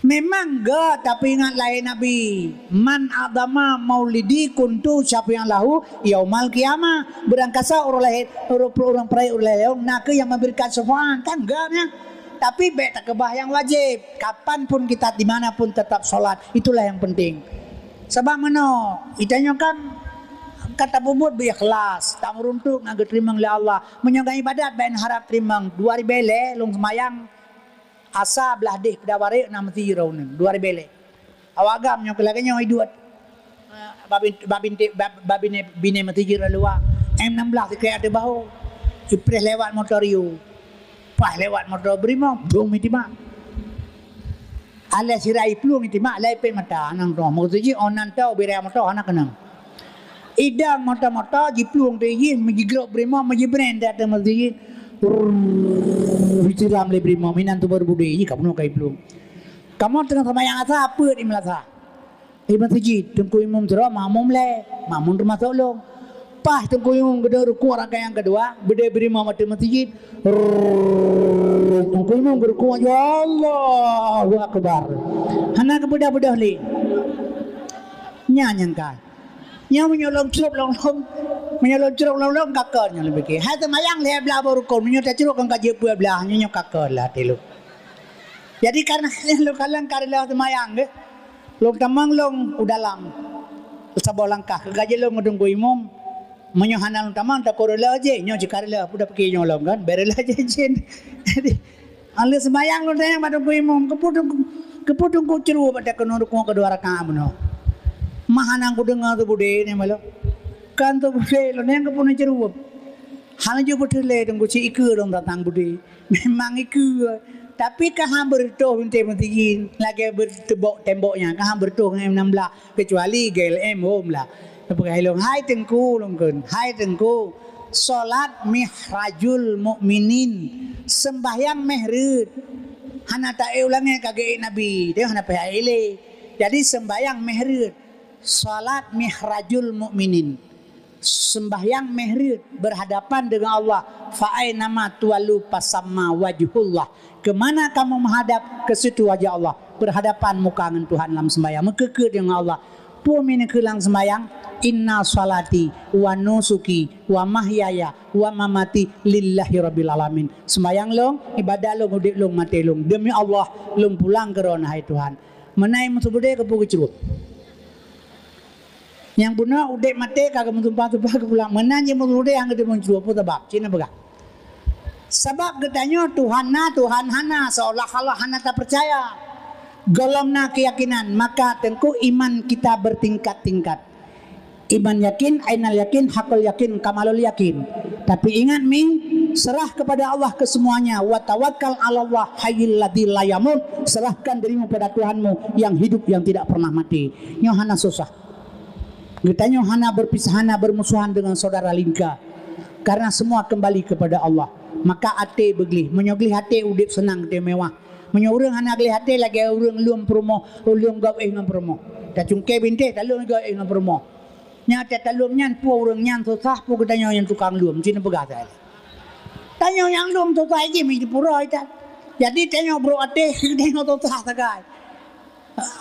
Memang gak tapi ingat lain Nabi man adama maulidi kuntu siapa yang lahu yaumal kiamah berangkasa orang perai orang lahir nak yang memberikan syafaat kan enggaknya tapi tak kebah yang wajib kapanpun kita dimanapun tetap solat itulah yang penting sebab mana itanya kan kata bubut berikhlas tak meruntuk ngaget terima oleh Allah menyogai ibadat bain harap terima 2000 bele long semayang asa belah deh pedawari nama tirau ni 2000 bele awagam nyo kelaganya iduat babin bine mati jira luar M16 kaya ada bahu ipres lewat motor you pas lewat motor brimo belum itima ala sirai pelung itima lai pe mata nang ro mo ji onan tau bira motor anak kenang idang motor ji pelung de yin menjigrok brimo menjibren dak te mati Biciram le brimo minan tu berbudi kamu kai belum. Kamu tengah sama yang asa apa di melasa. Iban siji tengku imum jero mamum le, mamun rumah tolong. Pas tengku imum gede ruku rangka yang kedua, bede brimo mati masjid. Tengku imum berku ya Allah, Allahu akbar. Hana kebudak-budak le. Nyanyang kan. Nya menyolong curup long menyolong curug long kakak nya lebih ke. Hai semayang le belah baru kon menyot curug kan kaje belah nya kakak lah telu. Jadi karena lu kalang karela semayang ge. Long tamang long udalang. Sabo langkah ke gaje long ngudung imum. Menyohana long tamang tak korela je nya jikarela budak peki nya long kan berela je jin. Jadi ale semayang long tayang madung imum keputung ku curug pada kenur ku kedua rakaat beno. Mahanang ku dengar tu bude ni malo. Kan tu bude lo neng kepun cerup. Halan jo bude le tunggu si iku dong datang bude. Memang iku. Tapi kaham bertuh binti lagi temboknya kaham bertuh M16 kecuali GLM home lah. Pakai long hai tengku longkeun. Hai tengku salat mihrajul mukminin sembahyang mehrud. Hana ta ulangnya kage Nabi. Dia hana pa ile. Jadi sembahyang mehrud. Salat mihrajul mukminin. sembahyang mihrab berhadapan dengan Allah, fa ainama tuwallu fasamma wajhullah. Kemana kamu menghadap, ke situ wajah Allah. Berhadapan muka dengan Tuhan dalam sembahyang, mekeke dengan Allah. Pu mina kelang sembahyang, inna salati wa nusuki wa mahyaya wa mamati lillahi rabbil alamin. Sembahyang long, ibadah long, udik long, mati long, demi Allah long pulang ke rona hai Tuhan. Menai musuh bude ke pugu cerut. Yang bunuh udik mati kagak mentumpah-tumpah ke pulang. Menanya musuh bude yang gede muncul apa sebab? Cina begah. Sebab katanya Tuhan hana seolah Allah hana tak percaya. Golongna keyakinan, maka tentu iman kita bertingkat-tingkat. Iman yakin, ainal yakin, hakul yakin, kamalul yakin. Tapi ingat serah kepada Allah kesemuanya. Wa tawakkal 'ala Allah hayyul ladzi la yamut. Serahkan dirimu pada Tuhanmu yang hidup, yang tidak pernah mati. Nyo hana susah. Kita nyo hana berpisah, hana bermusuhan dengan saudara lingka. Karena semua kembali kepada Allah. Maka ate begli, menyogli hati udip senang te mewah. Menyorang hana gli hati lagi urang luam promo, luam gawe ngam promo. Ta cungke binte talung gawe ngam promo. Nya te talung nyan pu urang nyan susah pu katanya yang tukang luam cina begata. Tanya yang luam susah iki mi pura ita. Jadi tanya bro ate tengok susah sagai.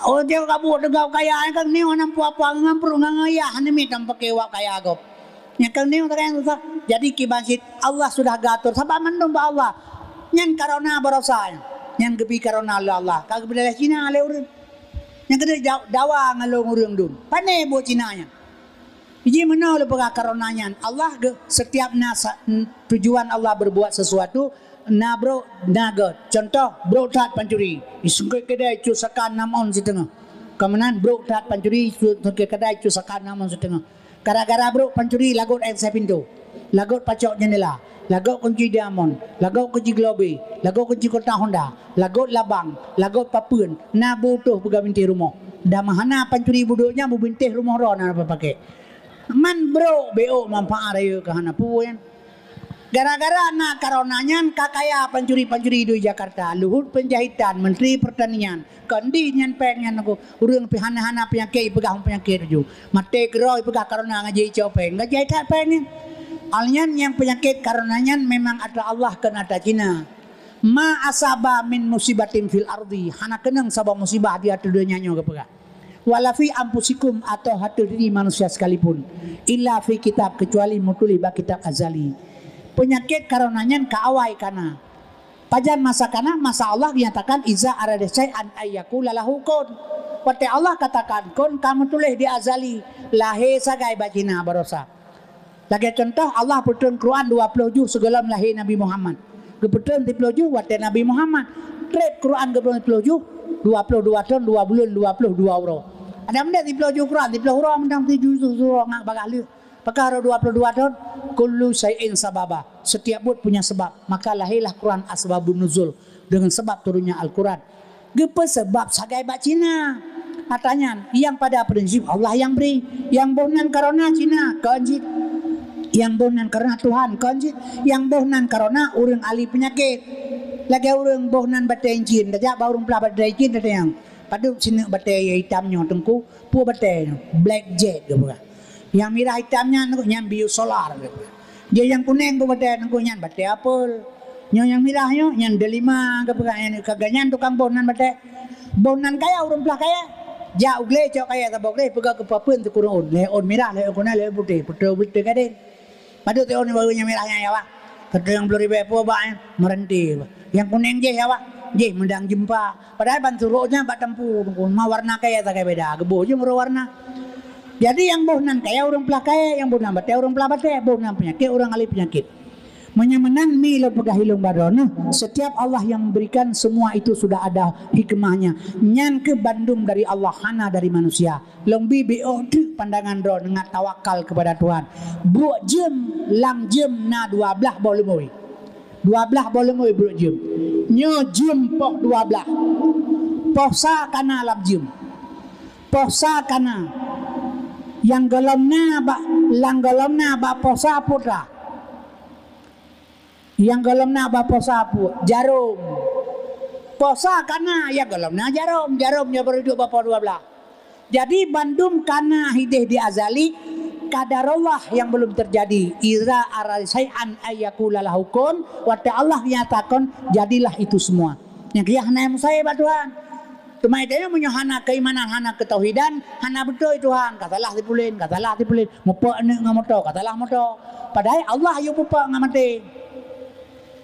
Oh dia kabu degau kaya kan ni orang apa ngam pro ngaya hana mi tampak kewa kaya agop. Nya kan ni orang susah. Jadi kibasit Allah sudah gatur sabab mendom ba Allah. Nyan karona barosa. Yang gebi karona Allah. Kagak beda Cina ale urang. Yang gede dawa ngalong urang dum. Pane buat Cina nya. Iji mana le pega karonanya. Allah setiap tujuan Allah berbuat sesuatu na bro naga. Contoh bro tat pancuri. Isungke kedai cusakan 6 on setengah. Kemudian bro tat pancuri isungke kedai cusakan 6 on setengah. Gara-gara bro pancuri lagot air pintu. Lagot pacok jendela, lagot kunci diamond, lagot kunci globe, lagot kunci kota Honda, lagot labang, lagot papun, na butuh pega bintih rumah. Dah mahana pancuri buduknya bu bintih rumah ro na apa pakai. Man bro BO manfaat raya ke hana puan. Gara-gara na karonanya kakaya pancuri-pancuri di Jakarta, Luhut Penjahitan, Menteri Pertanian, kendi nyan pengen aku urang pihana-hana penyakit pegang penyakit ju. Mate keroi pegah karona ngaji copeng, ngaji tak pengen. Alnya yang penyakit karenanya memang ada Allah kena ada Cina. Ma asaba min musibatin fil ardi, hana kenang sabab musibah di atas dunia nyo kepega. Wala fi ampusikum atau hati diri manusia sekalipun. Illa fi kitab, kecuali mutuli ba kitab azali. Penyakit karenanya kaawai kana. Pajan masa kana masa Allah dinyatakan iza arada syai'an ayyakula lahu kun. Wate Allah katakan kun kamu tulis di azali lahe sagai bacina barosa. Lagi contoh Allah berturun Quran 20 juz segala lahir Nabi Muhammad. Kebetulan 30 juz waktu Nabi Muhammad. Trade Quran kebetulan 30 juz 22 tahun 2 bulan 22 euro. Ada benda 30 juz Quran 30 euro mendang 7 juz surah ngak bagali. Perkara 22 tahun kullu syai'in sababa. Setiap buat punya sebab. Maka lahirlah Quran asbabun nuzul dengan sebab turunnya Al-Quran. Gepe sebab sagai bak Cina. Katanya yang pada prinsip Allah yang beri, yang bohnan karena Cina keanjit. Yang bohnan karena Tuhan konjit, yang bohnan karena urang ahli penyakit. Lagi urang bohnan batai jin, dah baru pelah batai jin dah yang. Padu sini batai hitamnya tengku, pu batai black jet ke bukan. Yang merah hitamnya tengku yang bio solar ke. Dia yang kuning ke batai tengku yang batai apel. Yang merahnya yang delima ke bukan yang kaganyan tukang bohnan batai. Bohnan kaya urang pelah kaya. Ja ugle cok kaya tak boleh pegak ke papun tu kurun. Leon merah, leon kuning, leon putih, putih kadin. Padu teon barunya merahnya ya Pak. Kata yang 10.000 apa Pak merenti. Yang kuning je ya Pak. Je mendang jumpa. Padahal banturoknya Pak tempu. Ma warna kaya tak kaya beda. Gebo je murah warna. Jadi yang bohnan kaya orang pelah kaya, yang bohnan batai orang pelah batai, bohnan penyakit orang ahli penyakit. Menyamanan mi lo pegah hilung baron. Setiap Allah yang memberikan semua itu sudah ada hikmahnya. Nyan ke bandung dari Allah, hana dari manusia. Lombi bo tu pandangan ro dengan tawakal kepada Tuhan. Buat jem lang jem na 12 boleh moi. 12 boleh moi buat jem. Nyo jem pok 12. Posa kana lam jem. Posa kana yang golomna ba lang golomna ba posa putra. Yang golomna apa posa pu jarum posa kana ya golomna jarumnya berdua bapa 12. Jadi bandum kana hideh di azali kadarullah yang belum terjadi. Iza arasai'an ayyakula lahukun, waktu Allah nyatakan jadilah itu semua. Yang kia hana saya Pak Tuhan. Cuma itu punya hana keimanan, hana ketauhidan, hana betul Tuhan. Katalah dipulin, mupa nek ngamoto, katalah moto. Padahal Allah yang mupa ngamati.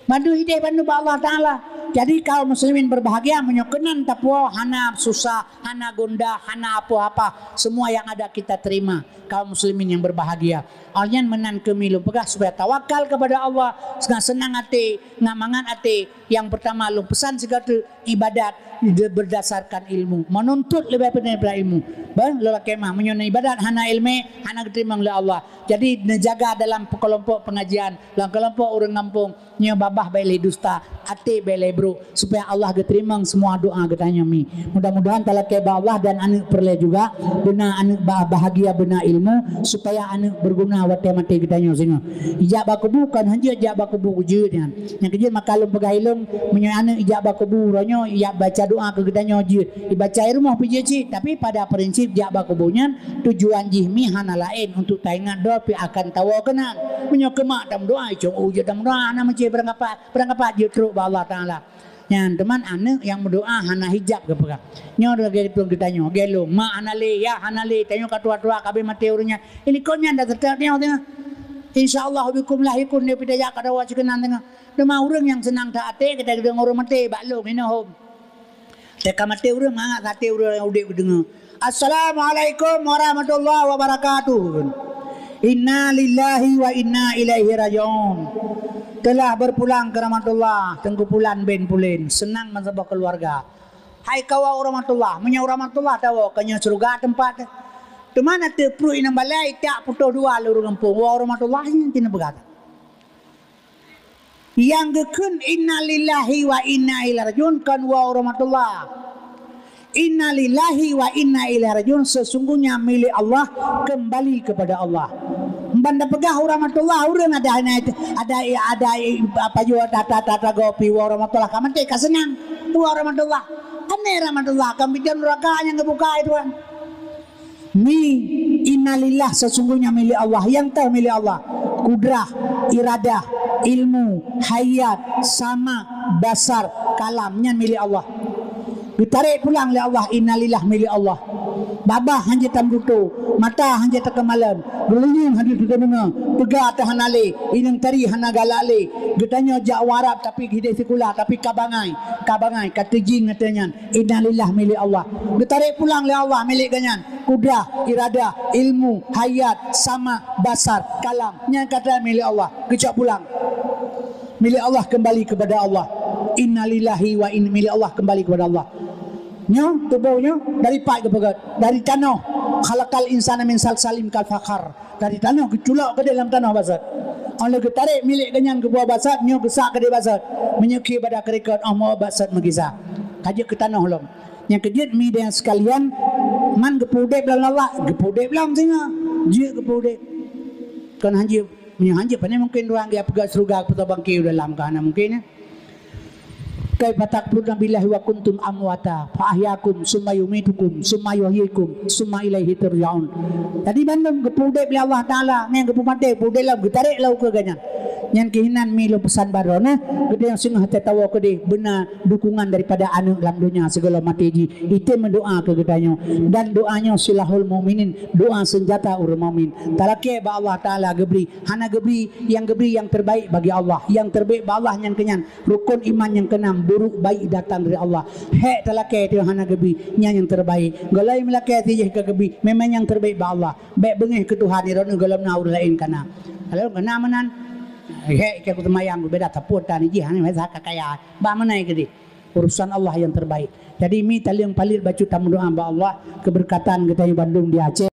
Bantu hidup bantu Allah Ta'ala. Jadi kaum muslimin berbahagia menyokenan tapwa hana susah, hana gundah, hana apa-apa. Semua yang ada kita terima. Kaum muslimin yang berbahagia. Alyan menan kemilu pegah supaya tawakal kepada Allah. Senang hati, ngamangan hati. Yang pertama lu pesan segala ibadat berdasarkan ilmu. Menuntut lebih daripada ilmu. Bang lola kemah menyona ibadat hana ilmu, hana diterima oleh Allah. Jadi menjaga dalam kelompok pengajian, dalam kelompok orang kampung, nyo babah bailai dusta, ate bailai bro, supaya Allah diterima semua doa katanya mi. Mudah-mudahan talakai Allah dan anak perle juga benar anak bahagia benar ilmu supaya anak berguna wate mati katanya singa. Ijab bakubu kan hanja ijab bakubu wujud kan. Yang kejut makalum pegailum menyo anak ijab bakubu ronyo ijab baca doa ke katanya wujud. Dibaca rumah pijeci tapi pada prinsip ijab bakubunya tujuan jihmi hana lain untuk taingat doa pi akan tawa kenan. Menyo kemak dam doa cung wujud dam doa ana menci berangkat jutru ba Allah Taala. Yang teman anak yang berdoa hana hijab ke pegang. Nyo lagi pun kita nyo gelo ma anale ya anale tanyo ka tua-tua kabe mati urnya. Ini konya dah tetap nyo tengah. Insyaallah bikum lahikun ne pidaya kada wa cikenan tengah. Dema urang yang senang taate kita dengar orang mati baklum ini hom. Teka mati urang mangak kate urang yang udik dengar. Assalamualaikum warahmatullahi wabarakatuh. Inna lillahi wa inna ilaihi rajiun. Telah berpulang ke rahmatullah, tengku pulan ben pulin, senang bersama keluarga. Hai kawa rahmatullah, menyau rahmatullah tahu kanya surga tempat. Di mana tepru inang balai tak putus dua luru kampung. Wa rahmatullah yang tina berkata. Yang gekun inna lillahi wa inna ilaihi rajiun kan wa rahmatullah. Inna lillahi wa inna ilaihi rajiun, sesungguhnya milik Allah kembali kepada Allah. Banda pegah rahmatullah urang ada apa juga tata gopi wa rahmatullah kamante kasenang wa rahmatullah ane rahmatullah kambidan neraka yang kebuka itu kan. Mi innalillah, sesungguhnya milik Allah. Yang tahu milik Allah kudrah, iradah, ilmu, hayat, sama, basar, kalamnya milik Allah. Ditarik pulang oleh Allah. Innalillah milik Allah. Babah hanya tam dutu, mata hanya tak kemalan, gelunyung hanya tak dengar, tegak tak hanale, inang tari hana galale, getanya jak warap tapi hidai sekolah tapi kabangai kata jing katanya. Innalillah milik Allah. Ditarik pulang oleh Allah milik ganyan. Kudrah, iradah, ilmu, hayat, sama, basar, kalam, yang kata milik Allah. Kecak pulang. Milik Allah kembali kepada Allah. Innalillahi wa inna, milik Allah kembali kepada Allah. Nyo tubuhnya dari pak ke pegat, dari tanah khalaqal insana min salsalim kal fakhar, dari tanah keculak ke dalam tanah basat. Oleh ketarik milik ganyan ke buah basat, nyo gesak ke dia basat, menyeki pada kerikat mau basat mengisah kaji ke tanah ulum. Yang kejut mi dengan sekalian man gepudek dalam Allah, gepudek dalam singa dia gepudek kan hanji menyanji pane mungkin orang dia pegat surga atau bangki dalam kana mungkin ya. Kaifa takfuruna billahi wa kuntum amwata fa ahyakum summa yumitukum summa yuhyikum summa ilaihi turja'un. Tadi bandung gepudek bila Allah Taala ngan gepumate pudek lam getarik lau ke ganyan. Nyan kihinan mi lo pesan barona gede yang sing hate tawa gede benar dukungan daripada anu dalam dunia segala mati ji. Itu mendoa ke gedanyo dan doanya silahul mukminin, doa senjata orang mukmin. Talake ba Allah Taala gebri, hana gebri yang terbaik bagi Allah, yang terbaik ba Allah yang kenyan. Rukun iman yang keenam, buruk baik datang dari Allah. Hek talake tu hana gebri yang terbaik. Galai melake tijih ke gebri memang yang terbaik ba Allah. Baik bengih ke Tuhan iron galam naur lain kana. Kalau kena menan hek ke kutemayang beda taput tani jihan masa kakaya. Ba manai gede. Urusan Allah yang terbaik. Jadi mi taliang palir baca tamu doa ba Allah keberkatan kita di Bandung di Aceh.